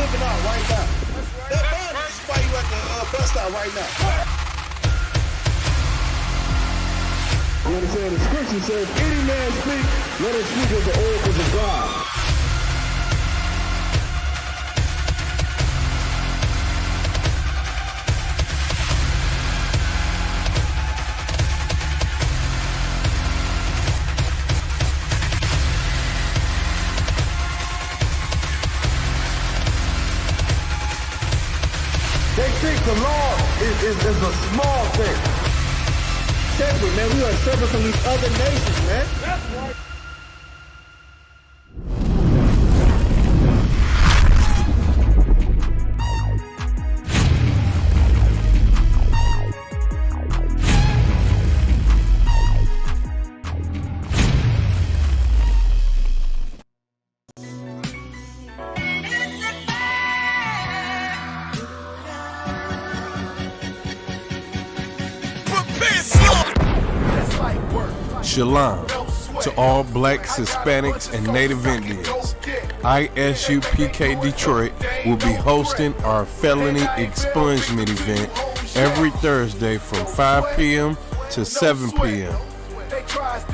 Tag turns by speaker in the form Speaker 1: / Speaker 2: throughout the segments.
Speaker 1: jumping out right now. That body is why you at the bus stop right now. You understand? The scripture says, if any man speak, let him speak as the oracles of God. They think the law is a small thing. Separate, man. We are separate from these other nations, man. That's right.
Speaker 2: Shalom to all blacks, Hispanics, and Native Indians. ISUPK Detroit will be hosting our felony expungement event every Thursday from 5 p.m. to 7 p.m.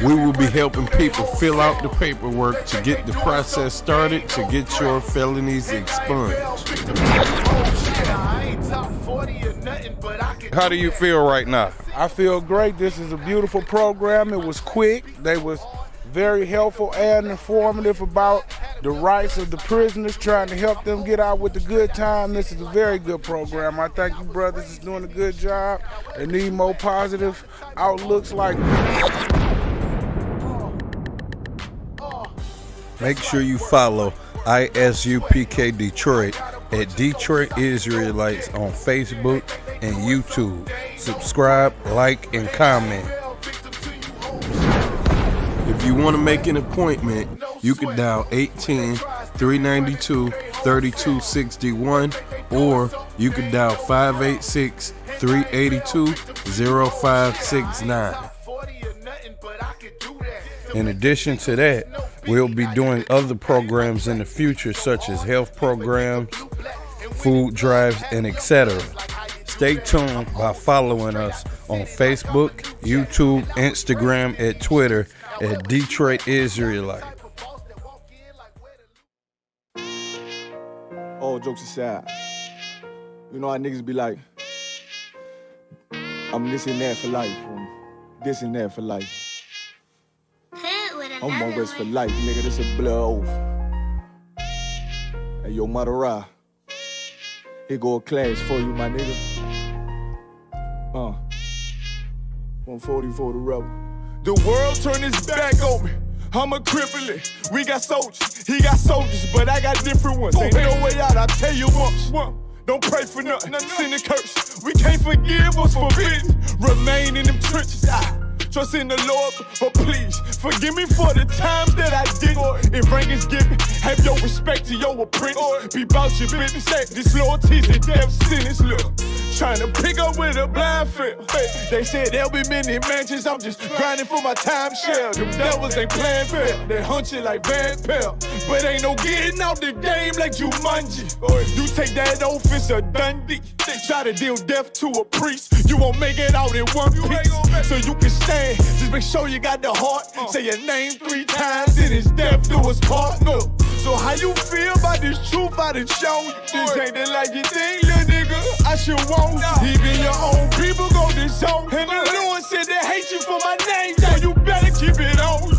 Speaker 2: We will be helping people fill out the paperwork to get the process started to get your felonies expunged. How do you feel right now?
Speaker 3: I feel great. This is a beautiful program. It was quick. They was very helpful and informative about the rights of the prisoners, trying to help them get out with a good time. This is a very good program. I thank you brothers is doing a good job. They need more positive outlooks like this.
Speaker 2: Make sure you follow ISUPK Detroit at Detroit Israelites on Facebook and YouTube. Subscribe, like, and comment. If you want to make an appointment, you can dial 810-392-3261 or you can dial 586-382-0569. In addition to that, we'll be doing other programs in the future, such as health programs, food drives, and etc. Stay tuned by following us on Facebook, YouTube, Instagram, and Twitter at Detroit Israelite.
Speaker 1: All jokes aside, you know how niggas be like, I'm this and that for life, I'm this and that for life. I'm on West for life, nigga, this a blood oath. Hey, yo, Madara, here go a class for you, my nigga. 140 for the rebel. The world turned its back on me. I'm a cripple. We got soldiers, he got soldiers, but I got different ones. Ain't no way out, I tell you once. Don't pray for nothing, sin and curse. We can't forgive what's forbidden. Remain in them trenches. Trust in the Lord, but please forgive me for the times that I didn't. If rank is given, have your respect to your apprentice. Be about your business. This loyalty's a death sentence. Look, trying to pick up with a blind field. They said there'll be many mansions. I'm just grinding for my time share. Them devils ain't playing fair. They hunt you like Van Pelt, but ain't no getting out the game like Jumanji. You take that oath, it's a Dundee. Try to deal death to a priest, you won't make it out in one piece. So you can stand, just make sure you got the heart. Say your name 3 times, then it's death do us part. No. So how you feel about this truth I done shown you? This ain't the life you think, little nigga, I should want. Even your own people go disown. And the Lord said they hate you for my name, so you better keep it on.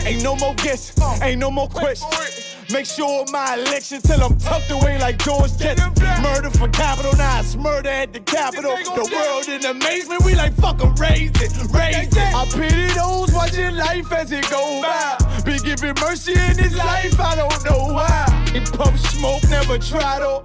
Speaker 1: Ain't no more guessing, ain't no more questions. Make sure my election till I'm tucked away like George Jetson. Murder for capital, now it's murder at the Capitol. The world in amazement, we like fuck 'em, raise it, raise it. I pity those watching life as it go by. Be giving mercy in this life, I don't know why. In puff smoke, never try to.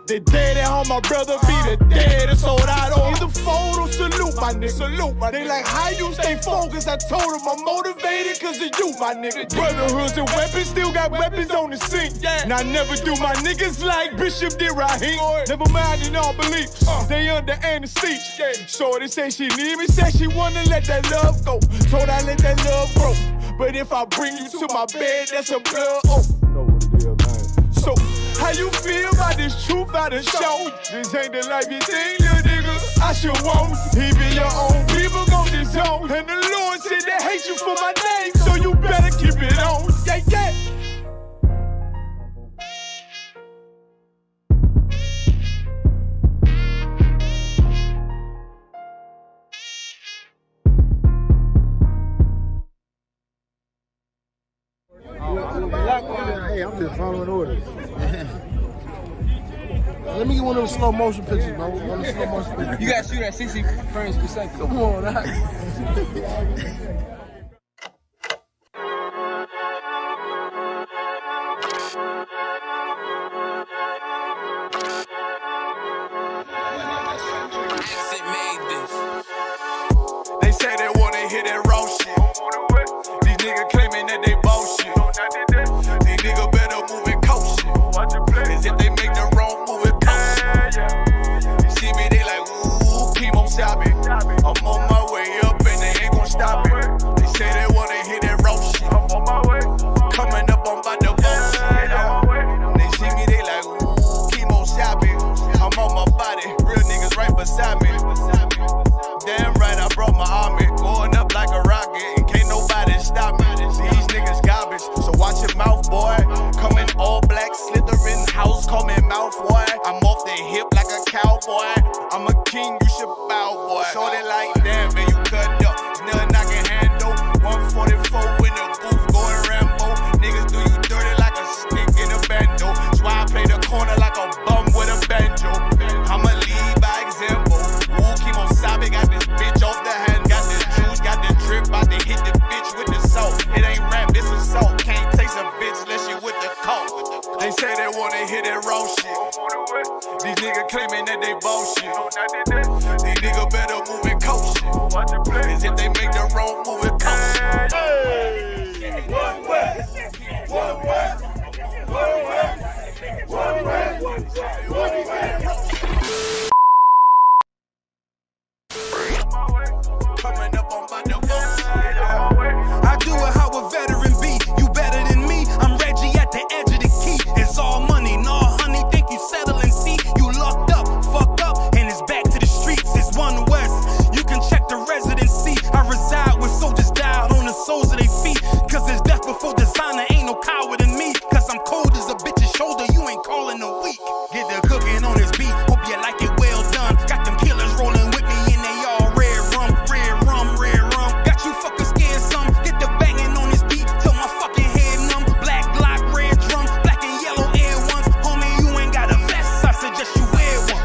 Speaker 1: The dead at home, my brother be the dead, it's all I don't. Either fold or salute, my nigga. Salute, my nigga. They like, how you stay focused? I told them I'm motivated cause of you, my nigga. Brotherhoods and weapons, still got weapons on the scene. And I never do my niggas like Bishop did Raheem. Never mind in all beliefs, they under anesthesia. Shorty say she need me, said she wanna let that love go. Told I let that love grow. But if I bring you to my bed, that's a blood oath. Know what it is, man. So, how you feel about this truth I done shown. This ain't the life you think, little nigga. I should want. Even your own people gon' disown. And the Lord said they hate you for my name, so you better keep it on. Yeah, yeah.
Speaker 4: Hey, I'm just following orders. Let me get one of those slow motion pictures, bro. One of the slow motion pictures.
Speaker 5: You gotta shoot at 60 frames per second.
Speaker 4: Come on, that.
Speaker 1: They say they wanna hear that raw shit. These niggas claiming that they bullshit. These niggas better move and coach shit. Cause if they make the wrong move, it coach shit. You see me, they like, ooh, keep on stopping. I'm on my way up and they ain't gon' stop it. They say they wanna hear that raw shit. Coming up, I'm about to bullshit. They see me, they like, ooh, keep on stopping. I'm on my body, real niggas right beside me. Damn right, I brought my army, going up like a rocket, and can't nobody stop me. These niggas garbage, so watch your mouth, boy. Coming all black, slithering house, call me mouth, boy. I'm off the hip like a cowboy. I'm a king, you should bow, boy. So they like, damn, man, you cut up. Nothing I can handle. 144 in the booth, going Rambo. Niggas do you dirty like a stick in a bando. That's why I play the corner like a bum with a banjo. I'ma lead by example. Ooh, keep on sobbing, got this bitch off the hand. Got this juice, got the drip, about to hit the bitch with the salt. It ain't rap, this is salt. Can't taste a bitch unless you with the coke. They say they wanna hear that raw shit. These niggas claiming that they bullshit. These niggas better move and coach shit. Cause if they make the wrong move, it coach shit. Hey, one way, one way, one way, one way, one way. Coming up on my
Speaker 6: I do it how a veteran be. You better than me. I'm Reggie at the edge of the key. It's all money, no honey. Think you settle and see. You locked up, fucked up, and it's back to the streets. It's One West. You can check the residency. I reside with soldiers died on the soles of their feet. Cause there's death before designer. Ain't no coward in me. Cause I'm cold as a bitch's shoulder. You ain't calling a week. Get the cooking on this beat. Hope you like it well done. Got them killers rolling with me and they all red rum, red rum, red rum. Got you fuckers scared some. Get the banging on this beat till my fucking head numb. Black Glock, red drum, black and yellow air ones. Homie, you ain't got a vest. I suggest you wear one.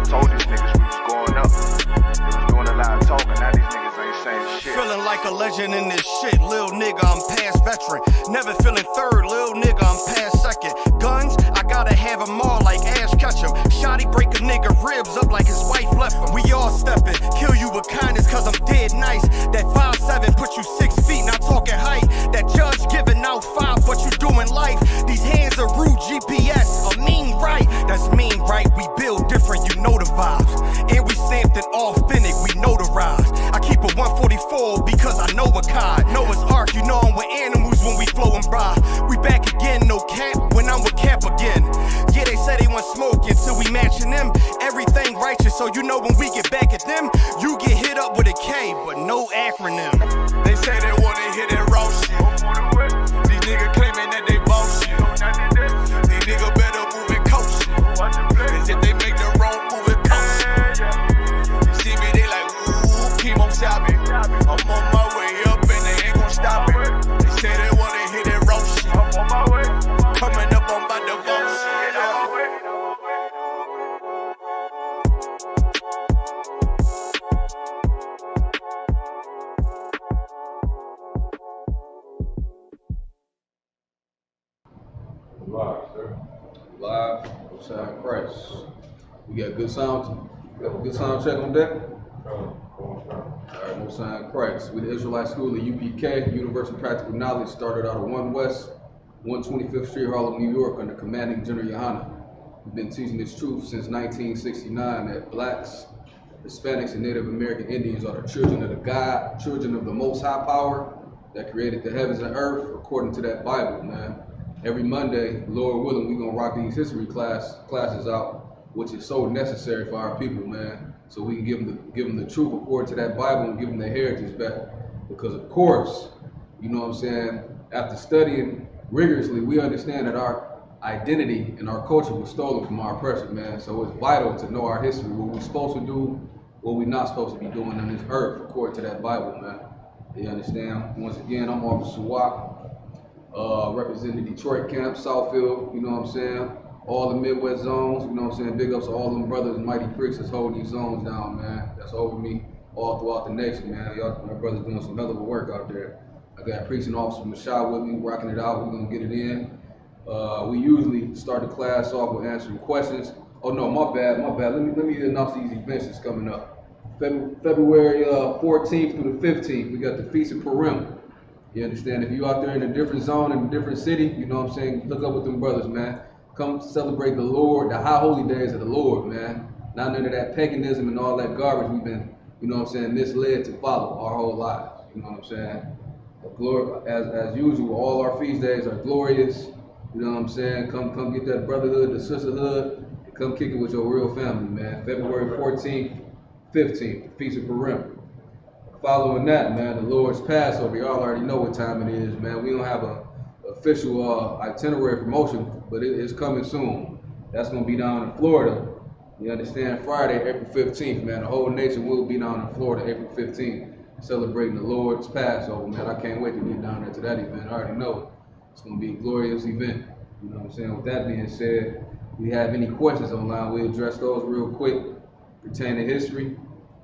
Speaker 7: Told these niggas we was going up. They was doing a lot of talking. Now these niggas ain't saying shit.
Speaker 6: Feeling like a legend in this shit. Lil nigga, I'm past veteran. Never feeling third. Lil nigga, I'm past second. Guns, I gotta have them all like Ash Ketchum. Shotty break a nigga ribs up like his wife left him. We all stepping. Kill you with kindness cause I'm dead nice. That 5'7" put you 6 feet, not talking height. That judge giving out 5, but you doing life. These hands are rude GPS. A mean right. That's mean right. We build different, you know the vibes. And we stamped it authentic, we notarized. I keep a 144 because I know a kind. Noah's Ark, you know I'm with animals when we flowing by. We back again, no cap, when I'm with Cap again. Yeah, they say they want smoke until we matching them. Everything righteous, so you know when we get back at them, you get hit up with a K, but no acronym.
Speaker 1: They say they wanna hear that raw shit. These niggas claiming that they bullshit. These niggas better move and coach shit. Cause if they make the wrong move, it coach shit. You see me, they like, ooh, keep on stopping. I'm on my way up and they ain't gon' stop it. They say they wanna hear that raw shit. Coming up, I'm about to bullshit.
Speaker 2: Live, sir. Live, sound Christ. We got good sound. We got a good sound check on deck. Alright, no sign Christ. We the Israelite School at UPK, University of Practical Knowledge, started out of 1 West, 125th Street, Harlem, New York, under commanding General Yohana. We've been teaching this truth since 1969 that blacks, Hispanics, and Native American Indians are the children of the God, children of the Most High Power that created the heavens and earth, according to that Bible, man.
Speaker 8: every Monday, Lord willing, we're gonna rock these history classes out, which is so necessary for our people, man. So we can give them the truth according to that Bible and give them their heritage back. Because of course, you know what I'm saying, after studying rigorously, we understand that our identity and our culture was stolen from our oppressors, man. So it's vital to know our history, what we're supposed to do, what we're not supposed to be doing on this earth, according to that Bible, man. You understand? Once again, I'm Officer Watt, representing the Detroit camp, Southfield, you know what I'm saying? All the Midwest zones, you know what I'm saying? Big ups to all them brothers, mighty pricks that's holding these zones down, man. That's over me all throughout the nation, man. Y'all, my brothers doing some hell of a work out there. I got Preaching Officer Mashah with me, rocking it out. We're gonna get it in. We usually start the class off with answering questions. Oh no, my bad. Let me announce these events that's coming up. February 14th through the 15th, we got the Feast of Purim. You understand? If you out there in a different zone, in a different city, you know what I'm saying, hook up with them brothers, man. Come celebrate the Lord, the high holy days of the Lord, man. Not none of that paganism and all that garbage we've been, you know what I'm saying, misled to follow our whole lives. You know what I'm saying? As usual, all our feast days are glorious. You know what I'm saying? Come get that brotherhood, the sisterhood, and come kick it with your real family, man. February 14th, 15th, Feast of Purim. Following that, man, the Lord's Passover. Y'all already know what time it is, man. We don't have a official itinerary promotion, but it's coming soon. That's gonna be down in Florida. You understand? Friday, April 15th, man. The whole nation will be down in Florida, April 15th, celebrating the Lord's Passover, man. I can't wait to get down there to that event. I already know it's gonna be a glorious event. You know what I'm saying? With that being said, if you have any questions online, we'll address those real quick pertaining to history.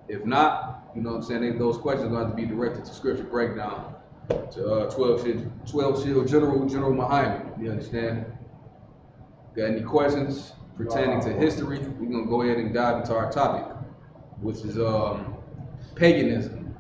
Speaker 8: If not, you know what I'm saying, those questions are going to have to be directed to scripture breakdown, to 12 Shield General Muhammad. You understand? Got any questions pertaining to history? We're going to go ahead and dive into our topic, which is paganism.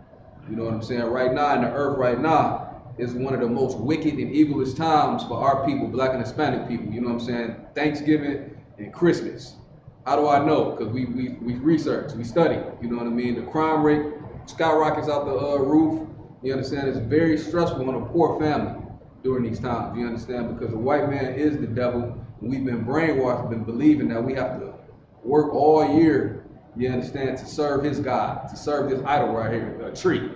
Speaker 8: You know what I'm saying? Right now, in the earth right now, is one of the most wicked and evilest times for our people, black and Hispanic people. You know what I'm saying? Thanksgiving and Christmas. How do I know? Because we research, we study, you know what I mean? The crime rate skyrockets out the roof. You understand? It's very stressful on a poor family during these times, you understand? Because the white man is the devil. And we've been brainwashed, been believing that we have to work all year, you understand, to serve his God, to serve this idol right here, a tree.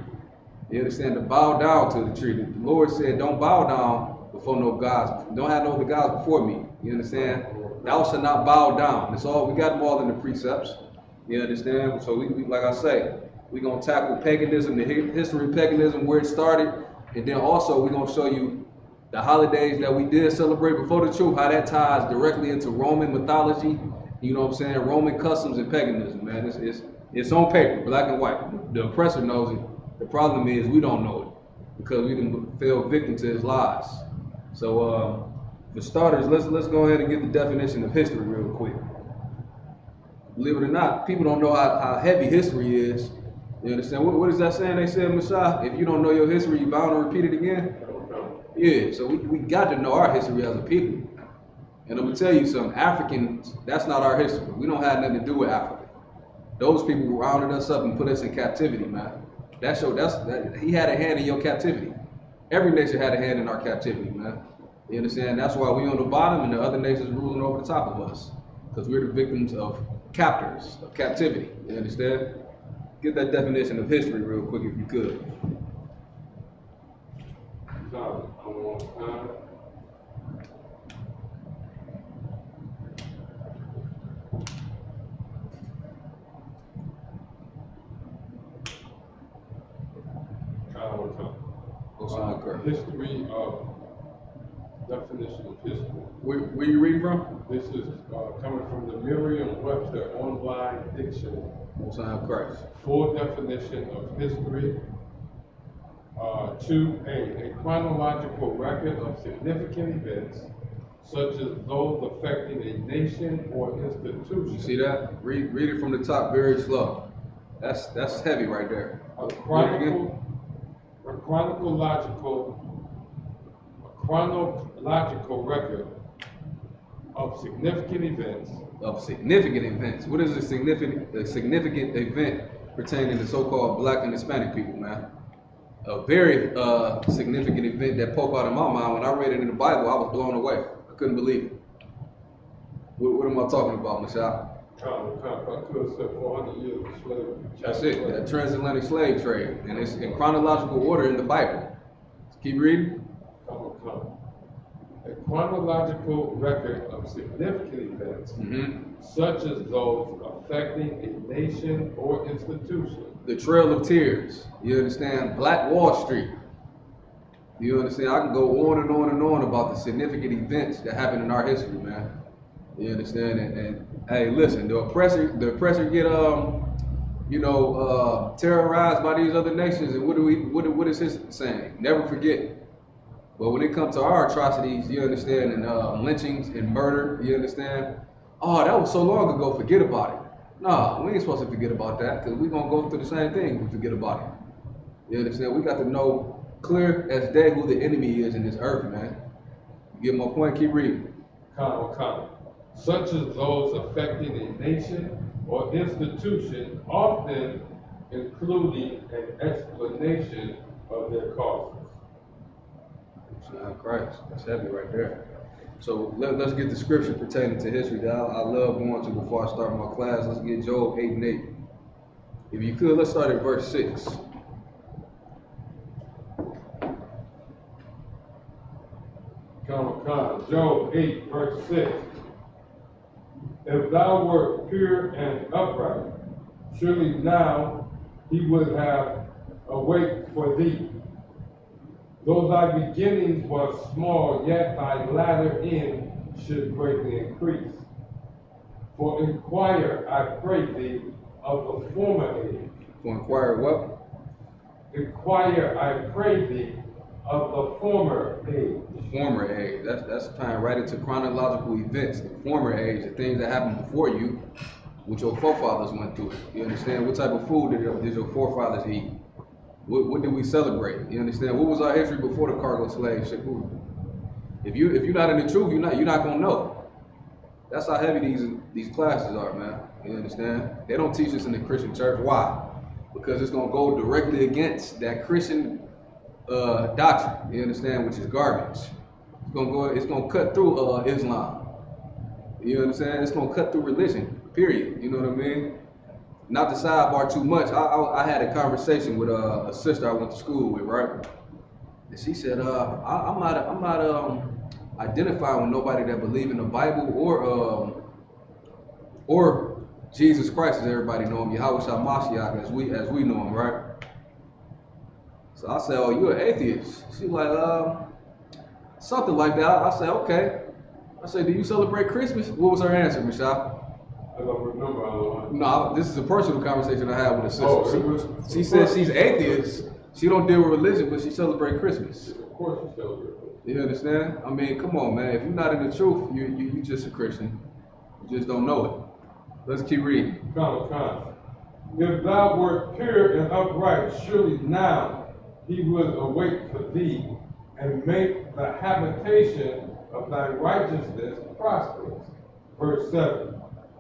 Speaker 8: You understand? To bow down to the tree. The Lord said, don't bow down before no gods. Don't have no other gods before me. You understand? Thou shalt not bow down. That's all. We got them all in the precepts. You understand? So we like I say, we're going to tackle paganism, the history of paganism, where it started. And then also we're going to show you the holidays that we did celebrate before the truth, how that ties directly into Roman mythology, you know what I'm saying, Roman customs and paganism, man. It's on paper, black and white. The oppressor knows it. The problem is we don't know it because we didn't fell victim to his lies. So for starters, let's go ahead and get the definition of history real quick. Believe it or not, people don't know how heavy history is. You understand? What is that saying they said, Mashah? If you don't know your history, you're bound to repeat it again? Yeah, so we got to know our history as a people. And I'm going to tell you something, Africans, that's not our history. We don't have nothing to do with Africa. Those people rounded us up and put us in captivity, man. He had a hand in your captivity. Every nation had a hand in our captivity, man. You understand? That's why we on the bottom and the other nations ruling over the top of us. Because we're the victims of captors, of captivity. You understand? Get that definition of history real quick if you could.
Speaker 9: History of definition of history.
Speaker 8: Where you reading from?
Speaker 9: This is coming from the Merriam-Webster online dictionary.
Speaker 8: Christ.
Speaker 9: Full definition of history. 2A, a chronological record of significant events, such as those affecting a nation or institution.
Speaker 8: You see that? Read it from the top very slow. That's heavy right there.
Speaker 9: A chronological record of significant events.
Speaker 8: Of significant events. What is a significant event pertaining to so-called black and Hispanic people, man? a very significant event that popped out of my mind. When I read it in the Bible, I was blown away. I couldn't believe it. What am I talking about, Michelle?
Speaker 9: I could have said 400 years of slavery.
Speaker 8: That's it, that transatlantic slave trade. And it's in chronological order in the Bible. Keep reading.
Speaker 9: A chronological record of significant events, such as those affecting a nation or institution.
Speaker 8: The Trail of Tears. You understand? Black Wall Street. You understand? I can go on and on and on about the significant events that happened in our history, man. You understand? And hey, listen, the oppressor get terrorized by these other nations, and what is his saying? Never forget. But when it comes to our atrocities, you understand, and lynchings and murder, you understand? Oh, that was so long ago, forget about it. Nah, we ain't supposed to forget about that, because we're going to go through the same thing if we forget about it. You understand? We got to know clear as day who the enemy is in this earth, man. You get my point? Keep reading.
Speaker 9: Such as those affecting a nation or institution, often including an explanation of their causes.
Speaker 8: Christ, that's heavy right there. So let's get the scripture pertaining to history that I love going to before I start my class. Let's get Job 8 and 8. If you could, let's start at verse 6.
Speaker 9: Job 8, verse 6. If thou wert pure and upright, surely now he would have awaked for thee. Though thy beginnings were small, yet thy latter end should greatly increase. For inquire, I pray thee, of the former age.
Speaker 8: For inquire what?
Speaker 9: Inquire, I pray thee, of the former age.
Speaker 8: The former age. That's tying right into chronological events. The former age, the things that happened before you, which your forefathers went through. You understand? What type of food did your forefathers eat? What did we celebrate? You understand? What was our history before the cargo slave ship? If you're not in the truth, you're not gonna know. That's how heavy these classes are, man. You understand? They don't teach us in the Christian church. Why? Because it's gonna go directly against that Christian doctrine. You understand? Which is garbage. It's gonna cut through Islam. You understand? It's gonna cut through religion. Period. You know what I mean? Not to sidebar too much, I had a conversation with a sister I went to school with, right? And she said, I'm not identifying with nobody that believe in the Bible or Jesus Christ, as everybody know him, Yahweh Mashiach, as we know him, right? So I said, oh, you're an atheist? She's like, something like that. I said, okay. I said, do you celebrate Christmas? What was her answer, Michelle?
Speaker 9: I don't remember.
Speaker 8: No, this is a personal conversation I had with a sister. She said she's atheist. She don't deal with religion, but she celebrates Christmas.
Speaker 9: Of course she celebrates.
Speaker 8: You understand? I mean, come on, man. If you're not in the truth, you just a Christian. You just don't know it. Let's keep reading.
Speaker 9: If thou wert pure and upright, surely now he would awake for thee and make the habitation of thy righteousness prosperous. Verse 7.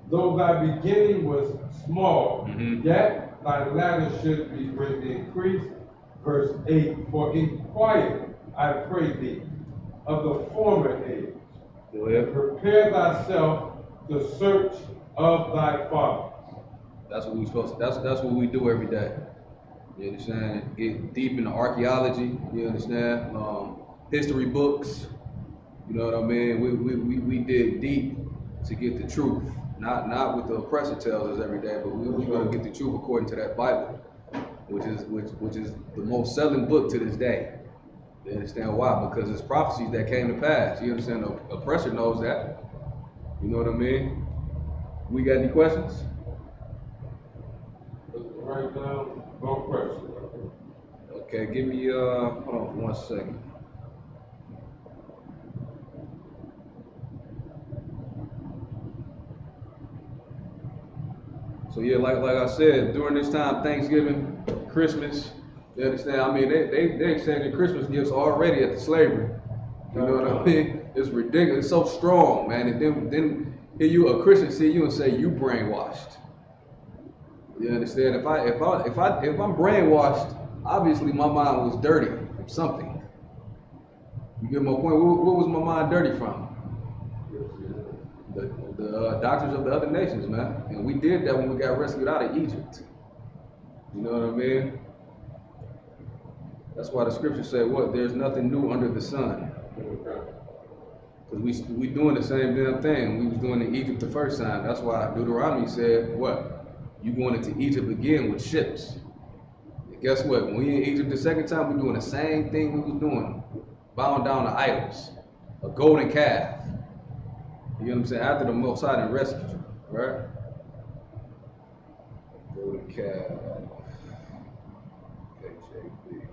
Speaker 9: Though thy beginning was small, yet thy latter should be greatly increased. Verse 8, for inquire, I pray thee, of the former age. And prepare thyself the search of thy fathers.
Speaker 8: That's what we supposed to, that's what we do every day. You understand? Get deep into archaeology, you understand? History books, you know what I mean? We dig deep to get the truth. Not what the oppressor tells us every day, but we're going to get the truth according to that Bible, which is the most selling book to this day. You understand why? Because it's prophecies that came to pass. You understand? The oppressor knows that. You know what I mean? We got any questions?
Speaker 9: Right now, no question.
Speaker 8: Okay, give me hold on for 1 second. So yeah, like I said, during this time, Thanksgiving, Christmas, you understand? I mean, they exchanging Christmas gifts already at the slavery. You know what I mean? It's ridiculous. It's so strong, man. And then hear you, a Christian, see you and say you brainwashed. You understand? If I'm brainwashed, obviously my mind was dirty from something. You get my point? What was my mind dirty from? The doctrines of the other nations, man. And we did that when we got rescued out of Egypt. You know what I mean? That's why the scripture said, what? There's nothing new under the sun. Because we doing the same damn thing we was doing in Egypt the first time. That's why Deuteronomy said, what? You going into Egypt again with ships. And guess what? When we in Egypt the second time, we doing the same thing we was doing. Bowing down to idols. A golden calf. You know what I'm saying? After the Most High and rescued you, right? Golden calf. KJV.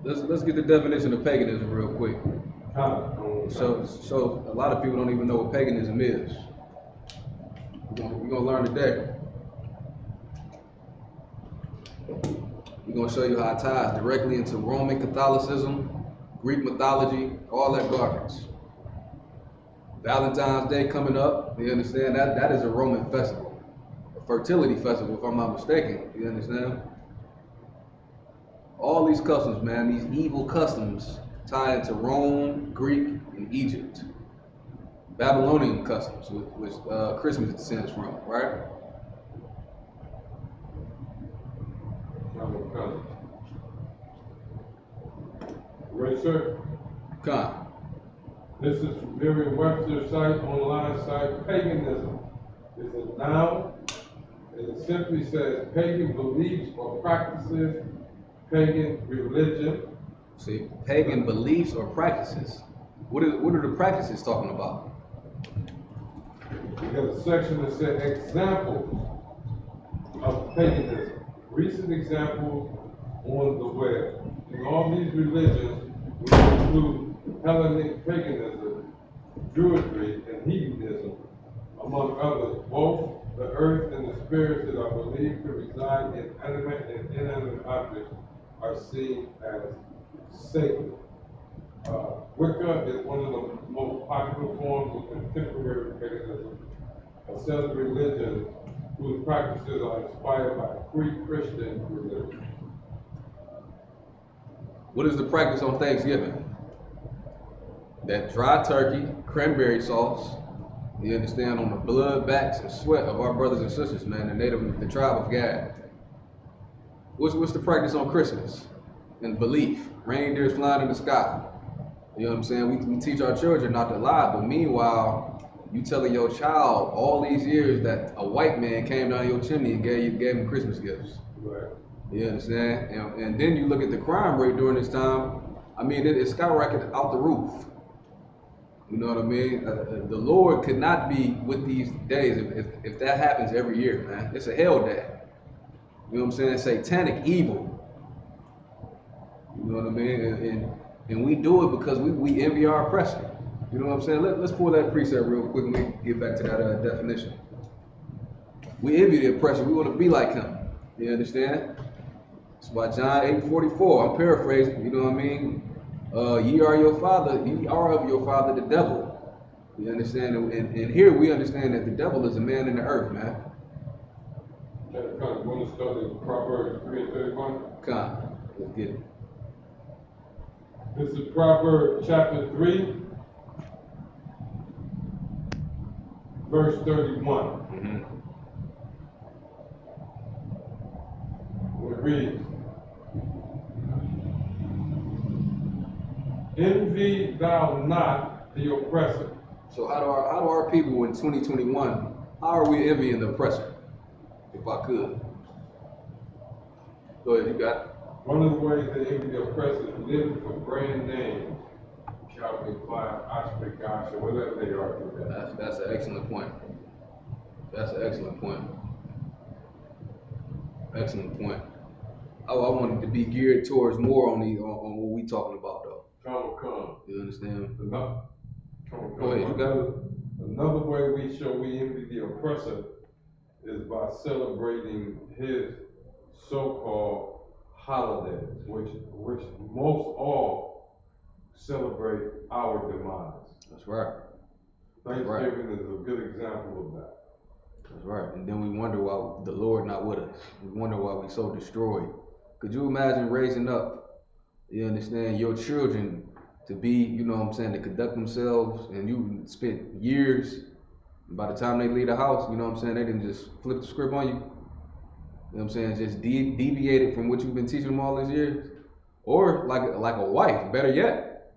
Speaker 8: Let's get the definition of paganism real quick. So a lot of people don't even know what paganism is. We're gonna learn today. We're gonna show you how it ties directly into Roman Catholicism, Greek mythology, all that garbage. Valentine's Day coming up, you understand? That is a Roman festival, a fertility festival, if I'm not mistaken. You understand? All these customs, man, these evil customs tie into Rome, Greek, and Egypt. Babylonian customs, which Christmas descends from, right?
Speaker 9: Right, sir?
Speaker 8: Come.
Speaker 9: This is Merriam-Webster site, online site. Paganism is a noun, and it simply says pagan beliefs or practices, pagan religion.
Speaker 8: See, pagan beliefs or practices. What are the practices talking about?
Speaker 9: We got a section that said examples of paganism. Recent examples on the web. In all these religions, which include Hellenic paganism, Druidry, and heathenism, among others, both the earth and the spirits that are believed to reside in animate and inanimate objects are seen as sacred. Wicca is one of the most popular forms of contemporary paganism, a set of religions whose practices are inspired by pre-Christian religion.
Speaker 8: What is the practice on Thanksgiving? That dry turkey, cranberry sauce, you understand, on the blood, backs, and sweat of our brothers and sisters, man, the tribe of Gad. What's the practice on Christmas? And belief, reindeers flying in the sky. You know what I'm saying? We teach our children not to lie, but meanwhile, you telling your child all these years that a white man came down your chimney and gave him Christmas gifts.
Speaker 9: Right.
Speaker 8: You understand? And then you look at the crime rate during this time. I mean, it skyrocketed out the roof. You know what I mean? The Lord could not be with these days if that happens every year, man. It's a hell day. You know what I'm saying? Satanic evil. You know what I mean? And we do it because we envy our oppressor. You know what I'm saying? Let's pull that precept real quick and we get back to that definition. We envy the oppressor. We want to be like him. You understand? It's by John 8:44. I'm paraphrasing. You know what I mean? Ye are of your father the devil. You understand? And here we understand that the devil is a man in the earth, man.
Speaker 9: Want to start in Proverbs 3:31?
Speaker 8: Come, let's get it.
Speaker 9: This is Proverbs chapter 3, verse 31.
Speaker 8: Mm-hmm.
Speaker 9: It reads, envy thou not the oppressor.
Speaker 8: So how do our people in 2021, how are we envying the oppressor? If I could. Go ahead, you got it.
Speaker 9: One of the ways they envy the oppressor is living for brand names, Calvin Klein, Oshkosh, Gosh, or whatever they are.
Speaker 8: That's an excellent point. That's an excellent point. Excellent point. I wanted to be geared towards more on what we talking about though.
Speaker 9: Come.
Speaker 8: You understand?
Speaker 9: Go
Speaker 8: ahead, you got it.
Speaker 9: Another way we show we envy the oppressor is by celebrating his so-called holidays, which most all celebrate our demise.
Speaker 8: That's right.
Speaker 9: Thanksgiving is a good example of that.
Speaker 8: That's right. And then we wonder why the Lord not with us. We wonder why we so destroyed. Could you imagine raising up, you understand, your children to be, you know what I'm saying, to conduct themselves, and you spent years, by the time they leave the house, you know what I'm saying, they didn't just flip the script on you. You know what I'm saying, just deviated from what you've been teaching them all these years. Or like a wife, better yet.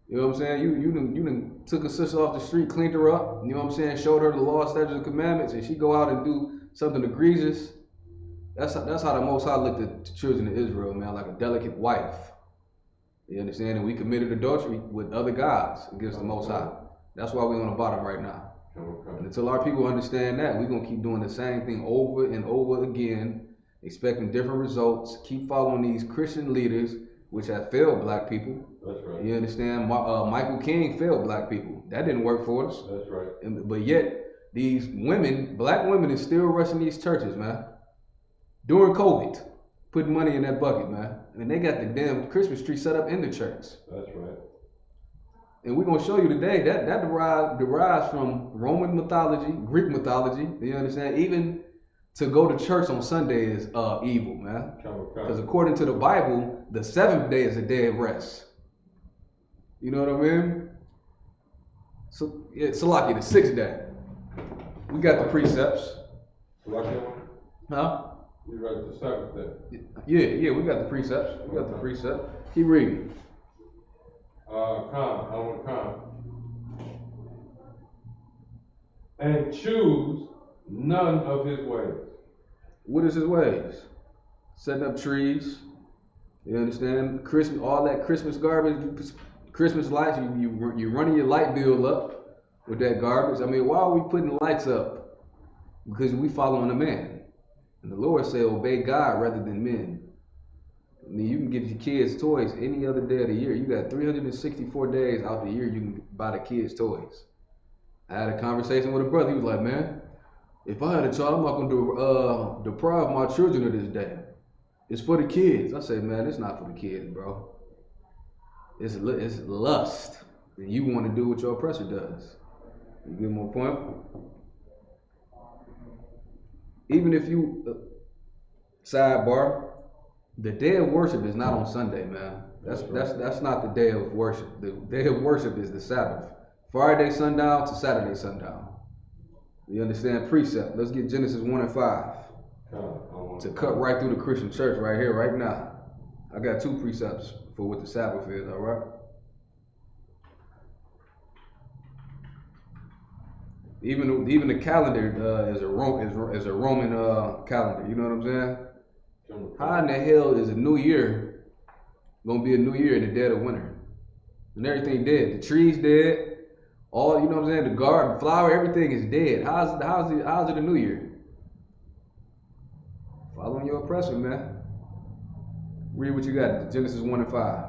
Speaker 8: You know what I'm saying? You done took a sister off the street, cleaned her up, you know what I'm saying, showed her the law, statutes, and commandments, and she go out and do something egregious. That's how the Most High looked at the children of Israel, man, like a delicate wife. You understand? And we committed adultery with other gods against the Most High. That's why we're on the bottom right now. And until our people understand that, we're going to keep doing the same thing over and over again, expecting different results, keep following these Christian leaders, which have failed black people.
Speaker 9: That's right.
Speaker 8: You understand? Michael King failed black people. That didn't work for us.
Speaker 9: That's right.
Speaker 8: But yet, these women, black women, is still rushing these churches, man. During COVID, putting money in that bucket, man. And they got the damn Christmas tree set up in the church.
Speaker 9: That's right.
Speaker 8: And we're going to show you today that derives from Roman mythology, Greek mythology. You understand? Even to go to church on Sunday is evil, man. Because according to the Bible, the seventh day is a day of rest. You know what I mean? So, yeah, Salaki, the sixth day. We got the precepts.
Speaker 9: Salaki?
Speaker 8: Huh?
Speaker 9: You read the seventh day.
Speaker 8: Yeah, we got the precepts. We got the precept. Keep reading.
Speaker 9: And choose none of his ways.
Speaker 8: What is his ways? Setting up trees. You understand? Christmas, all that Christmas garbage, Christmas lights. You running your light bill up with that garbage. I mean, why are we putting lights up? Because we following a man. And the Lord said, obey God rather than men. I mean, you can give your kids toys any other day of the year. You got 364 days out the year you can buy the kids toys. I had a conversation with a brother. He was like, man, if I had a child, I'm not going to deprive my children of this day. It's for the kids. I said, man, it's not for the kids, bro. It's lust. And you want to do what your oppressor does. You get my point? Even if you, sidebar, the day of worship is not on Sunday, man. That's not the day of worship. The day of worship is the Sabbath. Friday sundown to Saturday sundown. You understand? Precept. Let's get Genesis 1 and 5. To cut right through the Christian church right here, right now. I got two precepts for what the Sabbath is, all right? Even the calendar is a Roman calendar. You know what I'm saying? How in the hell is a new year gonna be a new year in the dead of winter? And everything dead. The trees dead. All, you know what I'm saying? The garden, flower, everything is dead. How's it a new year? Following your oppressor, man. Read what you got. Genesis 1 and 5.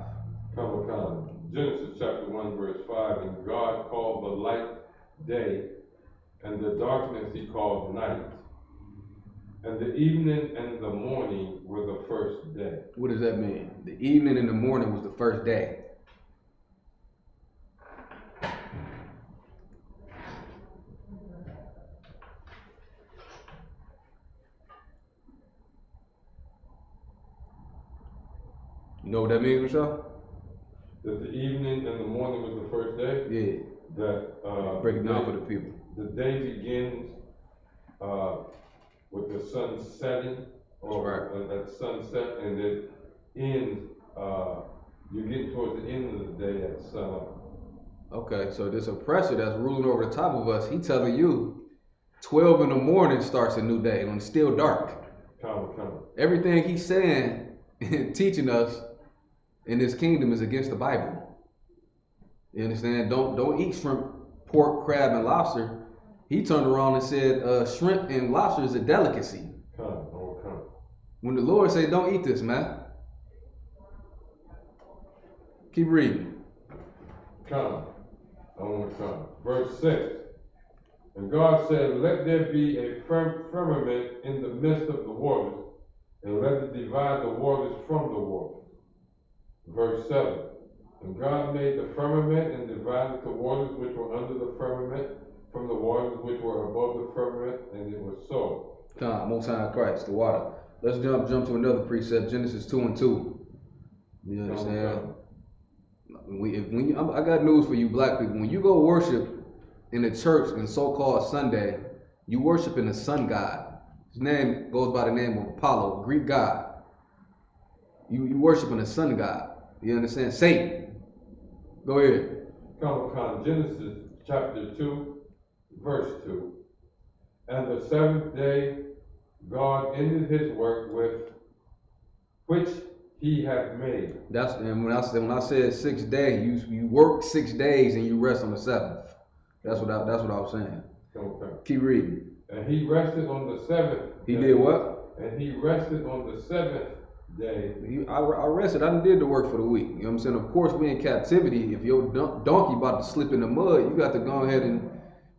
Speaker 9: Genesis chapter 1 verse 5. And God called the light day, and the darkness he called night. And the evening and the morning were the first day.
Speaker 8: What does that mean? The evening and the morning was the first day. You know what that means, Michelle?
Speaker 9: That the evening and the morning was the first day?
Speaker 8: Yeah.
Speaker 9: That
Speaker 8: break it down for the people.
Speaker 9: The day begins with the sun setting, or at sunset, and it ends. You get towards the end of the day at sunup.
Speaker 8: Okay, so this oppressor that's ruling over the top of us, he telling you 12 in the morning starts a new day when it's still dark. Everything he's saying and teaching us in this kingdom is against the Bible. You understand? Don't eat shrimp, pork, crab, and lobster. He turned around and said shrimp and lobster is a delicacy. When the Lord said, don't eat this, man. Keep reading.
Speaker 9: Verse 6. And God said, let there be a firmament in the midst of the waters, and let it divide the waters from the waters. Verse 7. And God made the firmament and divided the waters which were under the firmament from the waters which were above the firmament, and it was so.
Speaker 8: Most high Christ, the water. Let's jump to another precept, Genesis 2:2. You understand? I got news for you black people. When you go worship in a church in so-called Sunday, you worship in the sun god. His name goes by the name of Apollo, Greek god. You worship in the sun god. You understand? Satan. Go ahead.
Speaker 9: Genesis chapter 2, verse 2. And the seventh day God ended his work with which he had made.
Speaker 8: That's and when I said 6 days, you work 6 days and you rest on the seventh. That's what I was saying.
Speaker 9: Okay.
Speaker 8: Keep reading.
Speaker 9: And he rested on the seventh.
Speaker 8: He did what?
Speaker 9: And he rested on the seventh day.
Speaker 8: I rested. I done did the work for the week. You know what I'm saying? Of course, we in captivity. If your donkey about to slip in the mud, you got to go ahead and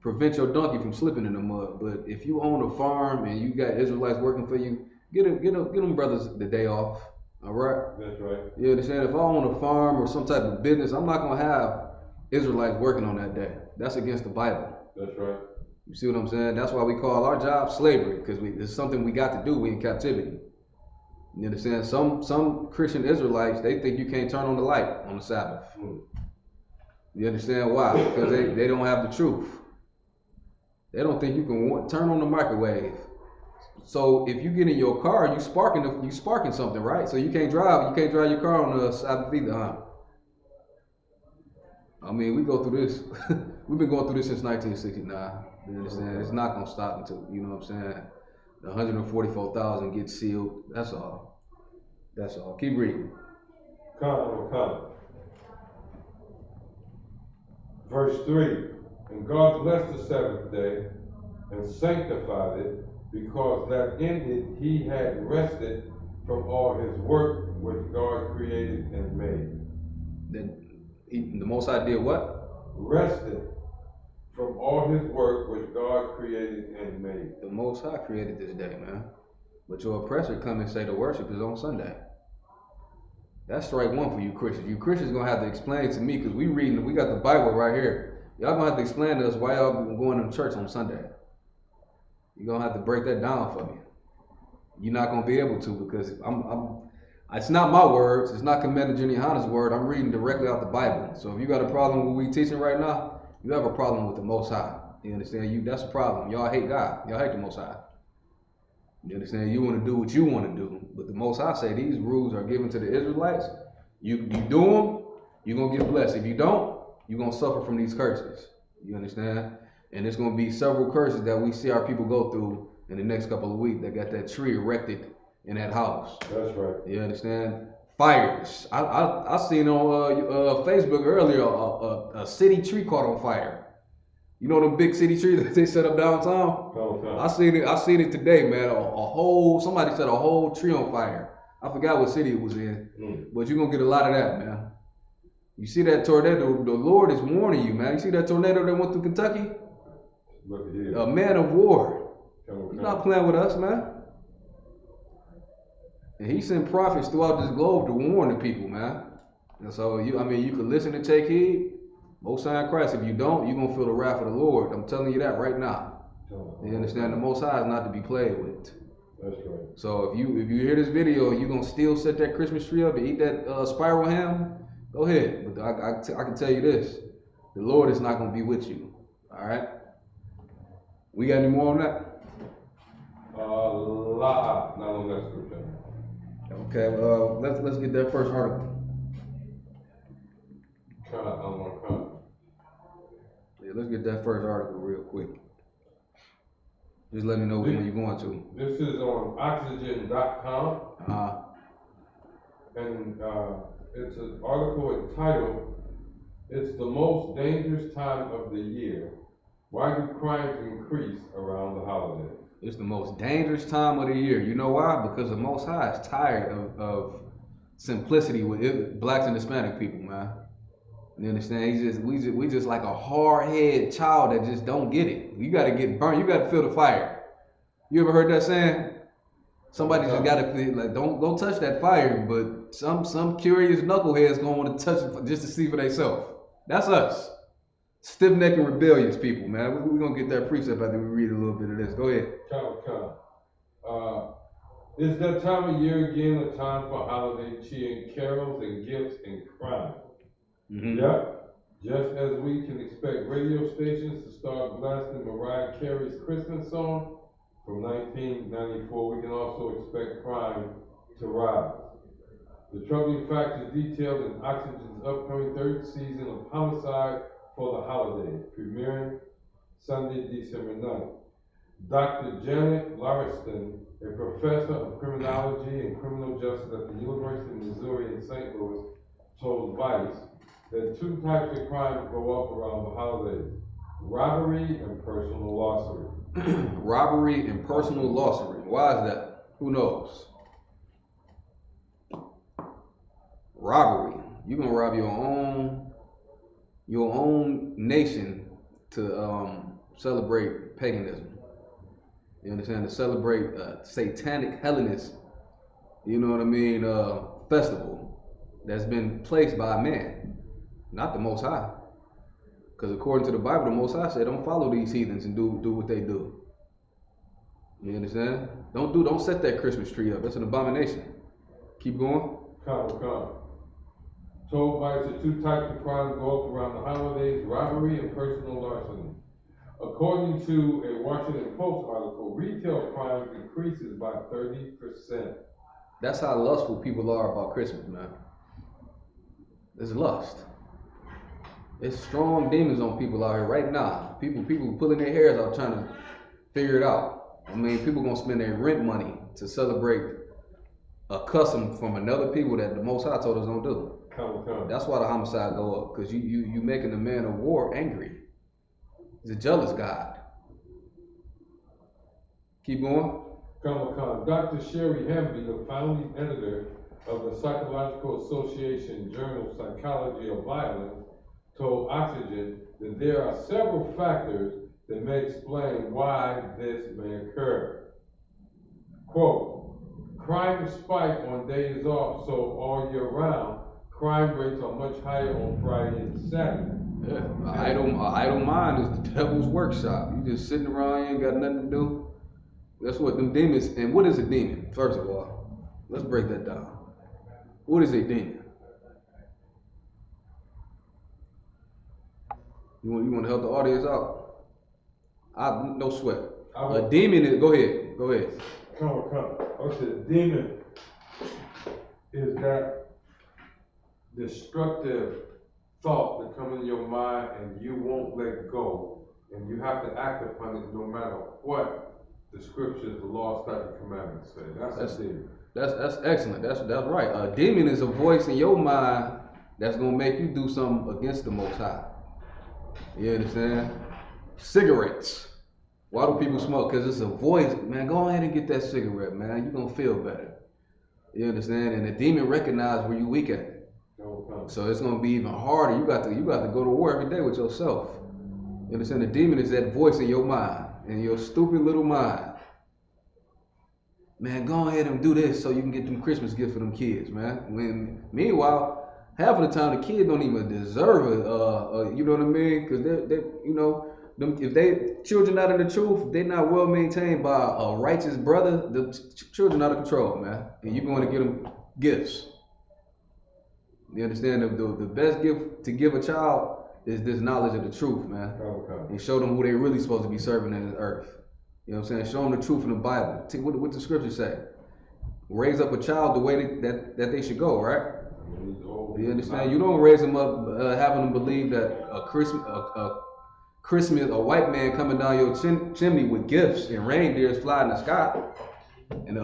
Speaker 8: prevent your donkey from slipping in the mud. But if you own a farm and you got Israelites working for you, get them brothers the day off. All right?
Speaker 9: That's right.
Speaker 8: You understand? If I own a farm or some type of business, I'm not gonna have Israelites working on that day. That's against the Bible.
Speaker 9: That's right.
Speaker 8: You see what I'm saying? That's why we call our job slavery, because it's something we got to do. We in captivity. You understand? Some Christian Israelites, they think you can't turn on the light on the Sabbath. You understand why? Because they don't have the truth. They don't think you can turn on the microwave. So if you get in your car, you sparking something, right? So you can't drive your car on the Sabbath either, huh? I mean, we go through this. We've been going through this since 1969. You understand? It's not gonna stop until, you know what I'm saying, the 144,000 get sealed. That's all. That's all. Keep reading.
Speaker 9: Come. Verse 3. And God blessed the seventh day and sanctified it, because that in it he had rested from all his work which God created and made.
Speaker 8: The Most High did what?
Speaker 9: Rested from all his work which God created and made.
Speaker 8: The Most High created this day, man. But your oppressor come and say the worship is on Sunday. That's strike one for you Christians. You Christians gonna have to explain to me, because we got the Bible right here. Y'all gonna have to explain to us why y'all going to church on Sunday. You're gonna have to break that down for me. You're not gonna be able to, because it's not my words. It's not Commander Jenny Hanna's word. I'm reading directly out the Bible. So if you got a problem with what we teaching right now, you have a problem with the Most High. You understand? That's a problem. Y'all hate God. Y'all hate the Most High. You understand? You want to do what you want to do, but the Most High say these rules are given to the Israelites. You do them, you're gonna get blessed. If you don't, you're gonna suffer from these curses. You understand? And there's gonna be several curses that we see our people go through in the next couple of weeks. That got that tree erected in that house.
Speaker 9: That's right.
Speaker 8: You understand? Fires. I seen on Facebook earlier a city tree caught on fire. You know them big city trees that they set up downtown?
Speaker 9: Okay.
Speaker 8: I seen it today, man. Somebody set a whole tree on fire. I forgot what city it was in, but you're gonna get a lot of that, man. You see that tornado? The Lord is warning you, man. You see that tornado that went through Kentucky?
Speaker 9: Look at here.
Speaker 8: A man of war.
Speaker 9: Come.
Speaker 8: He's not playing with us, man. And he sent prophets throughout this globe to warn the people, man. And so you can listen and take heed. Most High in Christ. If you don't, you're gonna feel the wrath of the Lord. I'm telling you that right now. You understand? The Most High is not to be played with.
Speaker 9: That's right.
Speaker 8: So if you hear this video, you're gonna still set that Christmas tree up and eat that spiral ham, go ahead. But I can tell you this: the Lord is not gonna be with you. All right. We got any more on that?
Speaker 9: Not on that scripture.
Speaker 8: Okay. Let's get that first article. Yeah, let's get that first article real quick. Just let me know when you're going to.
Speaker 9: This is on oxygen.com. And it's an article entitled, "It's the most dangerous time of the year. Why do crimes increase around the holidays?"
Speaker 8: It's the most dangerous time of the year. You know why? Because the Most High is tired of simplicity with blacks and Hispanic people, man. You understand? We just like a hard-headed child that just don't get it. You got to get burnt. You got to feel the fire. You ever heard that saying? Somebody just got to like, don't go touch that fire. But some curious knuckleheads gonna want to touch it just to see for themselves. That's us. stiff-necked and rebellious people, man. We're going to get that precept after we read a little bit of this. Go ahead.
Speaker 9: It's that time of year again, a time for holiday cheer and carols and gifts and crime.
Speaker 8: Mm-hmm.
Speaker 9: Yep. Just as we can expect radio stations to start blasting Mariah Carey's Christmas song from 1994, we can also expect crime to rise. The troubling facts are detailed in Oxygen's upcoming third season of Homicide for the Holiday, premiering Sunday, December 9th. Dr. Janet Lauriston, a professor of criminology and criminal justice at the University of Missouri in St. Louis, told Vice that two types of crimes go up around the holidays: robbery and personal larceny.
Speaker 8: Robbery and personal larceny. Why is that? Who knows? Robbery. You're gonna rob your own nation to celebrate paganism. You understand? To celebrate satanic Hellenist, you know what I mean, festival that's been placed by man, not the Most High. Because according to the Bible, the Most High said, don't follow these heathens and do what they do. You understand? Don't set that Christmas tree up. That's an abomination. Keep going.
Speaker 9: Come. Told Vice that two types of crimes go up around the holidays: robbery and personal larceny. According to a Washington Post article, retail crime increases by 30%.
Speaker 8: That's how lustful people are about Christmas, man. It's lust. It's strong demons on people out here right now. People pulling their hairs out trying to figure it out. I mean, people gonna spend their rent money to celebrate a custom from another people that the Most High told us don't do.
Speaker 9: Come.
Speaker 8: That's why the homicide go up, because you making the man of war angry. He's a jealous God. Keep going.
Speaker 9: Come. Dr. Sherry Hamby, the founding editor of the Psychological Association journal Psychology of Violence, told Oxygen that there are several factors that may explain why this may occur. Quote, crime spike on days off, so all year round, crime rates are much higher on Friday and Saturday.
Speaker 8: Yeah, idle mind is the devil's workshop. You just sitting around, you ain't got nothing to do. That's what them demons, and what is a demon? First of all, let's break that down. What is a demon? You want to help the audience out? No sweat. A demon is, go ahead.
Speaker 9: Come. I said demon is that destructive thought that comes in your mind and you won't let go, and you have to act upon it no matter what the scriptures, the law, statute, commandments say. That's a demon.
Speaker 8: That's excellent. That's right. A demon is a voice in your mind that's gonna make you do something against the Most High. You understand? Cigarettes. Why do people smoke? Because it's a voice. Man, go ahead and get that cigarette, man. You're gonna feel better. You understand? And the demon recognizes where you weak at. So it's gonna be even harder. You got to go to war every day with yourself. You understand? The demon is that voice in your mind, in your stupid little mind. Man, go ahead and do this so you can get them Christmas gifts for them kids, man. Meanwhile, half of the time the kids don't even deserve it. You know what I mean? Because they you know, if they children out of the truth, they're not well maintained by a righteous brother. The children out of control, man. And you're going to get them gifts. You understand? The best gift to give a child is this knowledge of the truth, man.
Speaker 9: Okay.
Speaker 8: And show them who they really supposed to be serving in this earth. You know what I'm saying? Show them the truth in the Bible. What the scriptures say. Raise up a child the way that they should go, right? You understand? You don't raise them up having them believe that a white man coming down your chimney with gifts and reindeers flying in the sky. And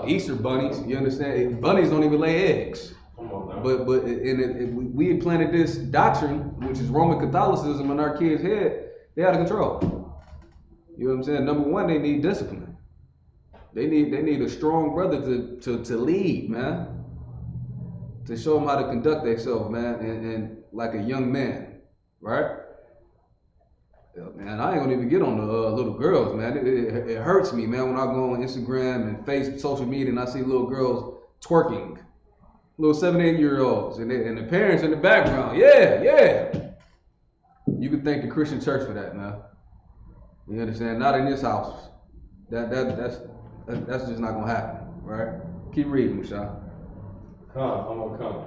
Speaker 8: Easter bunnies, you understand? Bunnies don't even lay eggs. But we implanted this doctrine, which is Roman Catholicism, in our kids' head. They're out of control. You know what I'm saying? Number one, they need discipline. They need a strong brother to lead, man. To show them how to conduct themselves, man, and like a young man, right? Man, I ain't gonna even get on the little girls, man. It hurts me, man, when I go on Instagram and social media and I see little girls twerking. Little 7, 8-year-olds, and the parents in the background, yeah. You can thank the Christian church for that, man. You understand? Not in this house. That's just not gonna happen, right? Keep reading, Michelle.
Speaker 9: I'm gonna come.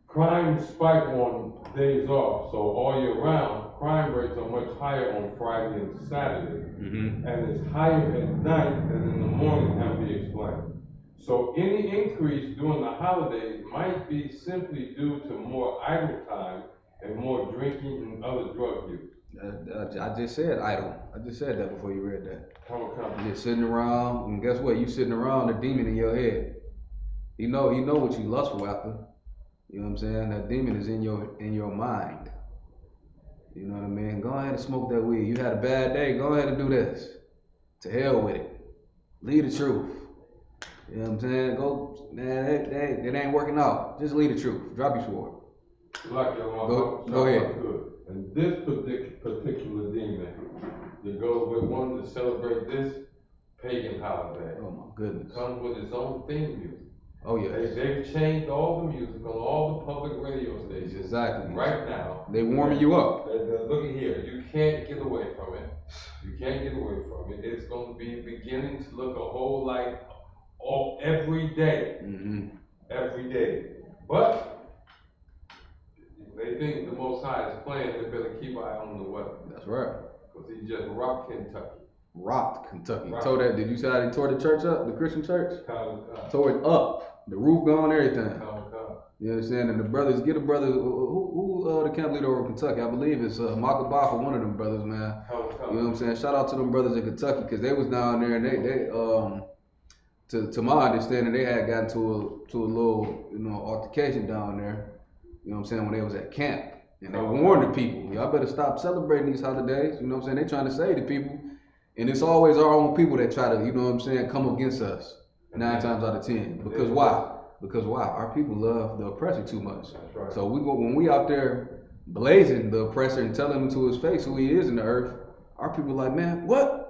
Speaker 9: Crime spike on days off, so all year round, crime rates are much higher on Friday and Saturday, and it's higher at night than in the morning, can be explained. So any increase during the holidays might be simply due to more idle time and more drinking and other drug use.
Speaker 8: I just said idle. I just said that before you read that.
Speaker 9: Come.
Speaker 8: You're sitting around, and guess what? You sitting around, the demon in your head. He know what you lustful after. You know what I'm saying? That demon is in your mind. You know what I mean? Go ahead and smoke that weed. You had a bad day, go ahead and do this. To hell with it. Leave the truth. You know what I'm saying? Go, man, it ain't working out. Just leave the truth. Drop your sword.
Speaker 9: Go ahead. And this particular demon, that goes with one to celebrate this pagan holiday.
Speaker 8: Oh my goodness.
Speaker 9: Comes with its own theme music.
Speaker 8: Oh yeah.
Speaker 9: They've changed all the music on all the public radio stations.
Speaker 8: Exactly.
Speaker 9: Right now.
Speaker 8: They warming you up.
Speaker 9: Look at here. You can't get away from it. You can't get away from it. It's going to be beginning to look a whole like every day. Every day. But they think the Most High is playing. They better keep an eye on the weather.
Speaker 8: That's right.
Speaker 9: Because he just rocked Kentucky.
Speaker 8: Rocked Kentucky.
Speaker 9: Rocked.
Speaker 8: Told that. Did you see how they tore the church up? The Christian church? Tore it up. The roof gone, everything. You understand? And the brothers, get a brother, who the camp leader over in Kentucky? I believe it's Makaba for one of them brothers, man. You know what I'm saying? Shout out to them brothers in Kentucky, because they was down there and they to my understanding, they had gotten to a little, altercation down there. You know what I'm saying? When they was at camp. And they warned the people, y'all better stop celebrating these holidays. You know what I'm saying? They trying to save the people. And it's always our own people that try to, you know what I'm saying, come against us 9 times out of 10. Because why? Because why? Our people love the oppressor too much.
Speaker 9: Right.
Speaker 8: So when we out there blazing the oppressor and telling him to his face who he is in the earth, our people like, man, what?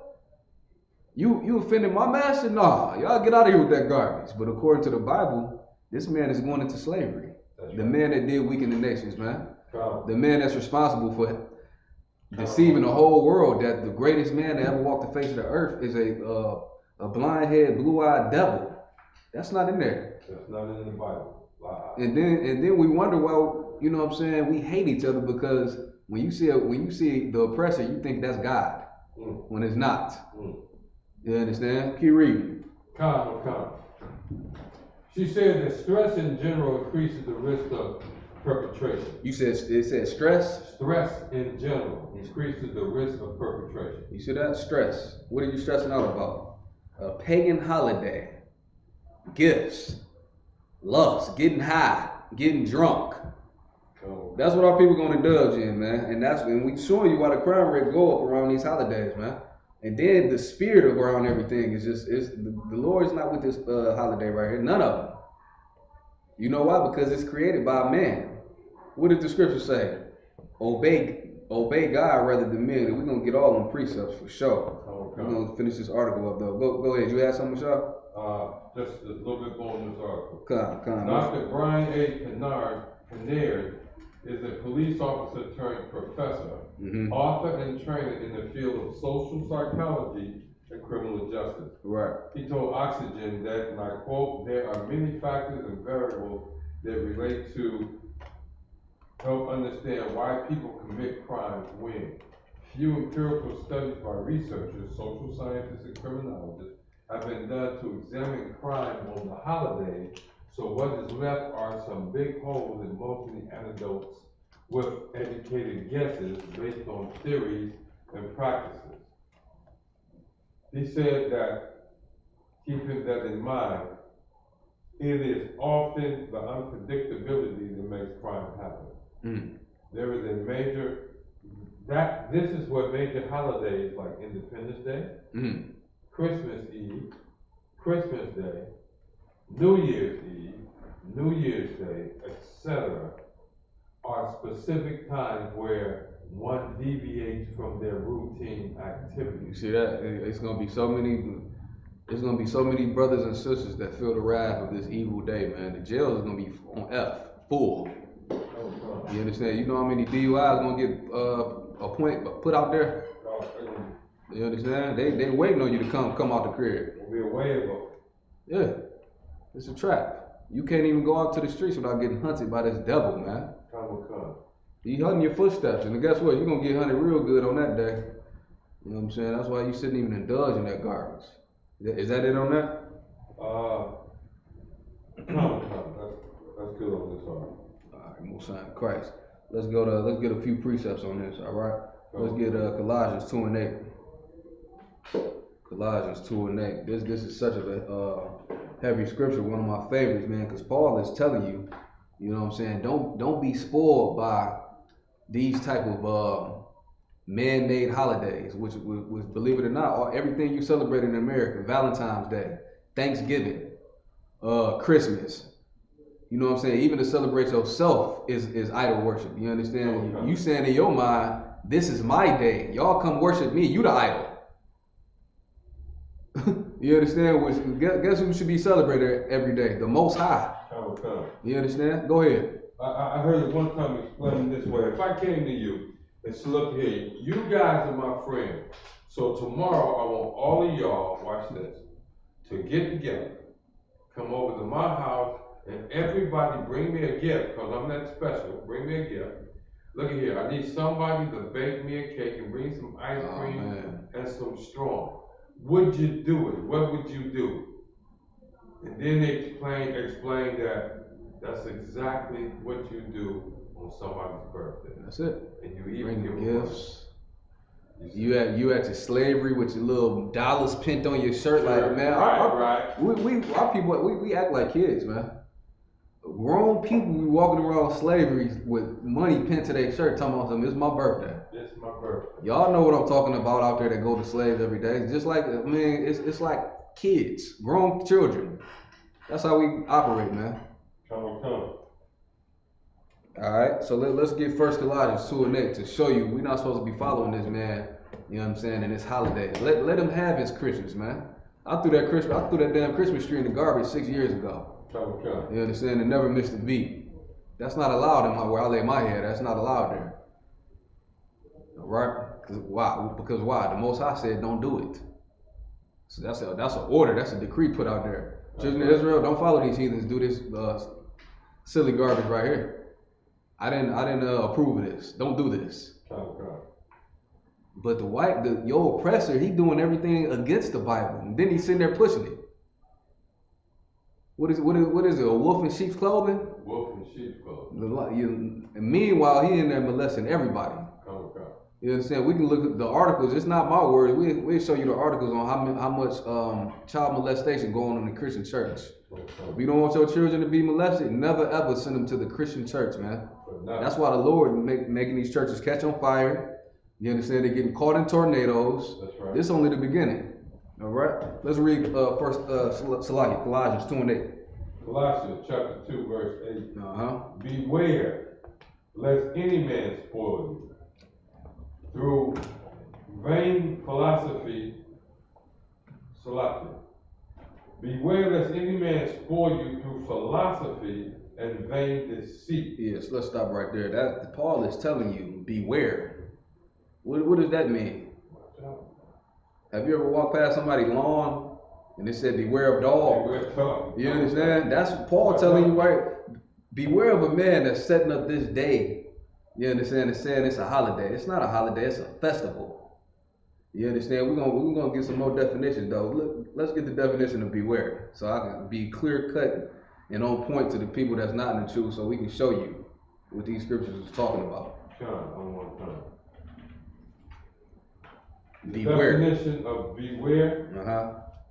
Speaker 8: You offended my master? Nah, y'all get out of here with that garbage. But according to the Bible, this man is going into slavery. The man that did weaken the nations, man. The man that's responsible for deceiving the whole world that the greatest man that ever walked the face of the earth is a blind-headed, blue-eyed devil. That's not in there.
Speaker 9: That's not in the Bible. Wow.
Speaker 8: And then we wonder, well, you know what I'm saying, we hate each other because when you see the oppressor, you think that's God, when it's not. You understand? Keep reading.
Speaker 9: Come. She said that stress in general increases the risk of perpetration.
Speaker 8: You said it said stress?
Speaker 9: Stress in general increases the risk of perpetration.
Speaker 8: You see that? Stress. What are you stressing out about? A pagan holiday. Gifts. Lust. Getting high. Getting drunk. That's what our people gonna indulge in, man. And we showing you why the crime rate go up around these holidays, man. And then the spirit around everything is the Lord is not with this holiday right here. None of them. You know why? Because it's created by man. What does the scripture say? Obey God rather than men. And we're gonna get all them precepts for sure. We're gonna finish this article up though. Go ahead. You had something, Michelle?
Speaker 9: Just a little bit more on this article.
Speaker 8: Come.
Speaker 9: Dr. Brian A. Kinnaird is a police officer turned professor, author and trainer in the field of social psychology and criminal justice.
Speaker 8: Right.
Speaker 9: He told Oxygen that, and I quote, there are many factors and variables that relate to help understand why people commit crimes when few empirical studies by researchers, social scientists, and criminologists have been done to examine crime on the holiday. So what is left are some big holes and mostly anecdotes with educated guesses based on theories and practices. He said that, keeping that in mind, it is often the unpredictability that makes crime happen. There is a this is what major holidays like Independence Day, Christmas Eve, Christmas Day, New Year's Eve, New Year's Day, etc., are specific times where one deviates from their routine activity.
Speaker 8: You see that? It's gonna be so many brothers and sisters that feel the wrath of this evil day, man. The jail is gonna be on F, full. You You understand? You know how many DUIs gonna get put out there? You understand? They waiting on you to come out the crib.
Speaker 9: It'll be a waiver.
Speaker 8: Yeah, it's a trap. You can't even go out to the streets without getting hunted by this devil, man.
Speaker 9: Come.
Speaker 8: He hunting your footsteps, and guess what? You're gonna get hunted real good on that day. You know what I'm saying? That's why you shouldn't even indulge in that garbage. Is that it on that?
Speaker 9: Come. That's good on this one.
Speaker 8: Alright, most sign of Christ. Let's get a few precepts on this, alright? Let's get Colossians 2 and 8. Colossians 2 and 8. This is such a heavy scripture, one of my favorites, man, because Paul is telling you, you know what I'm saying, don't be spoiled by these type of man-made holidays, which believe it or not, everything you celebrate in America, Valentine's Day, Thanksgiving, Christmas, you know what I'm saying, even to celebrate yourself is idol worship. You understand? You saying in your mind, this is my day. Y'all come worship me. You the idol. You understand? Guess who should be celebrated every day? The Most High.
Speaker 9: Come.
Speaker 8: You understand? Go ahead.
Speaker 9: I heard it one time explained this way. If I came to you and said, look here, you guys are my friends. So tomorrow I want all of y'all, watch this, to get together, come over to my house, and everybody bring me a gift, because I'm that special. Bring me a gift. Look at here, I need somebody to bake me a cake and bring some ice cream and some straw. Would you do it? What would you do? And then they explain that that's exactly what you do on somebody's birthday.
Speaker 8: That's it.
Speaker 9: And you even
Speaker 8: bring
Speaker 9: give
Speaker 8: gifts. You at your slavery with your little dollars pinned on your shirt, like man.
Speaker 9: Right.
Speaker 8: Our people we act like kids, man. Grown people be walking around slavery with money pinned to their shirt, talking about something. It's my birthday.
Speaker 9: It's my birthday.
Speaker 8: Y'all know what I'm talking about out there that go to slaves every day. It's just like, man, it's like kids, grown children. That's how we operate, man.
Speaker 9: Come.
Speaker 8: All right, so let's get First Colossians 2 and 8 to show you we're not supposed to be following this man. You know what I'm saying? In this holiday, let him have his Christmas, man. I threw that damn Christmas tree in the garbage 6 years ago.
Speaker 9: Come.
Speaker 8: You understand? And never missed a beat. That's not allowed where I lay my head. That's not allowed there. All right? Why? Because why? The Most High said don't do it. So that's an order. That's a decree put out there. Children of Israel, don't follow these heathens. Do this silly garbage right here. I didn't approve of this. Don't do this. But your oppressor, he doing everything against the Bible, and then he's sitting there pushing it. What is it? A wolf in sheep's clothing?
Speaker 9: Wolf in sheep's clothing.
Speaker 8: And meanwhile, he in there molesting everybody. You understand? We can look at the articles. It's not my word. We'll show you the articles on how much child molestation going on in the Christian church. If you don't want your children to be molested, never ever send them to the Christian church, man. That's why the Lord making these churches catch on fire. You understand? They're getting caught in tornadoes.
Speaker 9: That's right.
Speaker 8: This is only the beginning. All right? Let's read Colossians 2 and 8.
Speaker 9: Colossians chapter 2, verse 8.
Speaker 8: Beware,
Speaker 9: lest any man spoil you through vain philosophy. Beware lest any man spoil you through philosophy and vain deceit.
Speaker 8: Yes, let's stop right there. That Paul is telling you, beware. What does that mean? Have you ever walked past somebody's lawn and it said, beware of dog? You understand? That's Paul telling you, right? Beware of a man that's setting up this day. You understand? And saying it's a holiday. It's not a holiday, it's a festival. You understand? We're gonna get some more definitions though. Let's get the definition of beware, so I can be clear cut and on point to the people that's not in the truth, so we can show you what these scriptures is talking about.
Speaker 9: One more time.
Speaker 8: Beware.
Speaker 9: Definition of beware.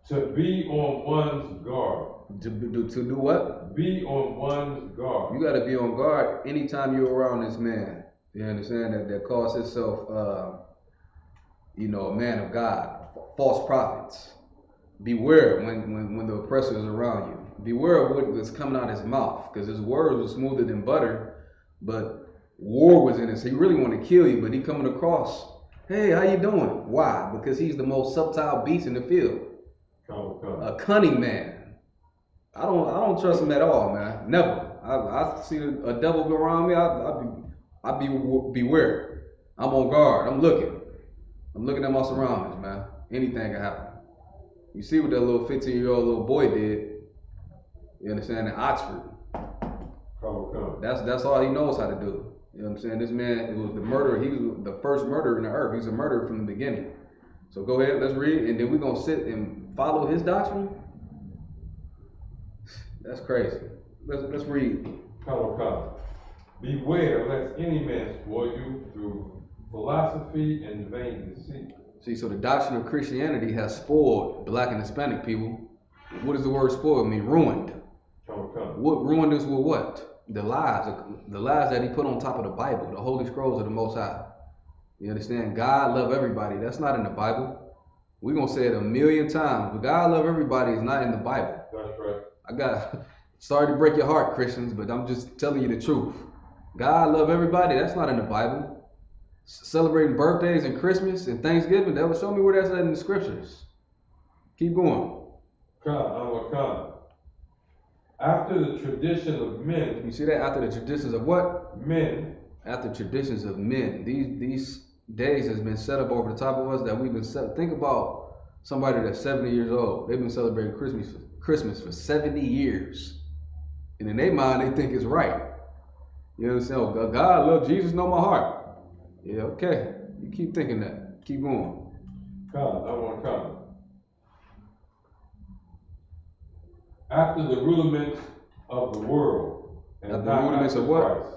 Speaker 9: To be on one's guard.
Speaker 8: To do what?
Speaker 9: Be on one's guard.
Speaker 8: You got to be on guard anytime you're around this man. You understand that calls himself, a man of God, false prophets. Beware when the oppressor is around you. Beware of what was coming out of his mouth, because his words were smoother than butter, but war was in it. So he really wanted to kill you, but he coming across, hey, how you doing? Why? Because he's the most subtle beast in the field. A cunning man. I don't trust him at all, man. Never. I see a devil go around me, I'll be I beware. I'm on guard. I'm looking at my surroundings, man. Anything can happen. You see what that little 15-year-old little boy did. You understand? In Oxford. That's all he knows how to do. You know what I'm saying? This man, it was the murderer. He was the first murderer in the earth. He's a murderer from the beginning. So go ahead, let's read, and then we're gonna sit and follow his doctrine. That's crazy. Let's read.
Speaker 9: Beware lest any man spoil you through philosophy and vain deceit.
Speaker 8: See, so the doctrine of Christianity has spoiled black and Hispanic people. What does the word spoil mean? Ruined. What ruined us with what? The lies that he put on top of the Bible, the Holy Scrolls of the Most High. You understand? God love everybody. That's not in the Bible. We're gonna say it a million times, but God love everybody is not in the Bible.
Speaker 9: That's right.
Speaker 8: Sorry to break your heart, Christians, but I'm just telling you the truth. God love everybody. That's not in the Bible. Celebrating birthdays and Christmas and Thanksgiving, that would show me where that's at in the scriptures. Keep going.
Speaker 9: After the tradition of men.
Speaker 8: You see that? After the traditions of what?
Speaker 9: Men.
Speaker 8: After traditions of men. These days has been set up over the top of us that we've been set. Think about somebody that's 70 years old. They've been celebrating Christmas for 70 years. And in their mind, they think it's right. You understand? Oh, God love Jesus, know my heart. Yeah, okay. You keep thinking that. Keep going.
Speaker 9: I want to come. After the rudiments of the world. And
Speaker 8: after the rudiments of what?
Speaker 9: Christ.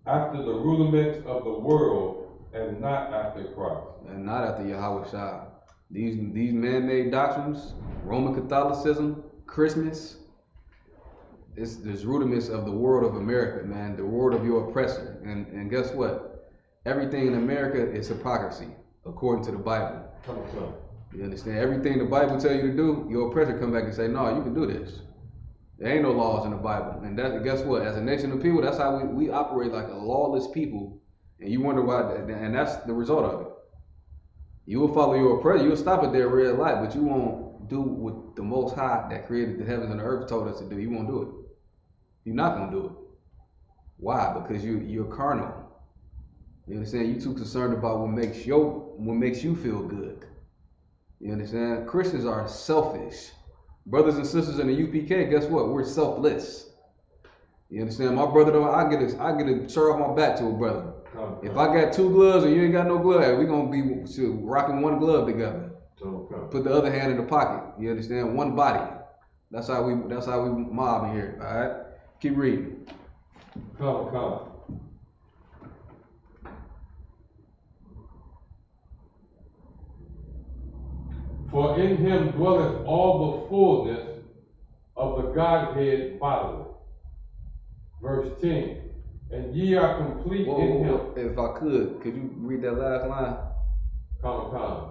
Speaker 9: After the rudiments of the world and not after Christ.
Speaker 8: And not after Yahweh Shah. These man-made doctrines, Roman Catholicism, Christmas, there's rudiments of the world of America, man, the world of your oppressor. And guess what? Everything in America is hypocrisy, according to the Bible. You understand? Everything the Bible tell you to do, your oppressor come back and say, no, you can do this. There ain't no laws in the Bible. And guess what? As a nation of people, that's how we operate, like a lawless people. And you wonder why, and that's the result of it. You will follow your oppressor. You will stop at their red light, but you won't do what the Most High that created the heavens and the earth told us to do. You won't do it. You're not going to do it. Why? Because you're carnal. You understand? You're too concerned about what makes you feel good. You understand? Christians are selfish. Brothers and sisters in the UPK, guess what? We're selfless. You understand? My brother, though, I get a shirt off my back to a brother. If I got 2 gloves and you ain't got no glove, we're going to be rocking 1 glove together. Put the other hand in the pocket. You understand? One body. That's how we mob in here. All right? Keep reading.
Speaker 9: Come. For in him dwelleth all the fullness of the Godhead bodily. Verse 10. And ye are complete in him.
Speaker 8: If I could you read that last line?
Speaker 9: Come.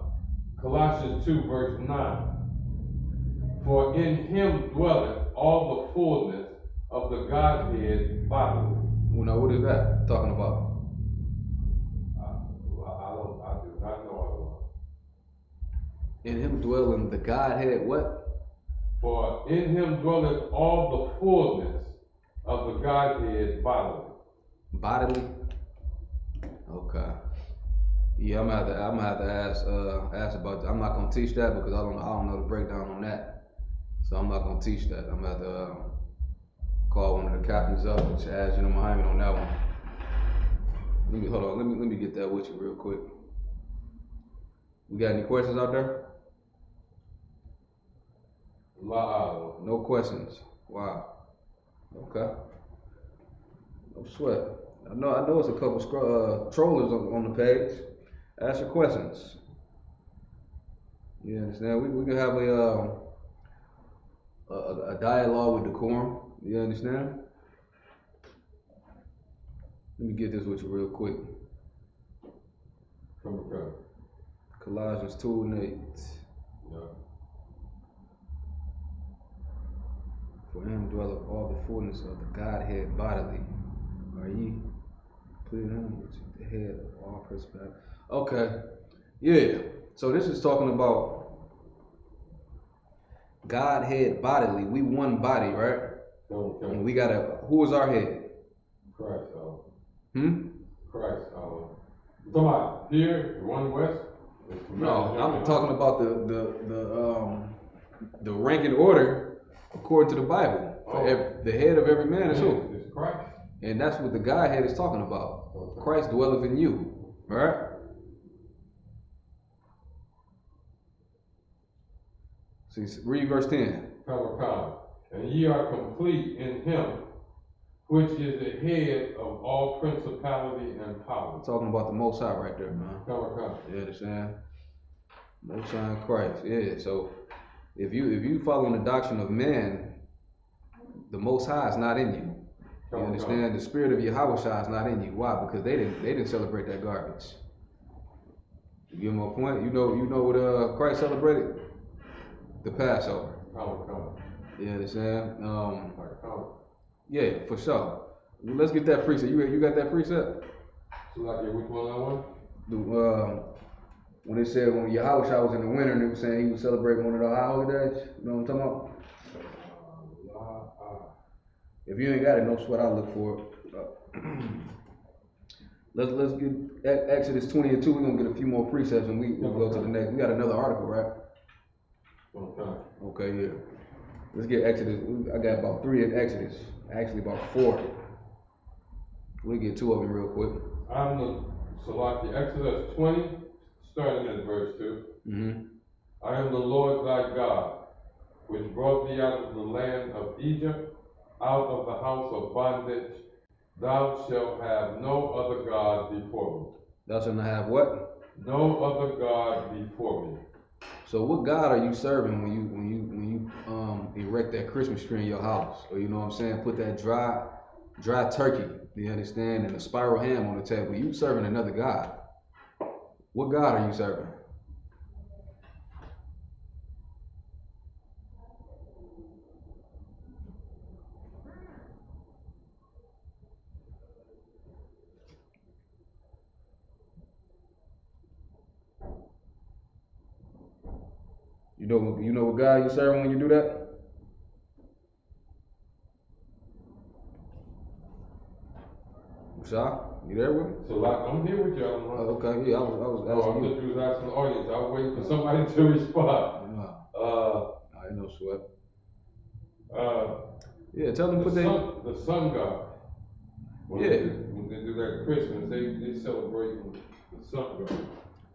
Speaker 9: Colossians 2, verse 9. For in him dwelleth all the fullness of the Godhead bodily.
Speaker 8: Well, now what is that talking about?
Speaker 9: I do not know.
Speaker 8: In him dwelling the Godhead what?
Speaker 9: For in him dwelleth all the fullness of the Godhead bodily.
Speaker 8: Bodily? Okay. Yeah, I'm gonna have to ask about that. I'm not gonna teach that because I don't know the breakdown on that. So I'm not gonna teach that. I'm gonna have to call one of the captains up and ask Muhammad on that one. Hold on. Let me get that with you real quick. We got any questions out there? No questions. Wow. Okay. No sweat. I know it's a couple trollers on the page. Ask your questions. You understand? We can have a dialogue with decorum. You understand? Let me get this with you real quick. Colossians 2 and 8.
Speaker 9: Yeah.
Speaker 8: For him dwelleth all the fullness of the Godhead bodily. Are ye pleasing him, which is the head of all perspective? Okay. Yeah. So this is talking about Godhead bodily. We one body, right?
Speaker 9: Okay.
Speaker 8: And we got who is our head?
Speaker 9: Christ,
Speaker 8: Christ.
Speaker 9: You talking about here, the one west?
Speaker 8: No, I'm talking about the rank and order according to the Bible. The head of every man is who?
Speaker 9: It's Christ.
Speaker 8: And that's what the Godhead is talking about. Okay. Christ dwelleth in you. All right? See, read verse 10.
Speaker 9: And ye are complete in him, which is the head of all principality and power.
Speaker 8: We're talking about the Most High right there, man. You understand? Most High in Christ. Yeah. So if you follow the doctrine of man, the Most High is not in you. You understand? The spirit of Yahweh is not in you. Why? Because they didn't celebrate that garbage. You give them a point. You know what Christ celebrated? The Passover. You understand? Yeah, for sure. Let's get that precept. You got that precept?
Speaker 9: So like, which one?
Speaker 8: When it said when Yahweh was in the winter and it was saying he would celebrate one of the holidays. You know what I'm talking about? If you ain't got it, no sweat, I'll look for it. Let's get Exodus 20 and 2. We're gonna get a few more precepts and we'll go to the next. We got another article, right? Okay, yeah. Let's get Exodus. I got about 3 in Exodus. Actually, about 4. We'll get 2 of them real quick.
Speaker 9: Exodus 20, starting at verse 2.
Speaker 8: Mm-hmm.
Speaker 9: I am the Lord thy God, which brought thee out of the land of Egypt, out of the house of bondage. Thou shalt have no other God before me.
Speaker 8: Thou shalt not have what?
Speaker 9: No other God before me.
Speaker 8: So what God are you serving when you erect that Christmas tree in your house? Or you know what I'm saying, put that dry turkey, you understand, and a spiral ham on the table. You serving another God. What God are you serving? You know what God you serving when you do that? Shaw, you there with me?
Speaker 9: So I'm here with y'all.
Speaker 8: Okay, yeah, I was asking you.
Speaker 9: You was asking the audience. I was waiting for somebody to respond.
Speaker 8: I no sweat. Yeah, tell them
Speaker 9: the sun god. When they do that Christmas, they celebrate the sun god.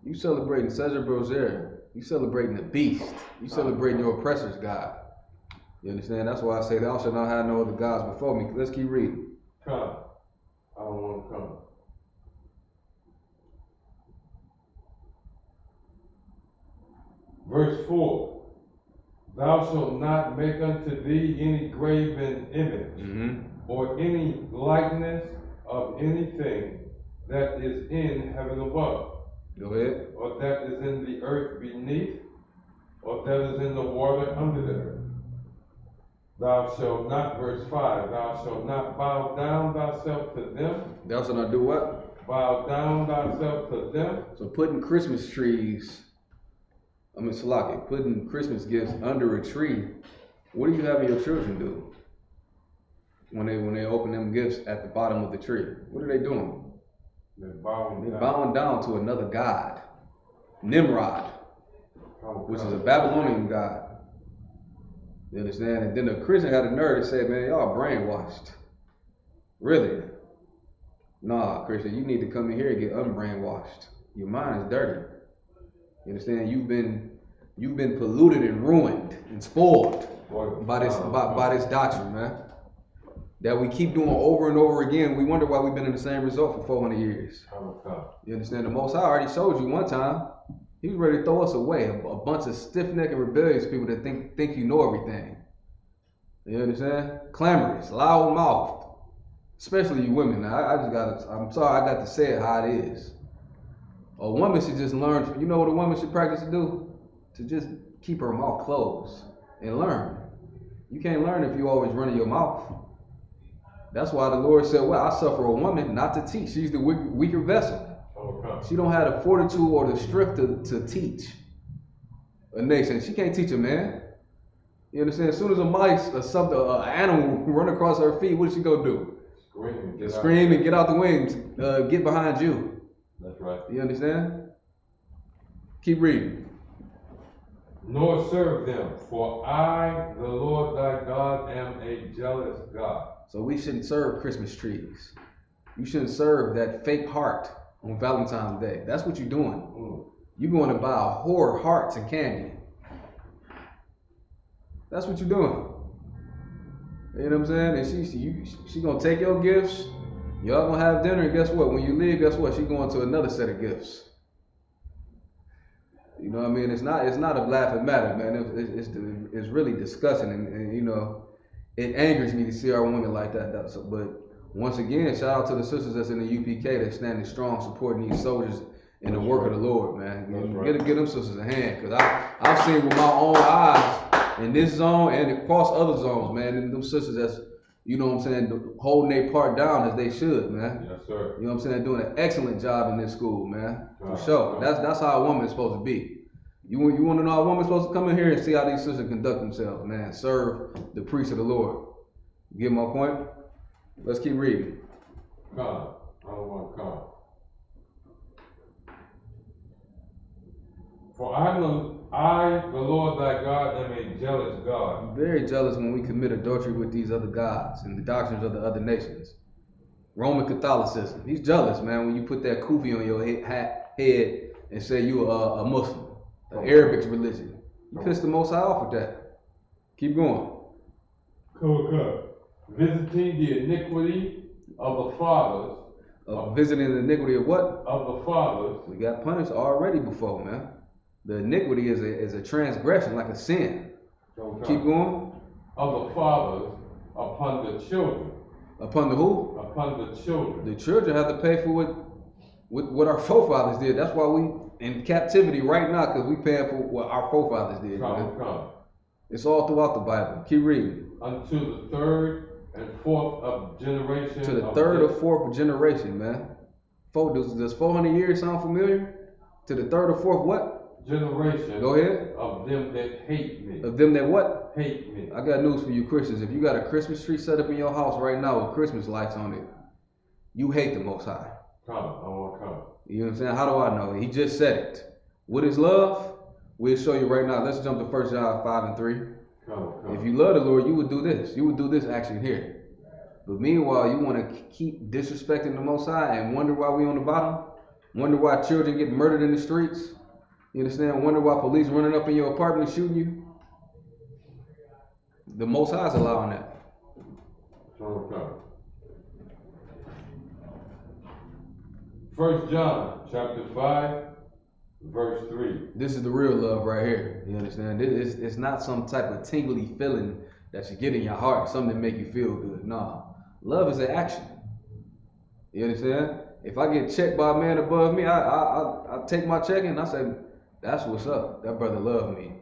Speaker 8: You celebrating Caesar Borgia. You celebrating the beast. You celebrating your oppressor's God. You understand? That's why I say thou shalt not have no other gods before me. Let's keep reading.
Speaker 9: Come. I don't want to come. Verse 4. Thou shalt not make unto thee any graven image or any likeness of anything that is in heaven above.
Speaker 8: Go ahead.
Speaker 9: Or that is in the earth beneath, or that is in the water under the earth. Thou shalt not, verse 5, thou shalt not bow down thyself to them.
Speaker 8: Thou shalt not do what?
Speaker 9: Bow down thyself to them.
Speaker 8: So putting Christmas trees, putting Christmas gifts under a tree, what do you have your children do? When they open them gifts at the bottom of the tree, what are they doing?
Speaker 9: They're bowing
Speaker 8: down to another god, Nimrod, which is a Babylonian god. You understand? And then the Christian had the nerve to say, man, y'all brainwashed. Really? Nah, Christian, you need to come in here and get unbrainwashed. Your mind is dirty. You understand? You've been polluted and ruined and spoiled by this doctrine, man. That we keep doing over and over again. We wonder why we've been in the same result for 400 years. You understand? The Most High already showed you one time. He was ready to throw us away. A bunch of stiff-necked and rebellious people that think you know everything. You understand? Clamorous, loud-mouthed. Especially you women. I'm sorry I got to say it how it is. A woman should just learn. You know what a woman should practice to do? To just keep her mouth closed and learn. You can't learn if you always running your mouth. That's why the Lord said, well, I suffer a woman not to teach. She's the weaker vessel. She don't have the fortitude or the strength to teach a nation. She can't teach a man. You understand? As soon as a mice or something, an animal run across her feet, what is she gonna do?
Speaker 10: Scream and get out the wings. Get behind you.
Speaker 9: That's right.
Speaker 10: You understand? Keep reading.
Speaker 9: Nor serve them, for I, the Lord thy God, am a jealous God.
Speaker 10: So we shouldn't serve Christmas trees. You shouldn't serve that fake heart on Valentine's Day. That's what you're doing. You're going to buy a whore hearts and candy. That's what you're doing. You know what I'm saying? And she gonna take your gifts. Y'all gonna have dinner, and guess what? When you leave, guess what? She going to another set of gifts. You know what I mean? It's not a laughing matter, man. It's really disgusting, and you know, it angers me to see our women like that. But once again, shout out to the sisters that's in the UPK that's standing strong, supporting these soldiers in the work of the Lord, man. Get them sisters a hand, because I've seen with my own eyes in this zone and across other zones, man. And them sisters that's, you know what I'm saying, holding their part down as they should, man.
Speaker 9: Yes, sir.
Speaker 10: You know what I'm saying? They're doing an excellent job in this school, man. For sure. That's how a woman is supposed to be. You want to know how a woman's supposed to come in here and see how these sisters conduct themselves, man. Serve the priests of the Lord. You get my point? Let's keep reading.
Speaker 9: Come. I don't want to come. For I, the Lord thy God, am a jealous God.
Speaker 10: I'm very jealous when we commit adultery with these other gods and the doctrines of the other nations. Roman Catholicism. He's jealous, man, when you put that kufi on your head and say you are a Muslim, an Arabic religion. You piss the Most High off with that. Keep going.
Speaker 9: Come. Visiting the iniquity of the fathers.
Speaker 10: Visiting the iniquity of what?
Speaker 9: Of the fathers.
Speaker 10: We got punished already before, man. The iniquity is a transgression, like a sin. Keep going.
Speaker 9: Of the fathers upon the children.
Speaker 10: Upon the who?
Speaker 9: Upon the children.
Speaker 10: The children have to pay for what our forefathers did. That's why we in captivity right now, because we paying for what our forefathers did.
Speaker 9: Come.
Speaker 10: It's all throughout the Bible. Keep reading.
Speaker 9: Unto the third and fourth of generation.
Speaker 10: To the third or fourth generation, man. Does 400 years sound familiar? To the third or fourth what?
Speaker 9: Generation.
Speaker 10: Go ahead.
Speaker 9: Of them that hate me.
Speaker 10: Of them that what?
Speaker 9: Hate me.
Speaker 10: I got news for you Christians. If you got a Christmas tree set up in your house right now with Christmas lights on it, you hate the Most High.
Speaker 9: Come. I want to come.
Speaker 10: You know what I'm saying? How do I know? He just said it. What is love? We'll show you right now. Let's jump to 1 John 5 and 3.
Speaker 9: Come.
Speaker 10: If you love the Lord, you would do this. You would do this action here. But meanwhile, you want to keep disrespecting the Most High and wonder why we on the bottom? Wonder why children get murdered in the streets? You understand? Wonder why police running up in your apartment and shooting you? The Most High is allowing that.
Speaker 9: Okay. 1 John chapter 5, verse 3.
Speaker 10: This is the real love right here. You understand? It's not some type of tingly feeling that you get in your heart, something that make you feel good. Nah. Love is an action. You understand? If I get checked by a man above me, I take my check and I say, that's what's up. That brother loved me.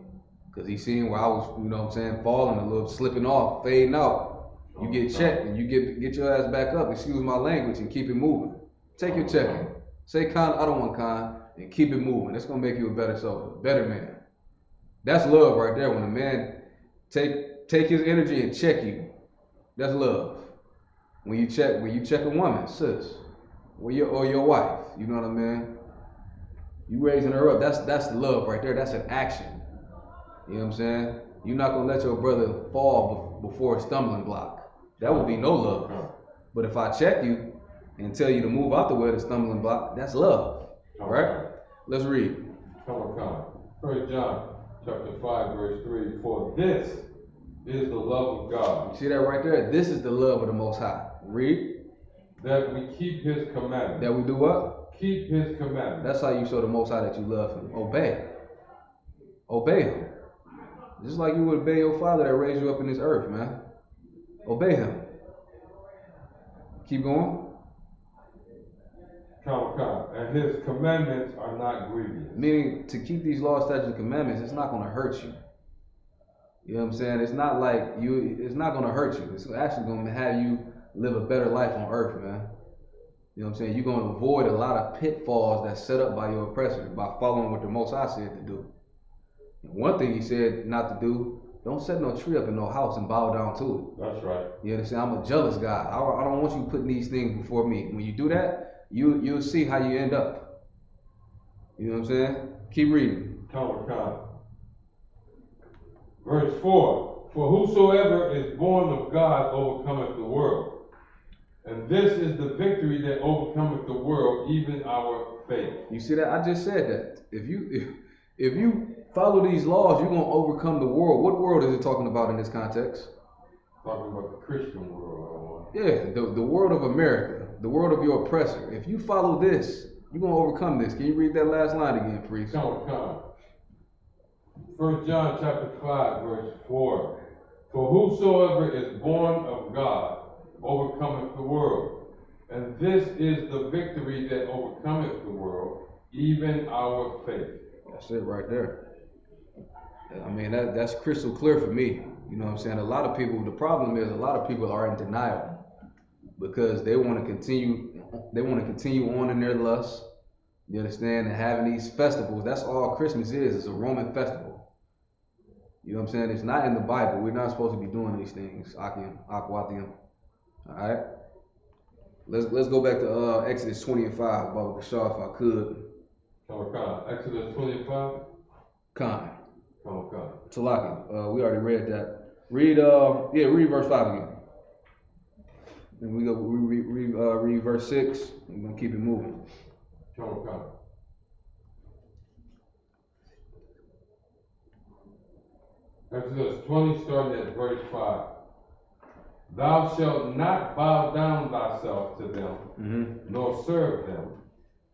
Speaker 10: Because he seen where I was, you know what I'm saying, falling a little, slipping off, fading out. You get checked and you get your ass back up, excuse my language, and keep it moving. Take your check. Say kind, I don't want kind, and keep it moving. That's going to make you a better soul, better man. That's love right there. When a man take his energy and check you, that's love. When you check a woman, sis, or your wife, you know what I mean? You raising her up, that's love right there. That's an action. You know what I'm saying? You're not gonna let your brother fall before a stumbling block. That would be no love. But if I check you and tell you to move out the way of the stumbling block, that's love. All right? Let's read.
Speaker 9: Come on. 1 John chapter 5, verse 3. For this is the love of God.
Speaker 10: See that right there? This is the love of the Most High. Read.
Speaker 9: That we keep his commandments.
Speaker 10: That we do what?
Speaker 9: Keep his commandments.
Speaker 10: That's how you show the Most High that you love him. Obey. Obey him. Just like you would obey your father that raised you up in this earth, man. Obey him. Keep going.
Speaker 9: Come. And his commandments are not grievous.
Speaker 10: Meaning, to keep these laws, statutes, and commandments, it's not going to hurt you. You know what I'm saying? It's not like it's not going to hurt you. It's actually going to have you live a better life on earth, man. You know what I'm saying? You're going to avoid a lot of pitfalls that's set up by your oppressor by following what the Most High said to do. And one thing he said not to do Don't set no tree up in no house and bow down to it.
Speaker 9: That's right.
Speaker 10: You understand? I'm a jealous God. I don't want you putting these things before me. When you do that, you'll see how you end up. You know what I'm saying? Keep reading.
Speaker 9: Verse 4, for whosoever is born of God overcometh the world. And this is the victory that overcometh the world, even our faith.
Speaker 10: You see that? I just said that. If you follow these laws, you're going to overcome the world. What world is it talking about in this context?
Speaker 9: Talking about the Christian world.
Speaker 10: Yeah, the world of America, the world of your oppressor. If you follow this, you're going to overcome this. Can you read that last line again, priest?
Speaker 9: Come. 1 John chapter 5, verse 4. For whosoever is born of God overcometh the world. And this is the victory that overcometh the world, even our faith.
Speaker 10: That's it right there. I mean, that's crystal clear for me. You know what I'm saying? A lot of people, the problem is a lot of people are in denial because they want to continue on in their lust. You understand? And having these festivals, that's all Christmas is. It's a Roman festival. You know what I'm saying? It's not in the Bible. We're not supposed to be doing these things. Akim, Akwathium. All right? Let's go back to Exodus 20 and 5, Baba Kashar, if I could.
Speaker 9: Exodus 25?
Speaker 10: Khan.
Speaker 9: Okay.
Speaker 10: Talaki. We already read that. Read verse 5 again. And we read verse 6. We're gonna keep it moving.
Speaker 9: Okay. Exodus 20, starting at verse 5. Thou shalt not bow down thyself to them, nor serve them.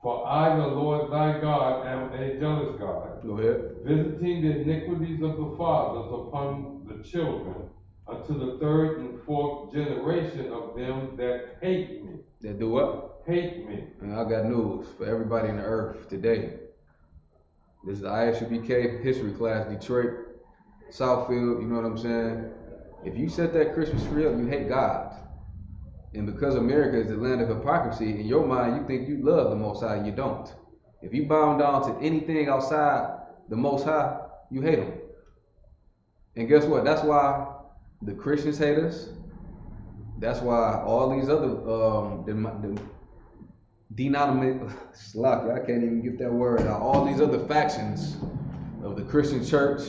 Speaker 9: For I, the Lord thy God, am a jealous God,
Speaker 10: Go ahead.
Speaker 9: visiting the iniquities of the fathers upon the children, unto the third and fourth generation of them that hate me.
Speaker 10: That do what?
Speaker 9: Hate me.
Speaker 10: And I got news for everybody in the earth today. This is the ISUPK history class, Detroit, Southfield, you know what I'm saying? If you set that Christmas tree up, you hate God. And because America is the land of hypocrisy, in your mind, you think you love the Most High, and you don't. If you bow down to anything outside the Most High, you hate Him. And guess what? That's why the Christians hate us. That's why all these other I can't even get that word out. All these other factions of the Christian church,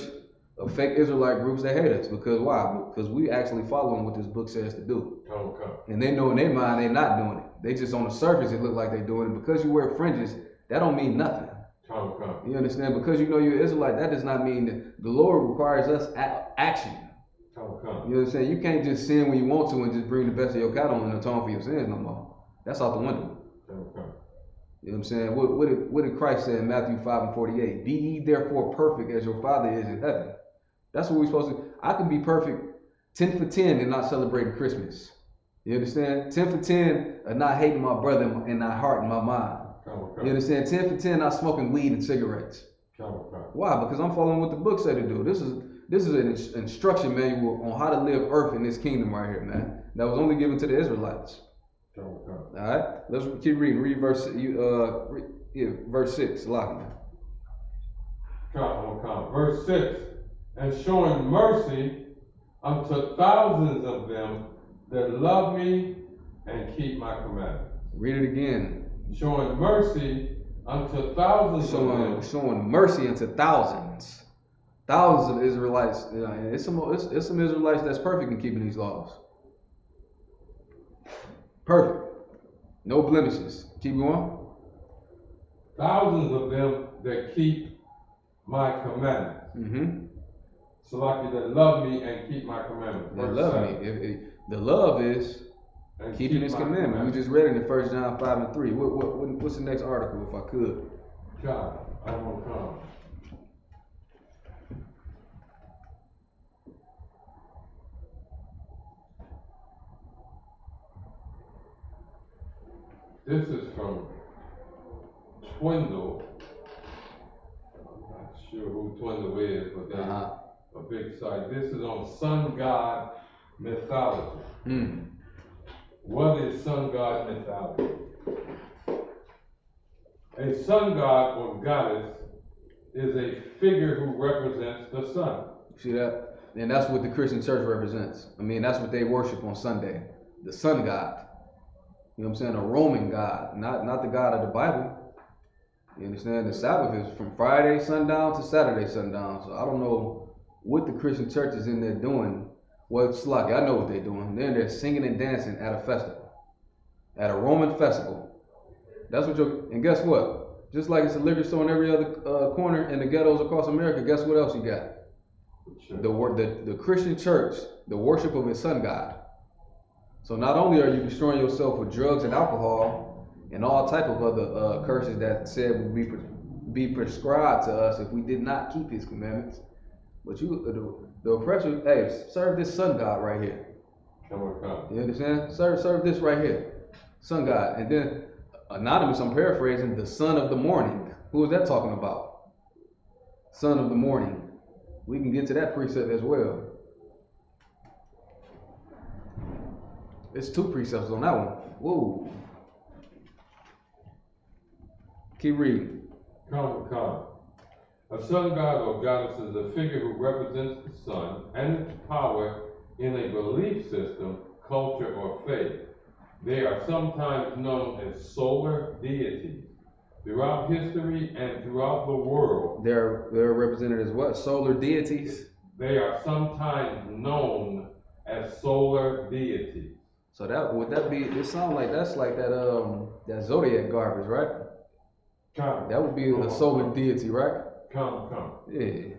Speaker 10: of fake Israelite groups, that hate us. Because why? Because we actually following what this book says to do.
Speaker 9: Okay.
Speaker 10: And they know in their mind they're not doing it. They just on the surface it look like they're doing it. Because you wear fringes, that don't mean nothing.
Speaker 9: Okay.
Speaker 10: You understand? Because you know you're Israelite, that does not mean that the Lord requires us action.
Speaker 9: Okay.
Speaker 10: You understand? You can't just sin when you want to and just bring the best of your cattle and atone for your sins no more. That's out the window.
Speaker 9: Okay.
Speaker 10: You know what I'm saying? What did Christ say in Matthew 5 and 48? Be ye therefore perfect as your Father is in heaven. That's what we're supposed to. I can be perfect 10 for 10 and not celebrating Christmas. You understand? 10 for 10 of not hating my brother in my heart and my mind.
Speaker 9: Okay.
Speaker 10: You understand? 10 for 10 not smoking weed and cigarettes.
Speaker 9: Okay.
Speaker 10: Why? Because I'm following what the book said to do. This is an instruction manual on how to live earth in this kingdom right here, man. That was only given to the Israelites.
Speaker 9: Okay.
Speaker 10: All right, let's keep reading. Read verse verse 6. Lock it.
Speaker 9: Verse 6. And showing mercy unto thousands of them that love me and keep my commandments.
Speaker 10: Read it again.
Speaker 9: Showing mercy unto thousands of them.
Speaker 10: Showing mercy unto thousands. Thousands of Israelites. It's some Israelites that's perfect in keeping these laws. Perfect. No blemishes. Keep going.
Speaker 9: Thousands of them that keep my commandments. So like that love me and keep my commandments.
Speaker 10: That love me. The love is keeping His commandment. We just read it in 1 John 5 and 3. What's the next article, if I could?
Speaker 9: God, I won't come. This is from Twindle. I'm not sure who Twindle is, but they're a big site. This is on sun god mythology. What is sun god mythology? A sun god or goddess is a figure who represents the sun.
Speaker 10: See that? And that's what the Christian church represents. I mean, that's what they worship on Sunday. The sun god. You know what I'm saying? A Roman god, not the God of the Bible. You understand? The Sabbath is from Friday sundown to Saturday sundown. So I don't know what the Christian church is in there doing. Well, it's like, I know what they're doing. They're in there singing and dancing at a festival. At a Roman festival. That's what and guess what? Just like it's a liquor store in every other corner in the ghettos across America, guess what else you got? The Christian church, the worship of its sun god. So not only are you destroying yourself with drugs and alcohol and all type of other curses that said would be prescribed to us if we did not keep his commandments, but the oppressor, hey, serve this sun god right here. You understand? Serve this right here, sun god. And then anonymous, I'm paraphrasing, the son of the morning. Who is that talking about? Son of the morning. We can get to that precept as well. It's 2 precepts on that one. Whoa. Keep reading.
Speaker 9: Come. A sun god or goddess is a figure who represents the sun and its power in a belief system, culture, or faith. They are sometimes known as solar deities. Throughout history and throughout the world,
Speaker 10: they're represented as what? Solar deities?
Speaker 9: They are sometimes known as solar deities.
Speaker 10: So that would that be? It sounds like that's like that zodiac garbage, right? That would be a solar deity, right?
Speaker 9: Come.
Speaker 10: Yeah,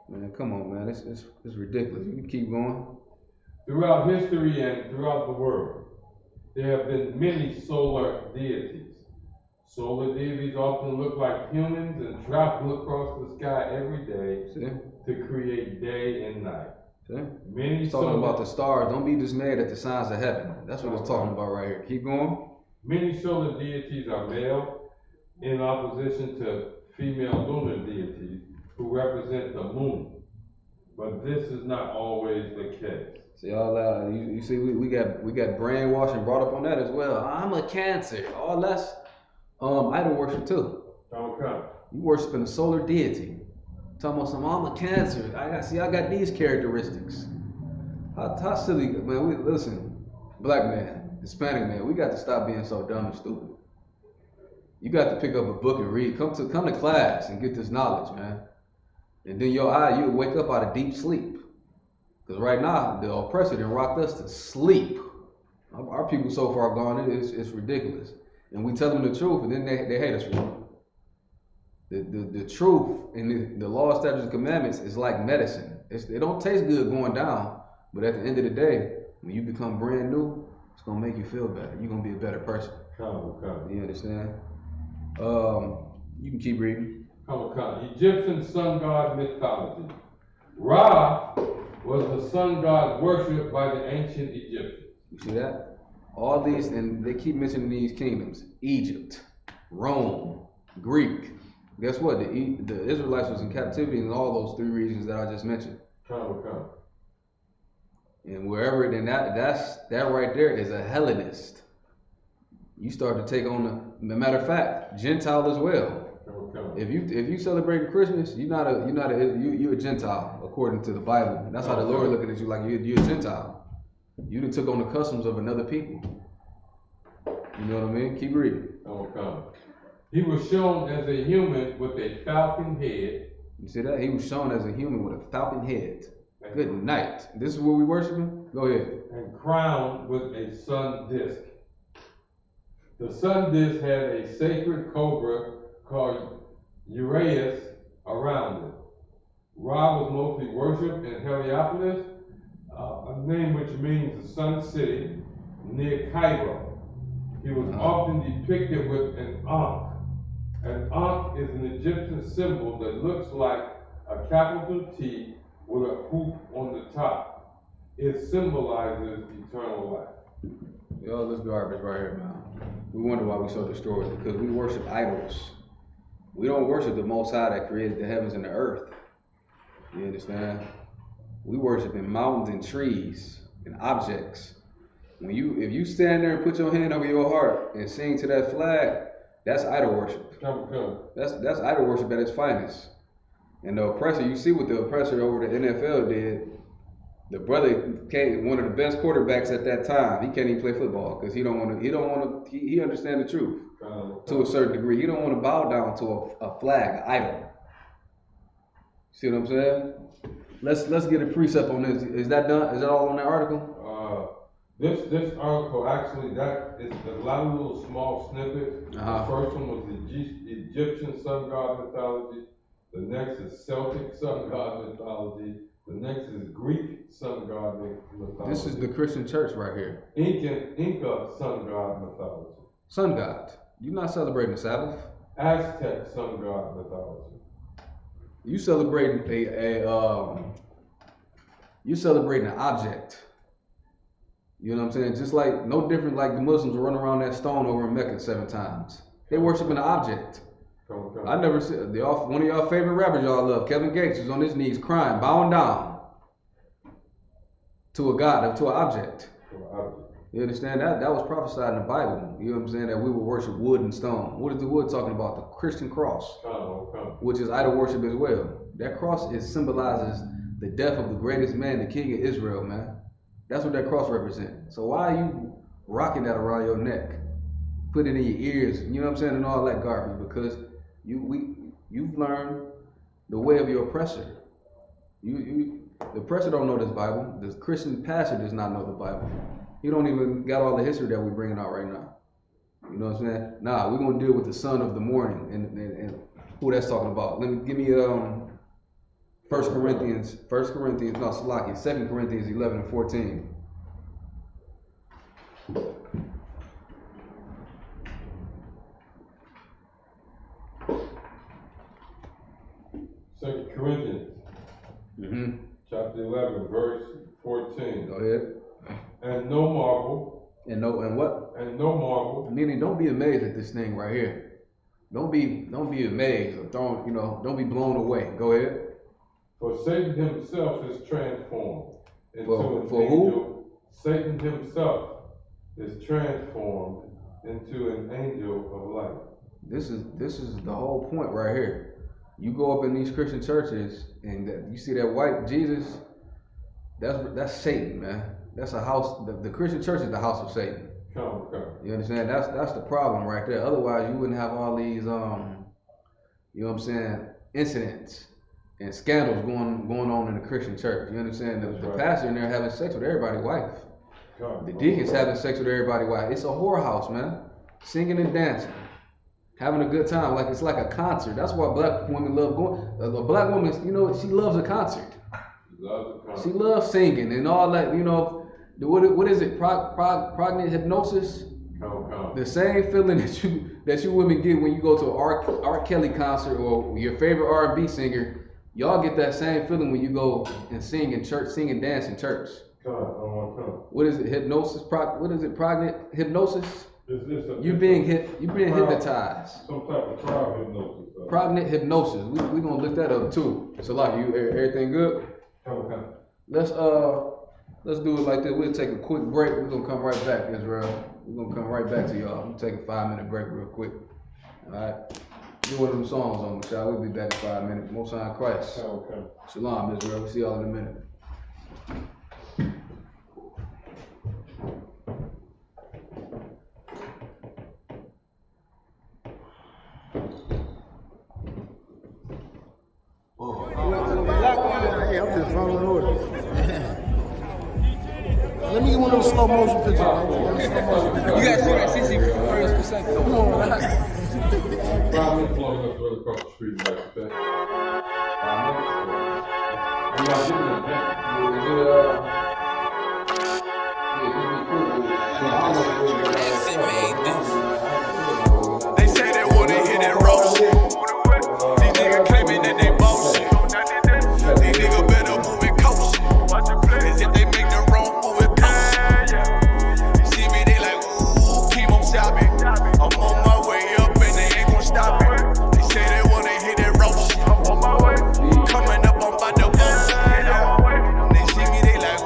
Speaker 10: man, come on, man. It's ridiculous. You can keep going.
Speaker 9: Throughout history and throughout the world, there have been many solar deities. Solar deities often look like humans and travel across the sky every day to create day and night.
Speaker 10: It's talking about the stars. Don't be dismayed at the signs of heaven. That's what it's talking about right here. Keep going.
Speaker 9: Many solar deities are male in opposition to female lunar deities who represent the moon. But this is not always the case.
Speaker 10: See all that? You see, we got brainwashed and brought up on that as well. I'm a Cancer. All that's idol worship too.
Speaker 9: Okay.
Speaker 10: You worshiping a solar deity. Talking about I'm a Cancer. I got these characteristics. How silly, man. Listen, black man, Hispanic man, we got to stop being so dumb and stupid. You got to pick up a book and read. Come to class and get this knowledge, man. And then you'll wake up out of deep sleep. Because right now, the oppressor done rocked us to sleep. Our people so far gone, it's ridiculous. And we tell them the truth, and then they hate us for it. The truth and the law, statutes, and commandments is like medicine. It don't taste good going down, but at the end of the day, when you become brand new, it's gonna make you feel better. You're gonna be a better person.
Speaker 9: Come.
Speaker 10: You understand? You can keep reading.
Speaker 9: Come. Egyptian sun god mythology. Ra was the sun god worshipped by the ancient Egyptians.
Speaker 10: You see that? All these, and they keep mentioning these kingdoms: Egypt, Rome, Greek. Guess what? The Israelites was in captivity in all those 3 regions that I just mentioned.
Speaker 9: Come.
Speaker 10: And wherever, then that right there is a Hellenist. You start to take on matter of fact, Gentile as well.
Speaker 9: Okay.
Speaker 10: If you celebrate Christmas, you're a Gentile according to the Bible. That's how the Lord looking at you, like you're a Gentile. You done took on the customs of another people. You know what I mean? Keep reading.
Speaker 9: Okay. He was shown as a human with a falcon head.
Speaker 10: You see that? He was shown as a human with a falcon head. Good night. This is what we worshiping? Go ahead.
Speaker 9: And crowned with a sun disk. The sun disk had a sacred cobra called Uraeus around it. Ra was mostly worshipped in Heliopolis, a name which means the sun city, near Cairo. He was often depicted with an ankh. An ankh is an Egyptian symbol that looks like a capital T with a hoop on the top. It symbolizes eternal life.
Speaker 10: All this garbage right here, man. We wonder why we so destroyed, because we worship idols. We don't worship the Most High that created the heavens and the earth. You understand? We worship in mountains and trees and objects. If you stand there and put your hand over your heart and sing to that flag, that's idol worship. That's idol worship at its finest. And the oppressor, you see what the oppressor over the NFL did. The brother came, one of the best quarterbacks at that time. He can't even play football because he understands the truth to a certain degree. He don't want to bow down to a flag, an idol. See what I'm saying? Let's get a precept on this. Is that done? Is that all on that article?
Speaker 9: This article actually, that is a lot of little small snippets. The first one was the Egyptian sun god mythology. The next is Celtic sun god mythology. The next is Greek sun god mythology.
Speaker 10: This is the Christian church right here.
Speaker 9: Inca sun god mythology.
Speaker 10: Sun god. You're not celebrating the Sabbath.
Speaker 9: Aztec sun god mythology.
Speaker 10: You celebrating you celebrating an object. You know what I'm saying? Just like, no different like the Muslims run around that stone over in Mecca 7 times. They worshiping an object. I never see one of y'all favorite rappers y'all love, Kevin Gates, is on his knees crying, bowing down to a god, to an object. You understand that? That was prophesied in the Bible. You know what I'm saying? That we will worship wood and stone. What is the wood talking about? The Christian cross, which is idol worship as well. That cross symbolizes the death of the greatest man, the king of Israel, man. That's what that cross represents. So why are you rocking that around your neck? Put it in your ears, you know what I'm saying, and all that garbage, because you've learned the way of your oppressor. The oppressor don't know this Bible. The Christian pastor does not know the Bible. He don't even got all the history that we're bringing out right now. You know what I'm saying? Nah, we're gonna deal with the son of the morning and who that's talking about. Give me 2 Corinthians 11 and 14.
Speaker 9: Second Corinthians, chapter 11, verse 14.
Speaker 10: Go ahead.
Speaker 9: And no marvel.
Speaker 10: And what?
Speaker 9: And no marvel.
Speaker 10: Meaning, don't be amazed at this thing right here. Don't be amazed or don't be blown away. Go ahead.
Speaker 9: For Satan himself is transformed into an
Speaker 10: angel.
Speaker 9: Who? Satan himself is transformed into an angel of light.
Speaker 10: This is the whole point right here. You go up in these Christian churches and you see that white Jesus. That's Satan, man. That's a house. The Christian church is the house of Satan. You understand? That's the problem right there. Otherwise, you wouldn't have all these you know what I'm saying, incidents and scandals going on in the Christian church. You understand? The pastor in there having sex with everybody's wife. The deacons having sex with everybody's wife. It's a whorehouse, man. Singing and dancing, having a good time. It's like a concert. That's why black women love going. A black woman, she loves a concert. She loves singing and all that. What is it? Pregnant hypnosis. The same feeling that you women get when you go to an R. Kelly concert or your favorite R&B singer. Y'all get that same feeling when you go and sing in church, sing and dance in church. What is it? Hypnosis? What is it? Pregnant hypnosis? You're being hypnotized.
Speaker 9: Some type of trial hypnosis.
Speaker 10: Pregnant hypnosis. We're gonna look that up too. So everything good? Let's do it like this. We'll take a quick break. We're gonna come right back, Israel. We're gonna come right back to y'all. We'll take a 5-minute break real quick. Alright. Do one of them songs on me, shall we? We'll be back in 5 minutes. Most High Christ. Shalom, Israel. We'll see y'all in a minute.
Speaker 4: I'm just following orders. Let me get one of those slow motion pictures.
Speaker 5: You guys see that CC first Precept? Come on, man.
Speaker 9: Probably flowing up really across the street and back to
Speaker 1: They say they wanna hit that roast. These niggas claiming that they bullshit. These niggas better move it coast. As if they make the wrong move it coast. You see me, they like, ooh, keep on shopping. I'm on my way up and they ain't gon' stop it. They say they wanna hit that roast. Coming up, I'm about to bust. They see me, they like,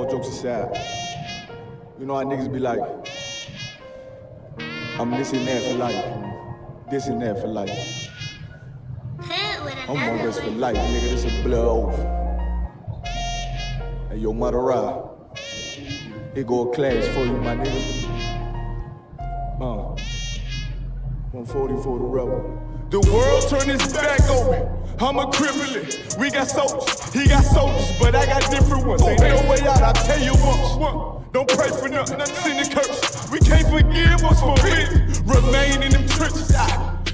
Speaker 1: all jokes aside, you know how niggas be like, I'm this and that for life, this and that for life. I'm on this for life, nigga, this a blood oath. Hey, yo, mother ride. Here go a class for you, my nigga. 140 for the rebel.
Speaker 11: The world turned its back on me. I'm a criminal. We got soldiers, he got soldiers, but I got different ones. Ain't no way out, I tell you once. Don't pray for nothing, sin and curse. We can't forgive us for it. Remain in them trenches.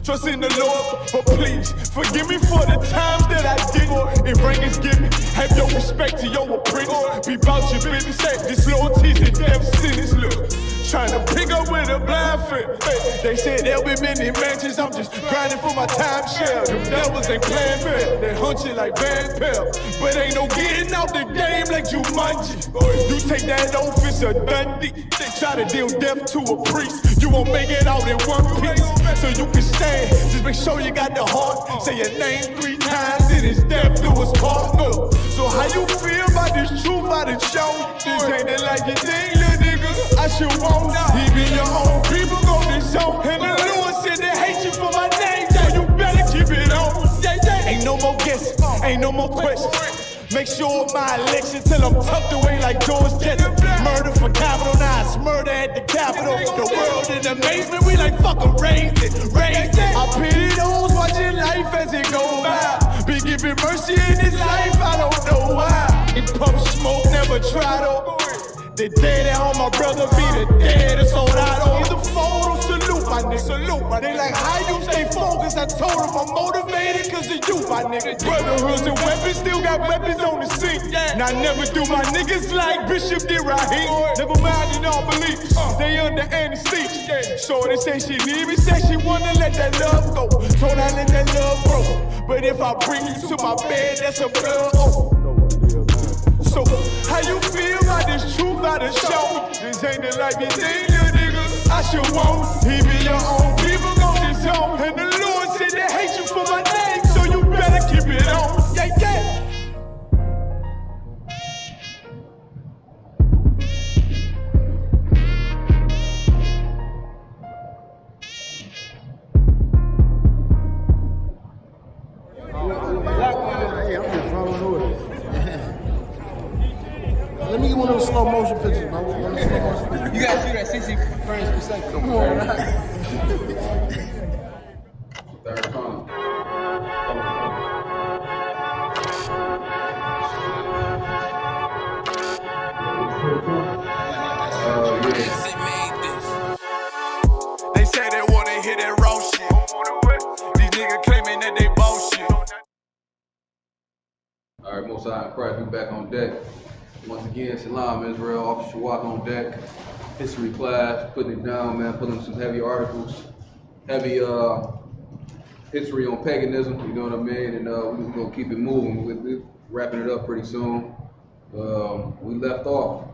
Speaker 11: Trust in the Lord, but please forgive me for the times that I did. If rankings give me, have your respect to your apprentice. Be about your business. This loyalty's a death sentence. Look, trying to pick up with a blind fit. They said there'll be many mansions. I'm just grinding for my time share. Them devils ain't playing fair. They hunt you like Van Pelt, but ain't no getting out the game like Jumanji. You take that oath, it's a Dundee. They try to deal death to a priest. You won't make it out in one piece, so you can stand. Just make sure you got the heart. Say your name 3 times, then it's death do us part. So how you feel about this truth I done shown? This ain't it like you think, little nigga. I should want even your own people go this zone. And the Lord said they hate you for my name, so you better keep it on. Ain't no more guessing, ain't no more questions. Make sure my election till I'm tucked away like George Jetson. Murder for capital, now it's murder at the Capitol. The world in amazement, we like fuck em, raise it. I pity those watching life as it go by. Be giving mercy in this life, I don't know why. In pump smoke, never try though. The day that all my brother be the dead, it's all I don't. In the photo, salute my nigga, salute my nigga. They like how you stay focused, I told them I'm motivated cause of you, my nigga. Brotherhoods and weapons, still got weapons on the scene. Now never do my niggas like Bishop did Raheem. Never mind in all beliefs, they under anesthesia. Shorty say she need me, say she wanna let that love go. Told I let that love grow. But if I bring you to my bed, that's a blood oath. So, how you feel about this truth I done shown? This ain't the life you think, little nigga. I should want even your own people go this zone. And the Lord said they hate you for my name, so you better keep it on. Yeah, yeah.
Speaker 4: Let me get one of those slow motion pictures, bro.
Speaker 5: You gotta shoot at 60 frames per second. Come on,
Speaker 8: Third time.
Speaker 11: They say they wanna hear that raw shit. These niggas claiming that they bullshit.
Speaker 8: All right, Most High in Christ, we back on deck. Once again, Shalom Israel, Officer Shawak on deck. History class, putting it down, man, putting some heavy articles, heavy history on paganism, you know what I mean? And we're gonna keep it moving. We're wrapping it up pretty soon. We left off,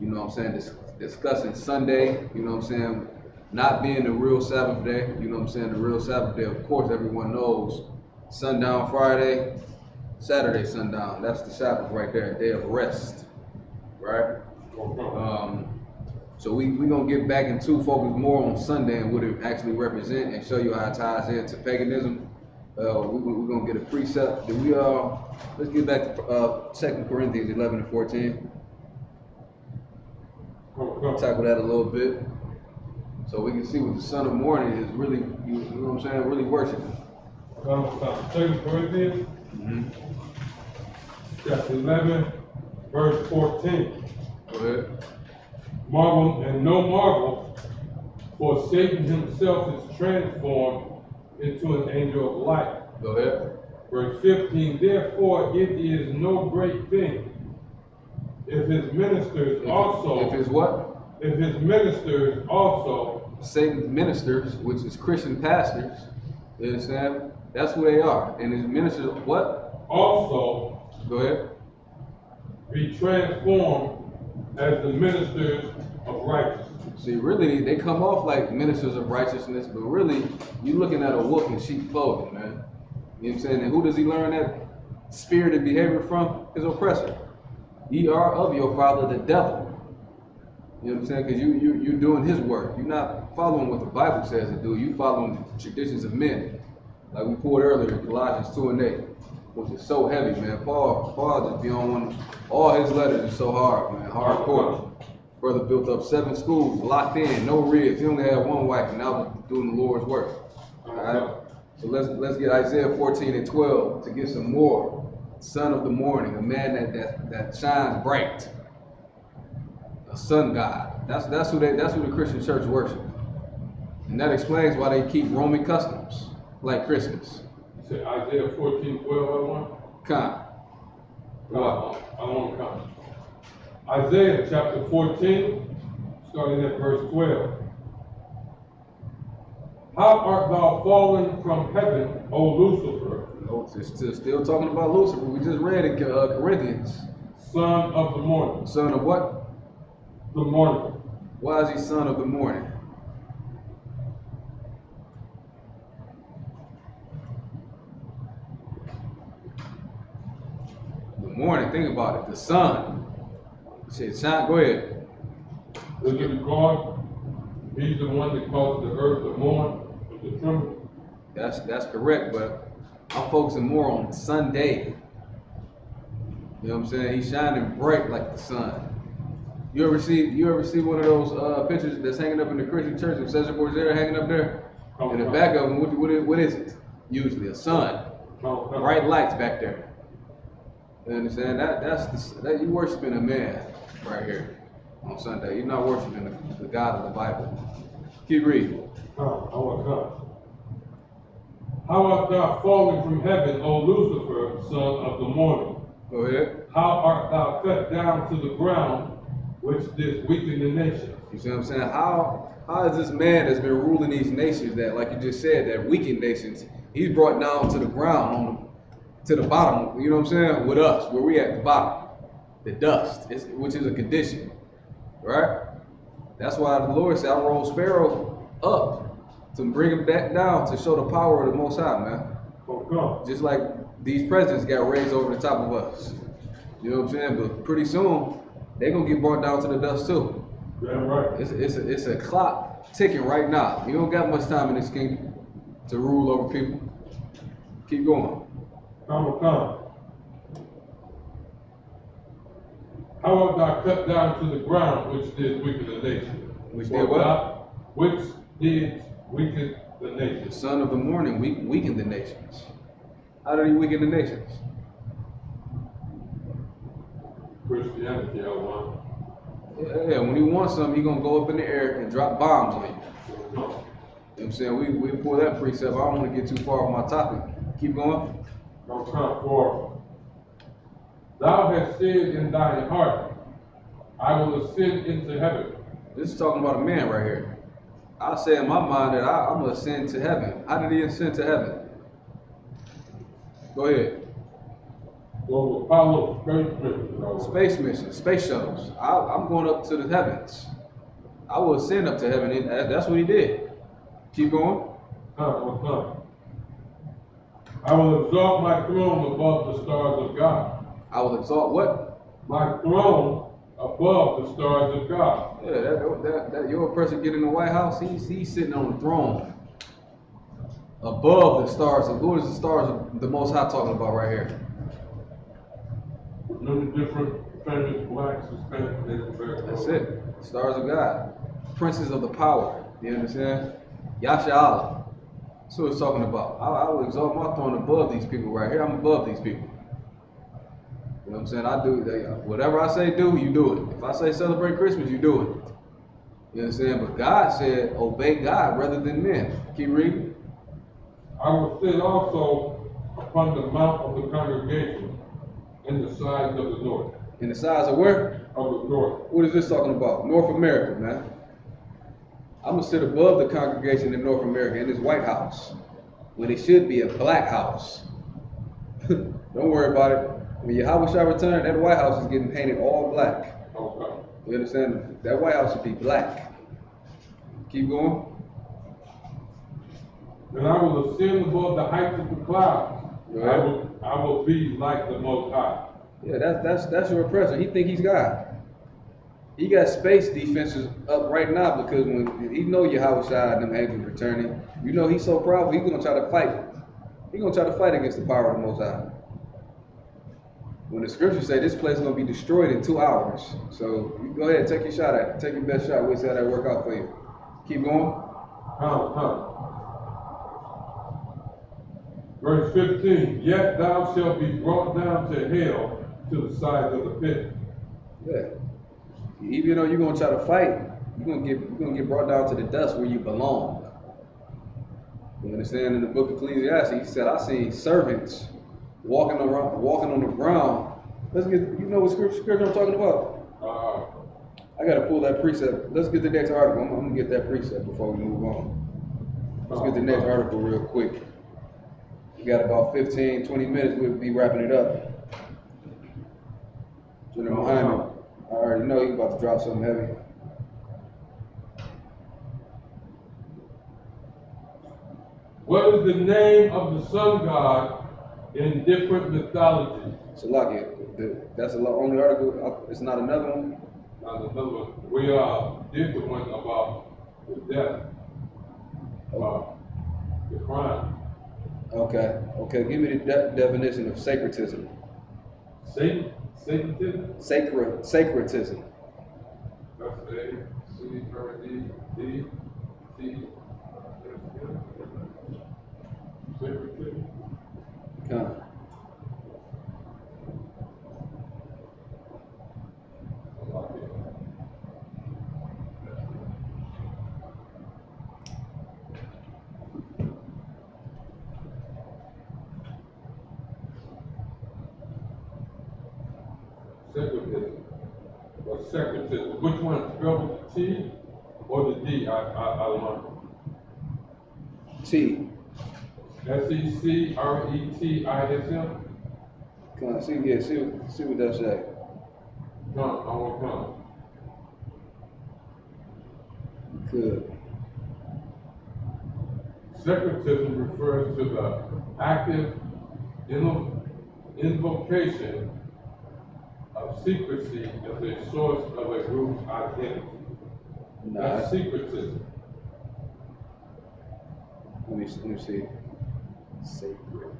Speaker 8: you know what I'm saying, discussing Sunday, you know what I'm saying, not being the real Sabbath day, you know what I'm saying, the real Sabbath day, of course, everyone knows, sundown Friday, Saturday sundown, that's the Sabbath right there, day of rest, right? So we're going to get back into focus more on Sunday and what it actually represents and show you how it ties into paganism. We're going to get a precept. Let's get back to 2 Corinthians 11 and 14. Tackle that a little bit. So we can see what the son of morning is really, you know what I'm saying, really worshiping.
Speaker 9: 2 Corinthians, chapter 11, verse 14.
Speaker 8: Go ahead.
Speaker 9: Marvel, and no marvel, for Satan himself is transformed into an angel of light.
Speaker 8: Go ahead.
Speaker 9: Verse 15, therefore it is no great thing if his ministers also...
Speaker 8: If his what?
Speaker 9: If his ministers also...
Speaker 8: Satan's ministers, which is Christian pastors, you understand? That's who they are. And his ministers, what?
Speaker 9: Also...
Speaker 8: Go ahead.
Speaker 9: Be transformed as the ministers of righteousness.
Speaker 8: See, really, they come off like ministers of righteousness, but really, you're looking at a wolf in sheep clothing, man. You know what I'm saying? And who does he learn that spirited behavior from? His oppressor.
Speaker 10: Ye are of your father the devil. You know what I'm saying? Because you're doing his work. You're not following what the Bible says to do. You following the traditions of men. Like we pulled earlier in Colossians 2:8, which is so heavy, man. Paul just be on one. All his letters are so hard, man. Hardcore. Brother built up 7 schools, locked in, no ribs. He only had one wife, and now was doing the Lord's work. All right. So let's get Isaiah 14:12 to get some more. Son of the morning, a man that shines bright. A sun god. That's who the Christian church worships. And that explains why they keep Roman customs, like Christmas.
Speaker 9: You said Isaiah 14:12,
Speaker 10: Come.
Speaker 9: What? I want to come. Isaiah chapter 14, starting at verse 12. How art thou fallen from heaven, O Lucifer?
Speaker 10: No, it's still talking about Lucifer. We just read in Corinthians.
Speaker 9: Son of the morning.
Speaker 10: Son of what?
Speaker 9: The morning.
Speaker 10: Why is he son of the morning? The morning, think about it. The sun. Shit, shine, go ahead.
Speaker 9: Is it God? He's the one that caused the earth to mourn and to tremble.
Speaker 10: That's correct, but I'm focusing more on Sunday. You know what I'm saying? He's shining bright like the sun. You ever see one of those pictures that's hanging up in the Christian church of Cesar Borgia hanging up there? In the back of them, what is it? Usually a sun. Bright lights back there. You understand? That you worshiping a man right here on Sunday. You're not worshiping the God of the Bible. Keep reading.
Speaker 9: How art thou fallen from heaven, O Lucifer, son of the morning?
Speaker 10: Go ahead.
Speaker 9: How art thou cut down to the ground, which did weaken the nations?
Speaker 10: You see what I'm saying? How is this man that's been ruling these nations that, like you just said, that weakened nations, he's brought down to the ground, to the bottom, you know what I'm saying? With us, where we at the bottom, the dust, which is a condition, right? That's why the Lord said, I rolled Sparrow up to bring him back down to show the power of the Most High, man. Just like these presidents got raised over the top of us. You know what I'm saying? But pretty soon, they're going to get brought down to the dust too.
Speaker 9: Yeah, right.
Speaker 10: It's a clock ticking right now. You don't got much time in this kingdom to rule over people. Keep going.
Speaker 9: Come. How art thou cut down to the ground, which did weaken the nation?
Speaker 10: Which did what?
Speaker 9: Which did weaken the nation.
Speaker 10: The son of the morning weakened the nations. How did he weaken the nations?
Speaker 9: Christianity, I want.
Speaker 10: Yeah, when he wants something, he's going to go up in the air and drop bombs on you. You know what I'm saying? We pull that precept. I don't want to get too far off my topic. Keep going.
Speaker 9: No time for. Thou hast said in thine heart, I will ascend into heaven.
Speaker 10: This is talking about a man right here. I say in my mind that I'm going to ascend to heaven. How did he ascend to heaven? Go ahead.
Speaker 9: Well, Apollo
Speaker 10: space missions, space shuttles. I'm going up to the heavens. I will ascend up to heaven. And that's what he did. Keep going.
Speaker 9: I will exalt my throne above the stars of God.
Speaker 10: I will exalt what?
Speaker 9: My throne above the stars of God.
Speaker 10: Yeah, that your person get in the White House, he's sitting on the throne above the stars. Who is the stars of the Most High talking about right here?
Speaker 9: Different famous blacks, Hispanic.
Speaker 10: That's it. Stars of God. Princes of the power. You understand? Yasha Allah. That's what it's talking about. I will exalt my throne above these people right here. I'm above these people. You know what I'm saying? I do whatever I say do, you do it. If I say celebrate Christmas, you do it. You understand? But God said obey God rather than men. Keep reading.
Speaker 9: I will sit also upon the mount of the congregation in the sides of the north.
Speaker 10: In the sides of where?
Speaker 9: Of the north.
Speaker 10: What is this talking about? North America, man. I'm going to sit above the congregation in North America in this White House, when it should be a black house. Don't worry about it. When Yahweh shall return, that White House is getting painted all black.
Speaker 9: Okay.
Speaker 10: You understand? That White House should be black. Keep going.
Speaker 9: And I will ascend above the heights of the clouds. I will be like the Most High.
Speaker 10: Yeah, that's your oppressor. He think he's God. He got space defenses up right now because when he know Yahushua and them angels returning, you know he's so proud. He's gonna try to fight. He's gonna try to fight against the power of the Most High. When the scriptures say this place is gonna be destroyed in 2 hours, so you go ahead, take your shot at it. Take your best shot. We'll see how that work out for you. Keep going.
Speaker 9: Verse 15, yet thou shalt be brought down to hell, to the side of the pit.
Speaker 10: Yeah. Even though you're gonna try to fight, you're gonna get brought down to the dust where you belong. You understand? In the book of Ecclesiastes, he said, I see servants walking on the ground. Let's get, you know what scripture I'm talking about? I gotta pull that precept. Let's get the next article. I'm gonna get that precept before we move on. Let's get the next article real quick. We got about 15, 20 minutes. We'll be wrapping it up. General Muhammad, I already know he's about to drop something heavy.
Speaker 9: What is the name of the sun god in different mythologies?
Speaker 10: Salakia, that's the only article. It's not another one.
Speaker 9: Not another one. We did the one about the death, the crime.
Speaker 10: Okay. Give me the definition of sacredism.
Speaker 9: Sacredism?
Speaker 10: Sacredism.
Speaker 9: That's A-C-R-E-D-T. Sacredism.
Speaker 10: Come.
Speaker 9: Secretism. Or secretism. Which one? Spell with the T or the D? I learned.
Speaker 10: T.
Speaker 9: S-E-C-R-E-T-I-S-M?
Speaker 10: Come on, see what that say.
Speaker 9: Come, I want come.
Speaker 10: Good.
Speaker 9: Secretism refers to the active invocation of secrecy as a source of a group's identity. That's secretism.
Speaker 10: Let me see. Sacred.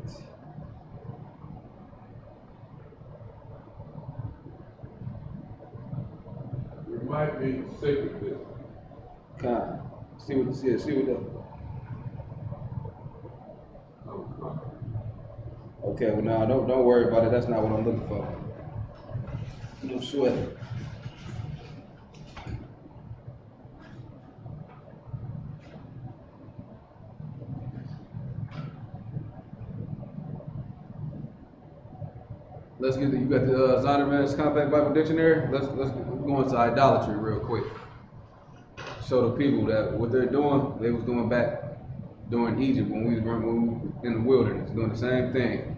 Speaker 9: It might be sacredism.
Speaker 10: Come. See what that. Okay, well now don't worry about it. That's not what I'm looking for. No sweat. Let's get you got the Zondervan's Compact Bible Dictionary. Let's go into idolatry real quick. Show the people that what they're doing, they was doing back during Egypt when we were in the wilderness, doing the same thing.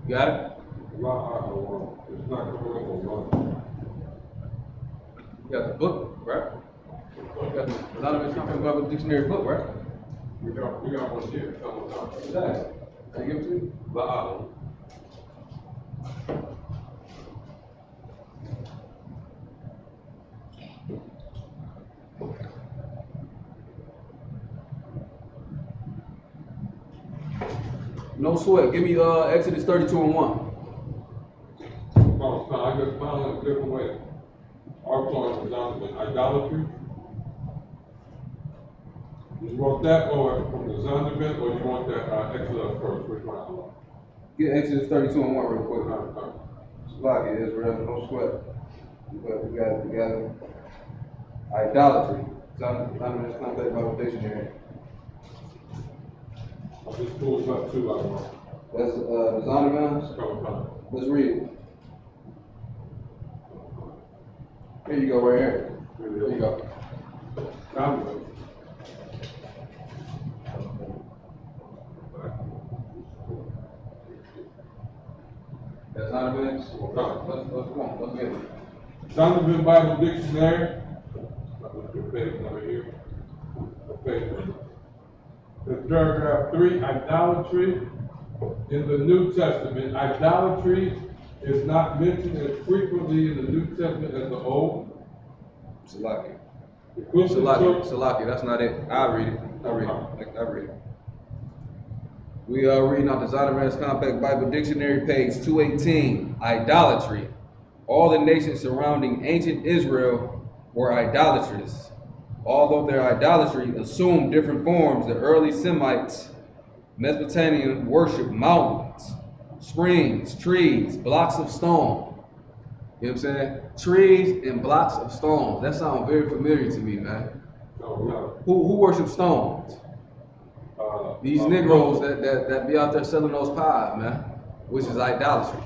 Speaker 10: Got it?
Speaker 9: It's not coming up on
Speaker 10: You got the book, right? You got the Zondervan's Compact Bible Dictionary book, right?
Speaker 9: We got one here.
Speaker 10: Exactly. Can I give it to you? No sweat. Give me Exodus 32 and 1.
Speaker 9: I just found it a different way. Our point was idolatry. You want that or from the Zondervan, or you want that Exodus first? Which one?
Speaker 10: Get Exodus 32 and 1 real quick. Slock it, Israel. No sweat. We got it together. Idolatry. Zondervan's Compact Bible Dictionary.
Speaker 9: I just pulled up two of them.
Speaker 10: That's designer mounts.
Speaker 9: Come.
Speaker 10: Let's read it. Here you go, right here. There you go.
Speaker 9: Donovan.
Speaker 10: That's not a bit. Let's get it.
Speaker 9: Donovan Bible Dictionary. Your page number here. Okay. The paragraph 3, idolatry. In the New Testament, idolatry is not mentioned as frequently in the New Testament as the Old.
Speaker 10: Salaki.
Speaker 9: The Christian church.
Speaker 10: Salaki, that's not it. I'll read it. I'll read it. We are reading out the Zondervan's Compact Bible Dictionary, page 218. Idolatry. All the nations surrounding ancient Israel were idolatrous. Although their idolatry assumed different forms, the early Semites, Mesopotamian, worshipped mountains, springs, trees, blocks of stone. You know what I'm saying? Trees and blocks of stones. That sounds very familiar to me, man. Who worships stones? These Negroes that be out there selling those pies, man, which is idolatry.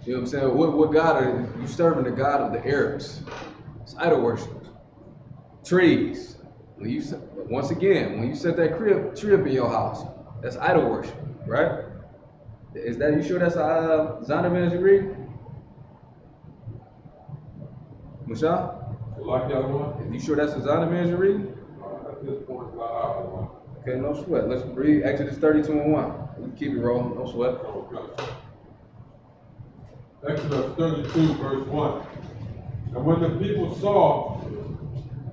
Speaker 10: You know what I'm saying? What God are you serving? The God of the Arabs. It's idol worship. Trees. When you set that tree up in your house, that's idol worship, right? Is that, you sure that's Zondervan you read? Musha?
Speaker 9: Like the other one?
Speaker 10: You sure that's the Zondervan you read?
Speaker 9: At this point, it's not our one.
Speaker 10: Okay, no sweat. Let's read Exodus 32:1. We can keep it rolling, no sweat.
Speaker 9: Okay. Exodus 32, verse 1. And when the people saw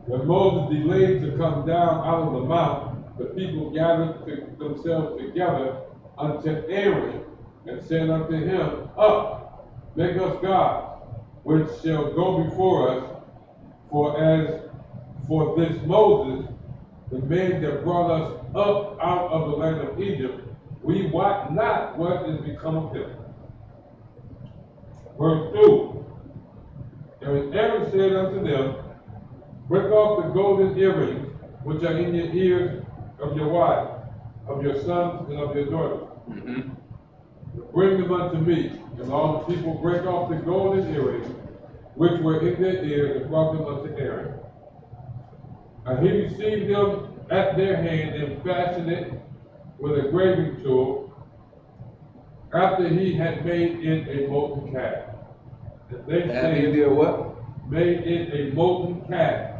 Speaker 9: that Moses delayed to come down out of the mount, the people gathered themselves together unto Aaron and said unto him, Up, make us gods, which shall go before us. For as for this Moses, the man that brought us up out of the land of Egypt, we wot not what is become of him. Verse 2. And Aaron said unto them, Break off the golden earrings which are in your ears of your wives, of your sons and of your daughters. Bring them unto me. And all the people break off the golden earrings which were in their ears and brought them unto Aaron. And he received them at their hand and fashioned it with a graving tool after he had made it a molten calf. And they
Speaker 10: After he did what?
Speaker 9: Made it a molten calf.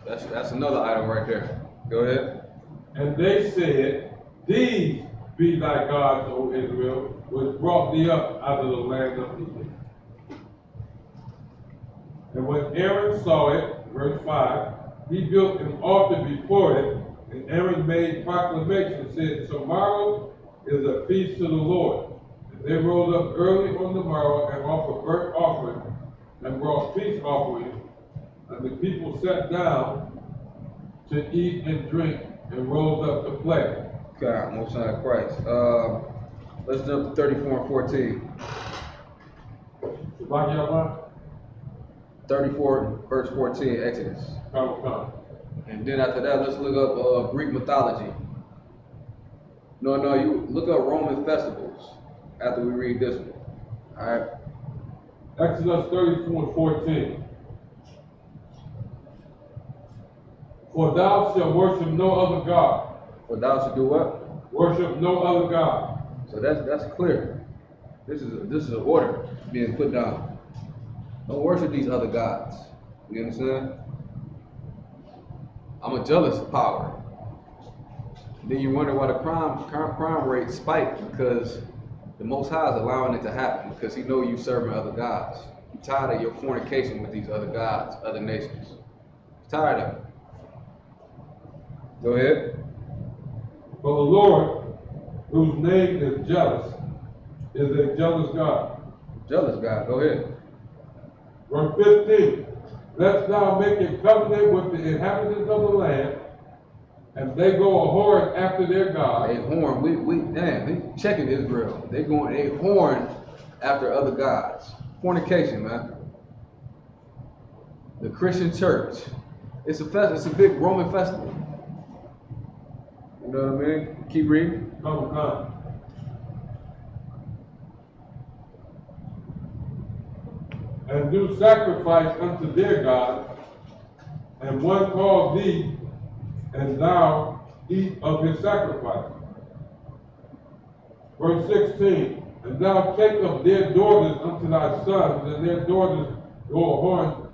Speaker 10: That's another item right there. Go ahead.
Speaker 9: And they said, These be thy gods, O Israel, which brought thee up out of the land of Egypt. And when Aaron saw it, verse 5, he built an altar before it, and Aaron made proclamation, said, Tomorrow is a feast to the Lord. And they rose up early on the morrow and offered burnt offering and brought peace offerings. And the people sat down to eat and drink and rose up to play.
Speaker 10: God, Most High Christ. Let's jump to 34:14. 34 verse 14, Exodus. And then after that, let's look up Greek mythology. No, you look up Roman festivals after we read this one. All right.
Speaker 9: Exodus 34:14. For thou shalt worship no other God.
Speaker 10: For thou shalt do what?
Speaker 9: Worship no other God.
Speaker 10: So that's clear. This is an order being put down. Don't worship these other gods. You understand? I'm a jealous power. Then you wonder why the crime rate spiked, because the Most High is allowing it to happen, because he know you serving other gods. He's tired of your fornication with these other gods, other nations. He's tired of it. Go ahead.
Speaker 9: For the Lord, whose name is jealous, is a jealous God.
Speaker 10: Jealous God. Go ahead.
Speaker 9: Verse 15. Lest thou make a covenant with the inhabitants of the land, and they go a-whoring after their God.
Speaker 10: They whoring. They checking Israel. They whoring after other gods. Fornication, man. The Christian church. It's a big Roman festival. You know what I mean? Keep reading.
Speaker 9: Come. And do sacrifice unto their God, and one call thee, and thou eat of his sacrifice. Verse 16, and thou take of their daughters unto thy sons, and their daughters go a whoring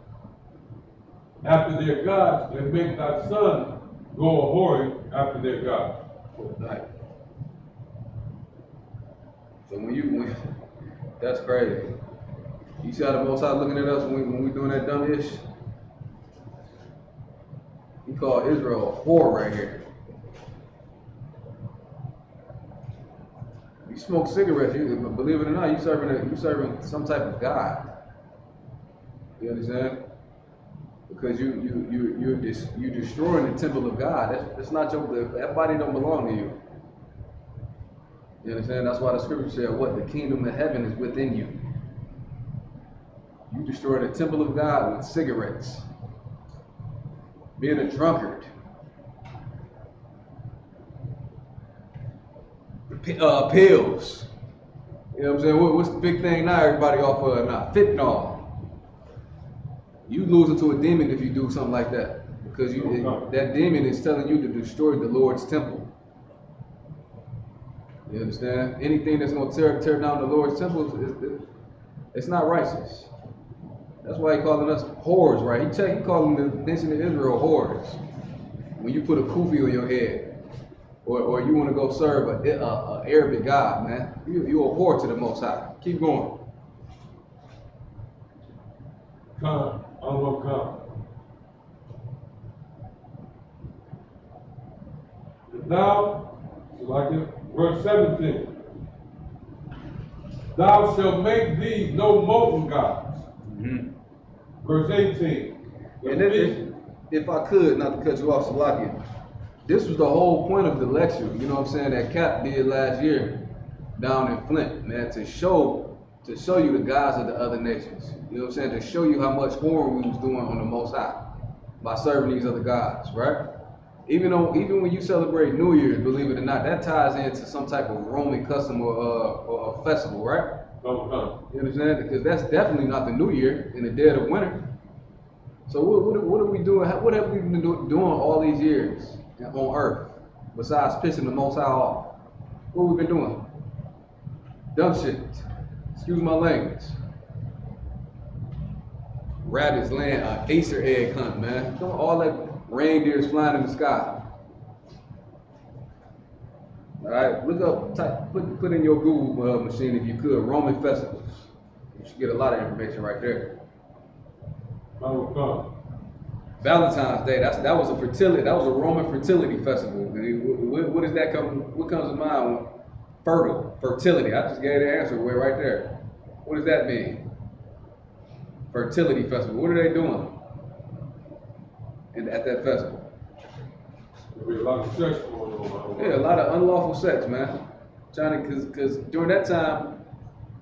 Speaker 9: after their gods, and make thy son go a whoring after their gods.
Speaker 10: Right. So when that's crazy. You see how the Most High looking at us when we doing that dumb ish? He called Israel a whore right here. You smoke cigarettes, believe it or not, you serving some type of God. You understand? Because you're destroying the temple of God. That's not that body don't belong to you. You understand? That's why the scripture said, what? The kingdom of heaven is within you. You destroy the temple of God with cigarettes. Being a drunkard. Pills. You know what I'm saying? What's the big thing now everybody off of now? Fentanyl. You losing to a demon if you do something like that. Because that demon is telling you to destroy the Lord's temple. You understand? Anything that's going to tear down the Lord's temple, it's not righteous. That's why he calling us whores, right? He calling the nation of Israel whores. When you put a kufi on your head, or you want to go serve a Arabic god, man, you a whore to the Most High. Keep going.
Speaker 9: Come. Thou, like it, verse 17. Thou shalt make thee no molten gods.
Speaker 10: Mm-hmm.
Speaker 9: Verse 18.
Speaker 10: And if I could, not to cut you off, Salakia, this was the whole point of the lecture, you know what I'm saying, that Cap did last year down in Flint, man, to show you the gods of the other nations. You know what I'm saying? To show you how much harm we was doing on the Most High by serving these other gods, right? Even when you celebrate New Year's, believe it or not, that ties into some type of Roman custom or festival, right? You understand? Because that's definitely not the New Year in the dead of winter. So what are we doing? What have we been doing all these years on Earth besides pissing the Most High off? What have we been doing? Dumb shit. Excuse my language. Rabbits laying an Easter egg hunt, man. All that reindeers flying in the sky. All right, look up, put in your Google machine if you could, Roman festivals. You should get a lot of information right there. Valentine's Day, that was a Roman fertility festival. What does that what comes to mind? Fertility. I just gave the answer right there. What does that mean? Fertility festival. What are they doing at that festival?
Speaker 9: There'll be a lot of sex going on.
Speaker 10: Yeah, a lot of unlawful sex, man. Because during that time,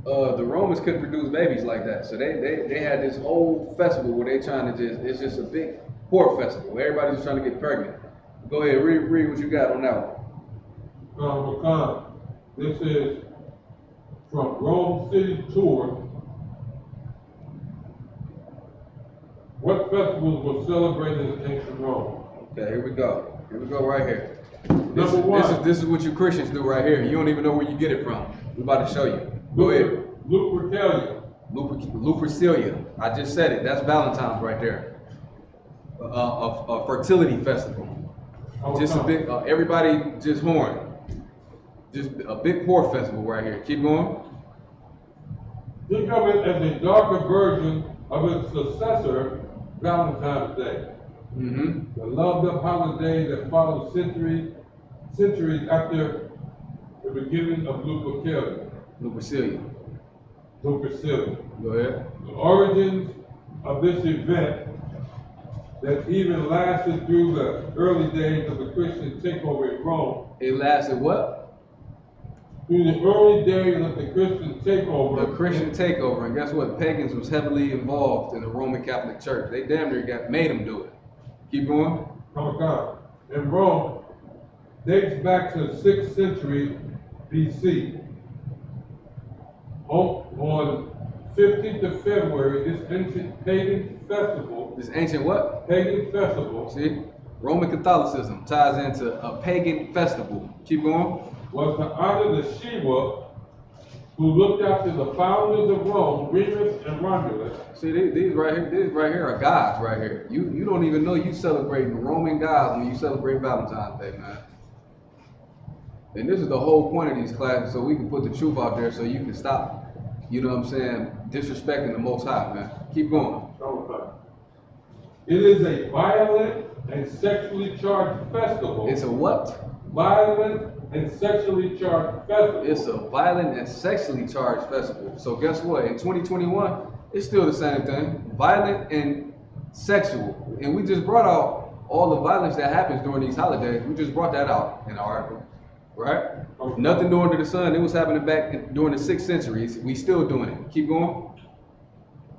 Speaker 10: the Romans couldn't produce babies like that. So they had this whole festival where they trying to it's just a big whore festival where everybody's just trying to get pregnant. Go ahead, read what you got on that one.
Speaker 9: This is from Rome City Tour. What festivals were celebrated in ancient Rome?
Speaker 10: Okay, here we go. Here we go right here.
Speaker 9: Number one.
Speaker 10: This is what you Christians do right here. You don't even know where you get it from. We're about to show you. Go ahead.
Speaker 9: Lupercalia.
Speaker 10: Lupercalia. I just said it. That's Valentine's right there. A fertility festival. Just a big, everybody just horn. Just a big whore festival right here. Keep going.
Speaker 9: Think of it as a darker version of its successor, Valentine's Day.
Speaker 10: Mm-hmm.
Speaker 9: The loved-up holiday that followed centuries after the beginning of Lupercalia.
Speaker 10: Lupercalia.
Speaker 9: Go
Speaker 10: ahead.
Speaker 9: The origins of this event that even lasted through the early days of the Christian takeover in Rome.
Speaker 10: It lasted what?
Speaker 9: Through the early days of the Christian takeover.
Speaker 10: The Christian takeover, and guess what? Pagans was heavily involved in the Roman Catholic Church. They damn near made them do it. Keep going.
Speaker 9: In Rome, dates back to the 6th century BC. On 15th of February, this ancient pagan festival.
Speaker 10: This ancient what?
Speaker 9: Pagan festival.
Speaker 10: See? Roman Catholicism ties into a pagan festival. Keep going.
Speaker 9: Was to honor the Shiva who looked after the founders of Rome, Remus and Romulus.
Speaker 10: See, these right here are gods right here. You don't even know you celebrating Roman gods when you celebrate Valentine's Day, man. And this is the whole point of these classes, so we can put the truth out there so you can stop, you know what I'm saying, disrespecting the Most High, man. Keep going.
Speaker 9: It is a violent and sexually charged festival.
Speaker 10: It's a what?
Speaker 9: Violent and sexually charged festival.
Speaker 10: It's a violent and sexually charged festival. So guess what? In 2021, it's still the same thing. Violent and sexual. And we just brought out all the violence that happens during these holidays. We just brought that out in the article. Right? Okay. Nothing new under the sun. It was happening back during the 6th century. We still doing it. Keep going.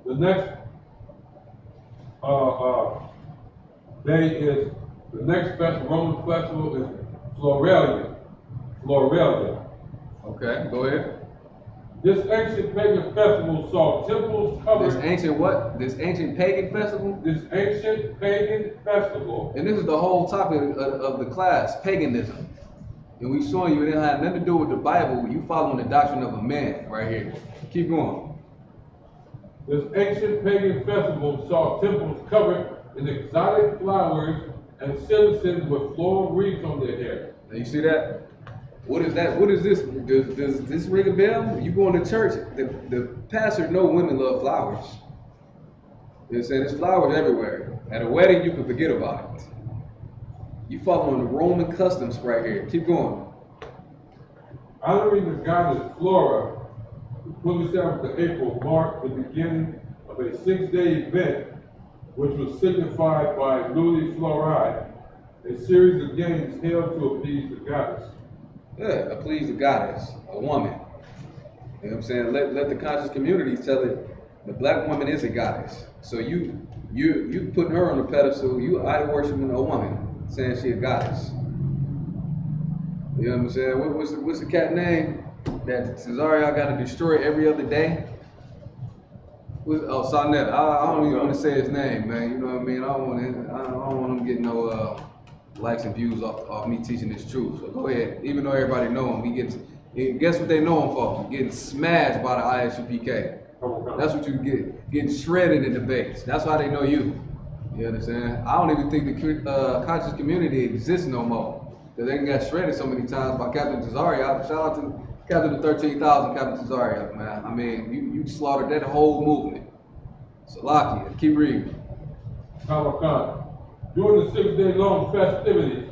Speaker 9: The next day is, the next Roman festival is Floralia.
Speaker 10: Okay, go ahead.
Speaker 9: This ancient pagan festival saw temples covered.
Speaker 10: This ancient what? This ancient pagan festival?
Speaker 9: This ancient pagan festival.
Speaker 10: And this is the whole topic of the class, paganism. And we showing you it didn't have nothing to do with the Bible. You following the doctrine of a man right here. Keep going.
Speaker 9: This ancient pagan festival saw temples covered in exotic flowers and citizens with floral wreaths on their hair.
Speaker 10: Now you see that? What is that? What is this? Does this ring a bell? You going to church, the pastor know women love flowers. They say there's flowers everywhere. At a wedding, you can forget about it. You following the Roman customs right here. Keep going.
Speaker 9: Honoring the goddess Flora, the 27th of April marked the beginning of a 6-day event which was signified by Luli Floride, a series of games held to appease the goddess.
Speaker 10: Yeah, appease the goddess, a woman. You know what I'm saying? Let the conscious community tell it the black woman is a goddess. So you putting her on the pedestal, you idol worshiping a woman, saying she a goddess. You know what I'm saying? What's the cat name that Cesario got to destroy every other day? Sonnet. I don't even want to say his name, man. You know what I mean? I don't want him getting no likes and views off me teaching this truth. So go ahead. Even though everybody know him, guess what they know him for? Getting smashed by the ISUPK. That's what you get. Getting shredded in debates. That's how they know you. You understand? I don't even think the conscious community exists no more. Because they got shredded so many times by Captain Cesario. Shout out to Captain of 13,000, Captain Cesario, man. I mean, you slaughtered that whole movement. Salakia, keep reading.
Speaker 9: Khan. During the 6-day-long festivities,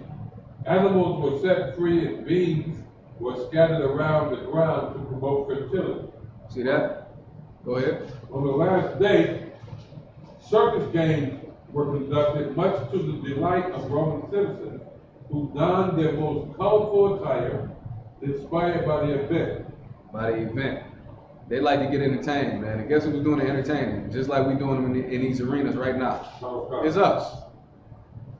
Speaker 9: animals were set free and beings were scattered around the ground to promote fertility.
Speaker 10: See that? Go ahead.
Speaker 9: On the last day, circus games were conducted, much to the delight of Roman citizens who donned their most colorful attire, inspired by the event.
Speaker 10: By the event. They like to get entertained, man. And guess who's doing the entertaining? Just like we doing them in these arenas right now. Okay. It's us.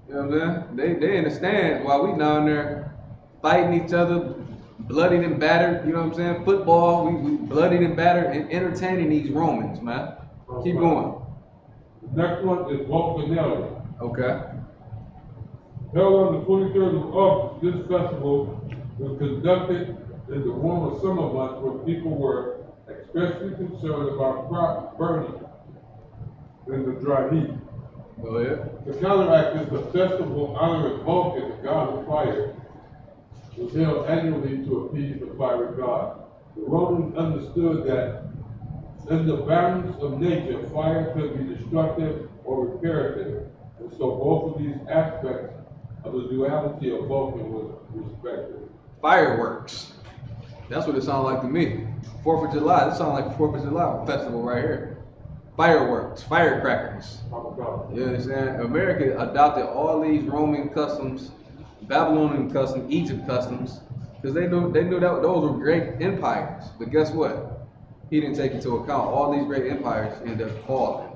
Speaker 10: You know what I'm saying? They in the stands while we down there fighting each other, bloodied and battered. You know what I'm saying? Football, we bloodied and battered and entertaining these Romans, man. Okay. Keep going.
Speaker 9: The next one is Vulcanalia.
Speaker 10: Okay.
Speaker 9: Held on the 23rd of August, this festival was conducted in the warmer summer months where people were especially concerned about crop burning in the dry heat.
Speaker 10: Go ahead.
Speaker 9: To counteract this, the festival honoring Vulcan, the god of fire, was held annually to appease the fiery god. The Romans understood that in the balance of nature, fire could be destructive or reparative, and so both of these aspects of the duality of Vulcan was respected.
Speaker 10: Fireworks. That's what it sounds like to me. 4th of July. This sounds like 4th of July festival right here. Fireworks, firecrackers. You understand? America adopted all these Roman customs, Babylonian customs, Egypt customs, because they knew that those were great empires. But guess what? He didn't take into account all these great empires ended up falling.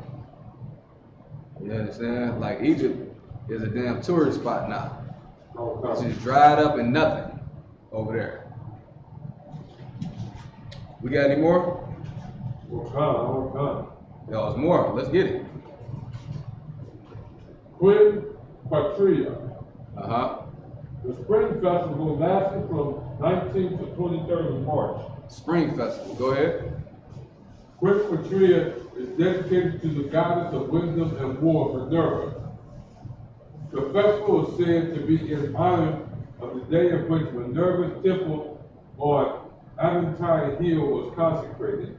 Speaker 10: You understand? Like Egypt is a damn tourist spot now. It's just dried up and nothing over there. We got any more? Y'all, it's more. Let's get it.
Speaker 9: Quinn Patria.
Speaker 10: Uh-huh.
Speaker 9: The Spring Festival lasted from 19th to 23rd of March.
Speaker 10: Spring Festival, go ahead.
Speaker 9: Quinn Patria is dedicated to the goddess of wisdom and war, Minerva. The festival is said to be in honor of the day of which Minerva's temple on Aventine Hill was consecrated,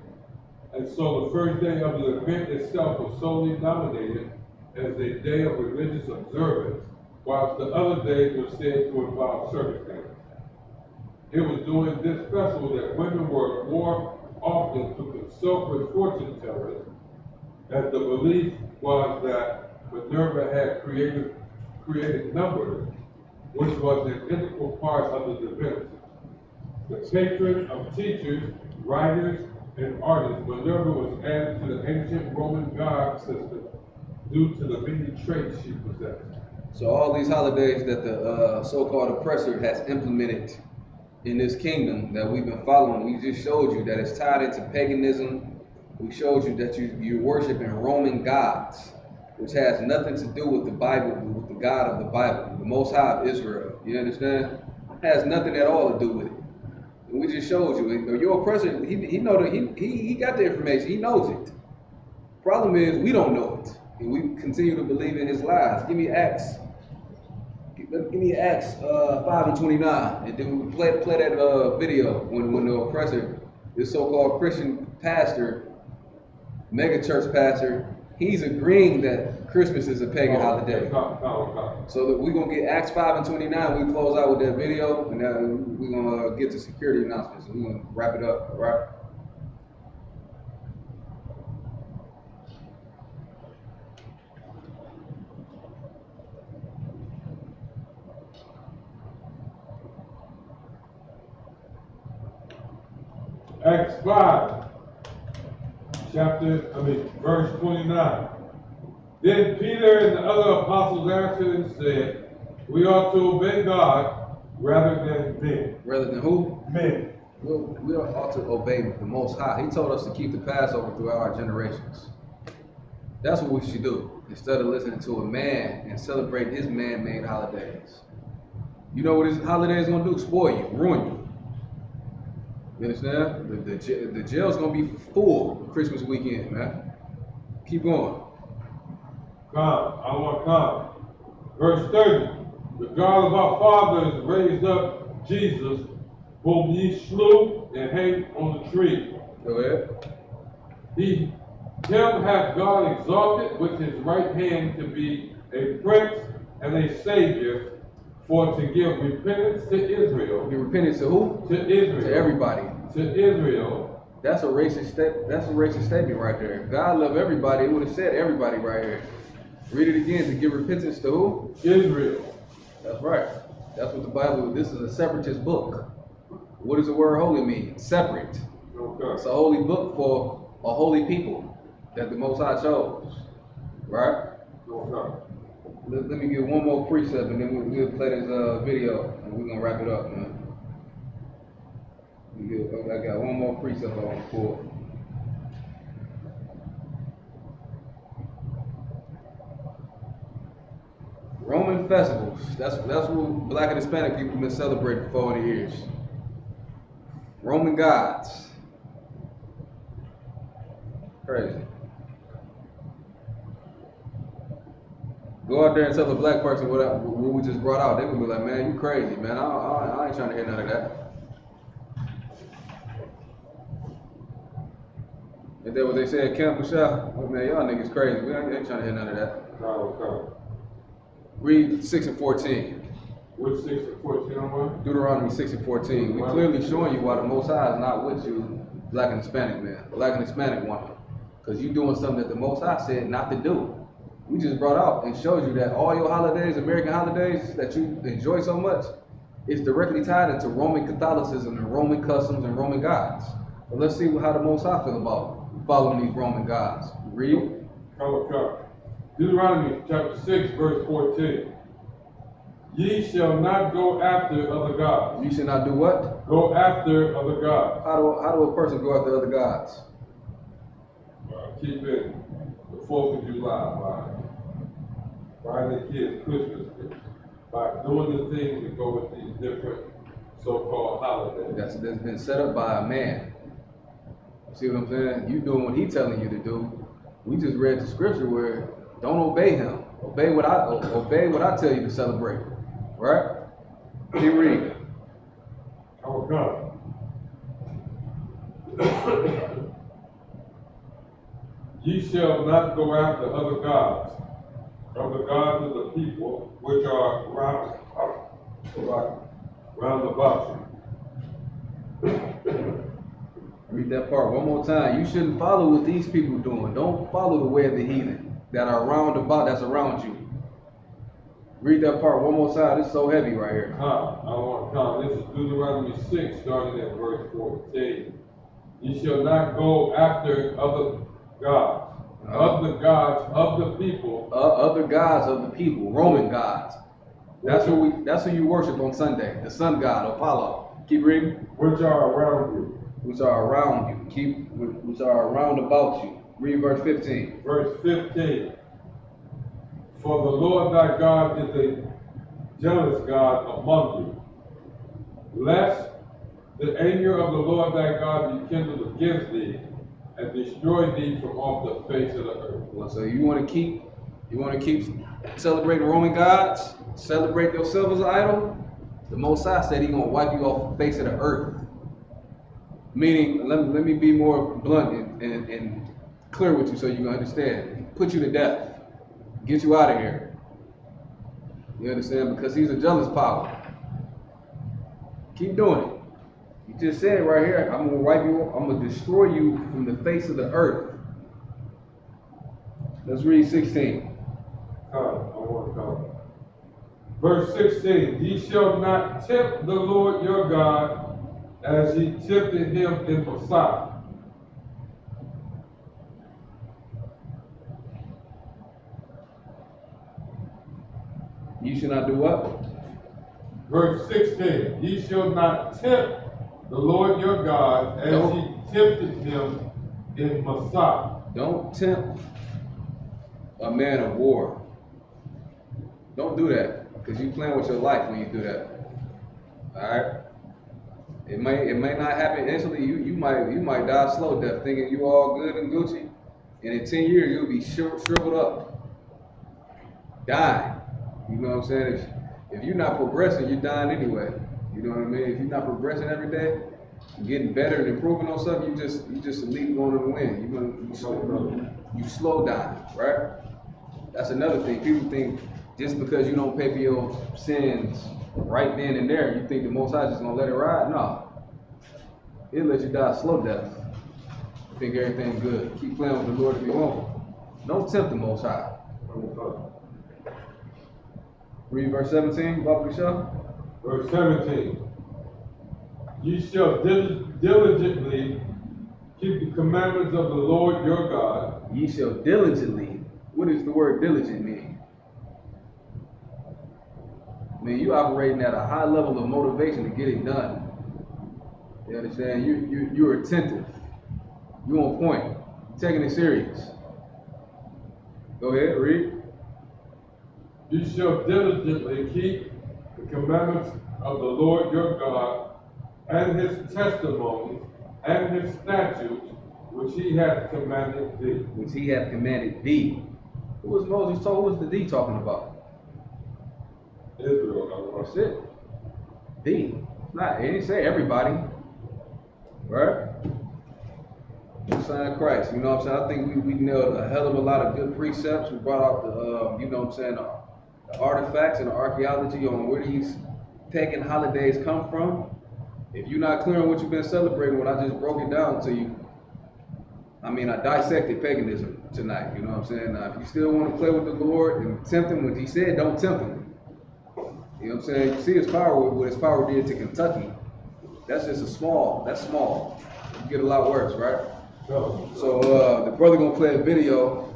Speaker 9: and so the first day of the event itself was solely nominated as a day of religious observance, whilst the other days were said to involve circumstances. It was during this festival that women were more often to consult with fortune tellers, as the belief was that Minerva had created numbers, which was an integral part of the divinity. The patron of teachers, writers, and artists, Minerva was added to the ancient Roman god system due to the many traits she possessed.
Speaker 10: So all these holidays that the so-called oppressor has implemented in this kingdom that we've been following, we just showed you that it's tied into paganism. We showed you that you're worshiping Roman gods, which has nothing to do with the Bible, with the God of the Bible, the Most High of Israel. You understand? It has nothing at all to do with it. And we just showed you. Your oppressor, he know that he got the information. He knows it. Problem is, we don't know it, and we continue to believe in his lies. Give me Acts. Give me Acts 5:29, and then we play that video when the oppressor, this so-called Christian pastor, mega church pastor, he's agreeing that Christmas is a pagan holiday. So that we're gonna get Acts 5:29. We close out with that video, and then we're gonna get to security announcements, and we're gonna wrap it up. All right.
Speaker 9: Acts 5, verse 29. Then Peter and the other apostles answered and said, we ought to obey God rather than men.
Speaker 10: Rather than who?
Speaker 9: Men.
Speaker 10: We ought to obey the Most High. He told us to keep the Passover throughout our generations. That's what we should do, instead of listening to a man and celebrating his man-made holidays. You know what his holiday is going to do? Spoil you, ruin you. You understand? The jail's going to be full Christmas weekend, man. Keep going.
Speaker 9: Verse 30. The God of our fathers raised up Jesus, whom ye slew and hanged on the tree.
Speaker 10: Go ahead.
Speaker 9: Him hath God exalted with his right hand to be a prince and a savior, for to give repentance to Israel.
Speaker 10: Give repentance to who?
Speaker 9: To Israel.
Speaker 10: To everybody.
Speaker 9: To Israel.
Speaker 10: That's a racist statement right there. If God loved everybody, it would have said everybody right here. Read it again. To give repentance to who?
Speaker 9: Israel.
Speaker 10: That's right. That's what the Bible. This is a separatist book. What does the word holy mean? Separate.
Speaker 9: Okay.
Speaker 10: It's a holy book for a holy people that the Most High chose. Right?
Speaker 9: Okay.
Speaker 10: Let me get one more precept, and then we'll play this video, and we're gonna wrap it up, man. I got one more precept I want to pull. Roman festivals. That's what Black and Hispanic people have been celebrating for 40 years. Roman gods. Crazy. Go out there and tell a black person what we just brought out. They would be like, man, you crazy, man. I ain't trying to hear none of that. Is that what they say at Camp Michelle? Oh, man, y'all niggas crazy. We ain't trying to hear none of that.
Speaker 9: Okay.
Speaker 10: Read 6 and 14.
Speaker 9: Which 6 and 14 on?
Speaker 10: Deuteronomy 6 and 14. We clearly showing you why the Most High is not with you, Black and Hispanic man, Black and Hispanic woman. Because you doing something that the Most High said not to do. We just brought out and showed you that all your holidays, American holidays that you enjoy so much, is directly tied into Roman Catholicism and Roman customs and Roman gods. But let's see how the Most High feel about following these Roman gods. Read.
Speaker 9: Deuteronomy chapter 6, verse 14. Ye shall not go after other gods.
Speaker 10: You should not do what?
Speaker 9: Go after other gods.
Speaker 10: How do a person go after other gods?
Speaker 9: Keep it the 4th of July by buying the kids Christmas gifts, by doing the things that go with these different so-called holidays.
Speaker 10: That's been set up by a man. See what I'm saying? You doing what he's telling you to do. We just read the scripture where don't obey him. Obey what I tell you to celebrate. Right? Keep reading.
Speaker 9: Our God. Ye shall not go after other gods, of the gods of the people which are round about you.
Speaker 10: Read that part one more time. You shouldn't follow what these people doing. Don't follow the way of the heathen that are round about, that's around you. Read that part one more time. It's so heavy right here.
Speaker 9: I want to count. This is Deuteronomy 6, starting at verse 14. Ye shall not go after other gods, of the gods of the people.
Speaker 10: Other gods of the people, Roman gods. That's who you worship on Sunday. The sun god, Apollo. Keep reading.
Speaker 9: Which are around you.
Speaker 10: Which are around you. Which are around about you. Read verse 15.
Speaker 9: Verse 15. For the Lord thy God is a jealous God among you, lest the anger of the Lord thy God be kindled against thee, and destroy thee from off the face of the earth.
Speaker 10: Well, so you want to keep celebrating Roman gods, celebrate yourself as an idol? The Most High said He's gonna wipe you off the face of the earth. Meaning, let me be more blunt and clear with you so you can understand. Put you to death. Get you out of here. You understand? Because He's a jealous power. Keep doing it. You just said right here, I'm gonna wipe you, I'm gonna destroy you from the face of the earth. Let's read 16.
Speaker 9: I want to come. Verse 16, ye shall not tempt the Lord your God as ye tempted him in Precept.
Speaker 10: You should not do what?
Speaker 9: Verse 16, ye shall not tempt the Lord your God as ye tempted him in Precept.
Speaker 10: Don't tempt a man of war. Don't do that, because you playing with your life when you do that. All right. It may not happen instantly. You might die slow death, thinking you all good and Gucci, and in 10 years you'll be shriveled up, dying. You know what I'm saying? If you're not progressing, you're dying anyway. You know what I mean? If you're not progressing every day, getting better and improving on something, you just a leaf going to the wind. You slow down, right? That's another thing. People think just because you don't pay for your sins right then and there, you think the Most High is just gonna let it ride? No. He'll let you die a slow death. Think everything's good. Keep playing with the Lord if you want. Don't tempt the Most High. Read verse 17, Baba Kishah.
Speaker 9: Verse 17. Ye shall diligently keep the commandments of the Lord your God.
Speaker 10: Ye shall diligently. What does the word diligent mean? I mean, you operating at a high level of motivation to get it done. You understand? You're attentive. You on point. You're taking it serious. Go ahead, read.
Speaker 9: You shall diligently keep the commandments of the Lord your God, and his testimonies, and his statutes, which he hath commanded thee.
Speaker 10: Which he hath commanded thee. Who was Moses told? Who was the thee talking about?
Speaker 9: Israel.
Speaker 10: That's it. Thee. Not, he didn't say everybody. Right? The sign of Christ. You know what I'm saying? I think we nailed a hell of a lot of good precepts. We brought out the, you know what I'm saying, the artifacts and the archaeology on where these pagan holidays come from. If you're not clear on what you've been celebrating, when I just broke it down to you, I mean, I dissected paganism tonight. You know what I'm saying? Now, if you still want to play with the Lord and tempt him, what he said, don't tempt him. You know what I'm saying? You see his power, what his power did to Kentucky. That's just that's small. You get a lot worse, right? So the brother gonna play a video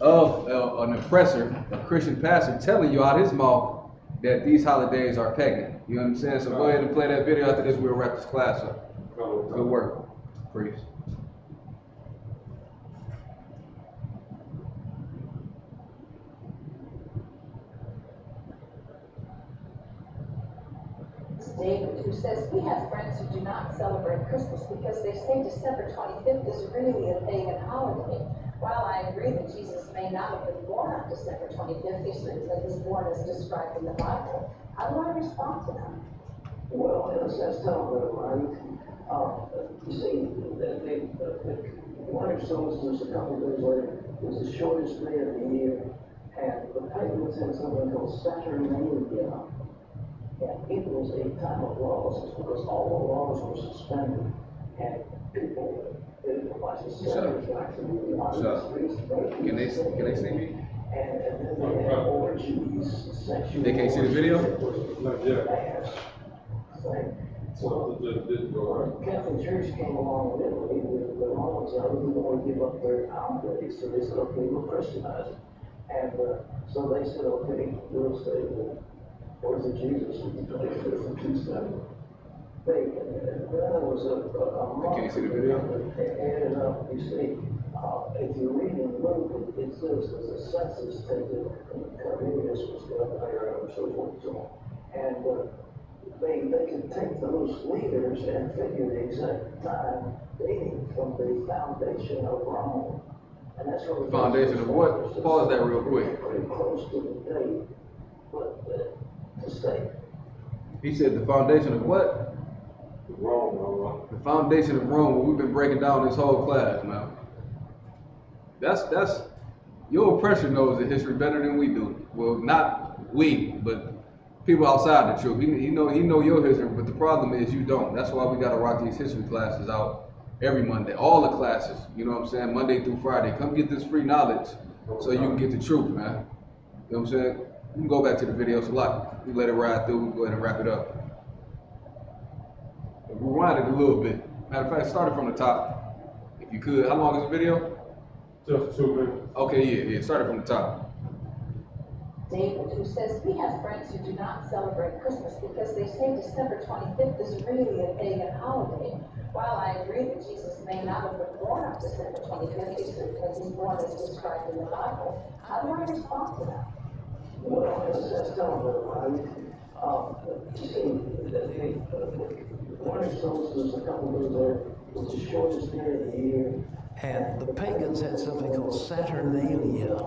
Speaker 10: of an oppressor, a Christian pastor, telling you out his mouth that these holidays are pagan. You understand? So go ahead and play that video. After this, we'll wrap this class up. Good work, priest.
Speaker 12: David, who says, we have friends who do not celebrate Christmas because they say December 25th is really a pagan holiday. While I agree that Jesus may not have been born on December 25th, he says that he's born as described in the Bible. How do I respond to that?
Speaker 13: Well, in a sense, tell them right. You see, the winter solstice a couple of days later was the shortest day of the year, and the pagans had something called Saturnalia. And it was a time of lawlessness because all the laws were suspended, and people didn't watch the senators actually on the streets.
Speaker 10: Can they see me?
Speaker 13: And then they had orgies, sexual.
Speaker 10: They can't see the video?
Speaker 9: Not yet.
Speaker 13: So the Catholic Church came along with Italy, the Romans didn't want to give up their holidays, so they said, okay, we'll Christianize it. And so they said, okay, we'll say that Birth of Jesus was the 25th of December. Then there was a month.
Speaker 10: Can you see the video?
Speaker 13: They added up, you see, if you read in Luke, it says there's a census taken, and Quirinius was governor, and so forth and so on. And they could take those leaders and figure the exact time dating from the foundation of Rome. And that's what the
Speaker 10: foundation of what? Pause that real quick.
Speaker 13: Pretty close to the date, but to say.
Speaker 10: He said the foundation of what?
Speaker 9: Rome.
Speaker 10: The foundation of Rome. What we've been breaking down this whole class, man. That's your oppression knows the history better than we do. Well, not we, but people outside the truth. He know your history, but the problem is you don't. That's why we gotta rock these history classes out every Monday. All the classes, you know what I'm saying, Monday through Friday. Come get this free knowledge so you can get the truth, man. You know what I'm saying? You can go back to the video, so like, we let it ride through, we go ahead and wrap it up. Rewind it a little bit. Matter of fact, start it from the top. If you could. How long is the video?
Speaker 9: Just 2 minutes.
Speaker 10: Okay, yeah, start it from the top.
Speaker 12: David, who says, we have friends who do not celebrate Christmas because they say December 25th is really a pagan holiday. While I agree that Jesus may not have been born on December 25th, he says that he's born as described in the Bible. How do I respond to that?
Speaker 13: Well, that's telling them, right? You see, the winter solstice a couple of days later was the shortest day of the year. And the pagans had something called Saturnalia.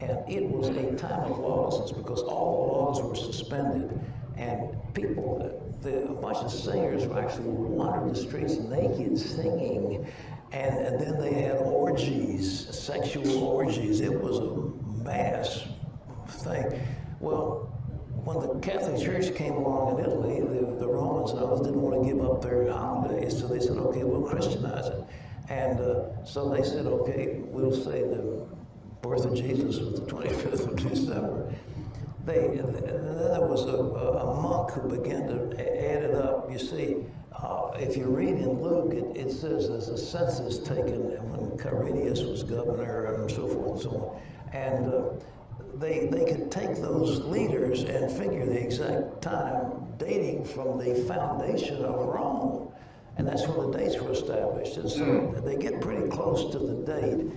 Speaker 13: And it was a time of lawlessness because all the laws were suspended. And people, a bunch of singers were actually wandering the streets naked singing. And then they had orgies, sexual orgies. It was a mass thing. Well, when the Catholic Church came along in Italy, the Romans didn't want to give up their holidays, so they said, okay, we'll Christianize it. And so they said, okay, we'll say the birth of Jesus was the 25th of December. And then there was a monk who began to add it up. You see, if you read in Luke, it says there's a census taken when Quirinius was governor and so forth and so on. And they could take those leaders and figure the exact time dating from the foundation of Rome. And that's when the dates were established. And so they get pretty close to the date.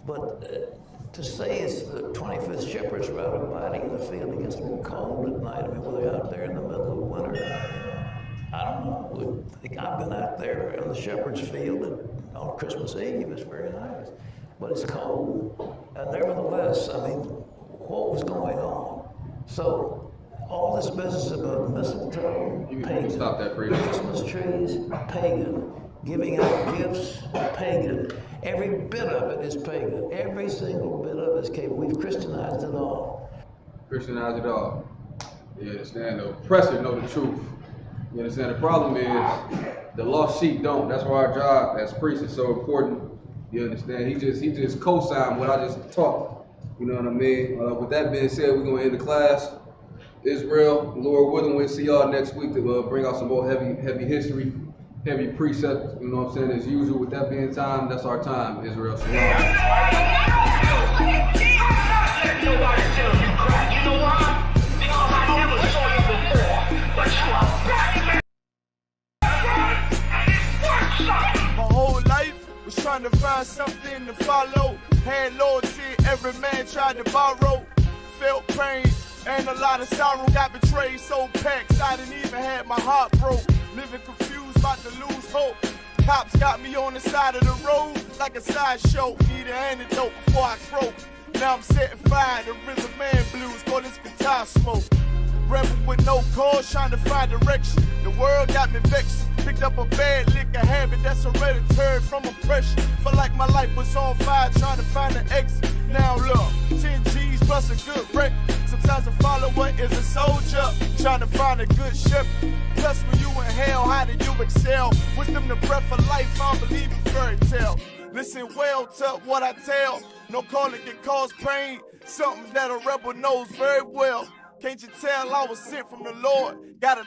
Speaker 13: But to say it's the 25th, shepherds were out abiding in the field. It gets a little cold at night. I mean, were they out there in the middle of winter? I don't know. I've been out there on the shepherd's field on Christmas Eve. It's very nice. But it's cold. And nevertheless, I mean, what was going on? So all this business about mistletoe, pagan,
Speaker 10: stop that for you.
Speaker 13: Christmas trees, pagan, giving out gifts, pagan. Every bit of it is pagan. Every single bit of it is pagan. We've Christianized it all.
Speaker 10: Christianized it all. You understand? The oppressor know the truth. You understand? The problem is the lost sheep don't. That's why our job as priests is so important. You understand? He just co-signed what I just taught. You know what I mean? With that being said, we're going to end the class. Israel, Lord willing, we'll see y'all next week to bring out some more heavy history, heavy precepts. You know what I'm saying? As usual, with that being time, that's our time, Israel. Shalom.
Speaker 14: Let nobody tell you crap. You know why?
Speaker 11: trying to find something to follow. Had loyalty, every man tried to borrow. Felt pain and a lot of sorrow. Got betrayed, so packed, I didn't even have my heart broke. Living confused, about to lose hope. Cops got me on the side of the road like a sideshow. Need an antidote before I croak. Now I'm setting fire to rhythm man blues, call this guitar smoke. Rebel with no cause, trying to find direction. The world got me vexed. Picked up a bad liquor habit that's hereditary from oppression. Felt like my life was on fire, trying to find an exit. Now look, 10 G's plus a good record. Sometimes a follower is a soldier, trying to find a good shepherd. Plus when you in hell, how do you excel? Wisdom the breath of life, I don't believe in fairy tale. Listen well to what I tell. No calling can cause pain. Something that a rebel knows very well. Can't you tell I was sent from the Lord? Got a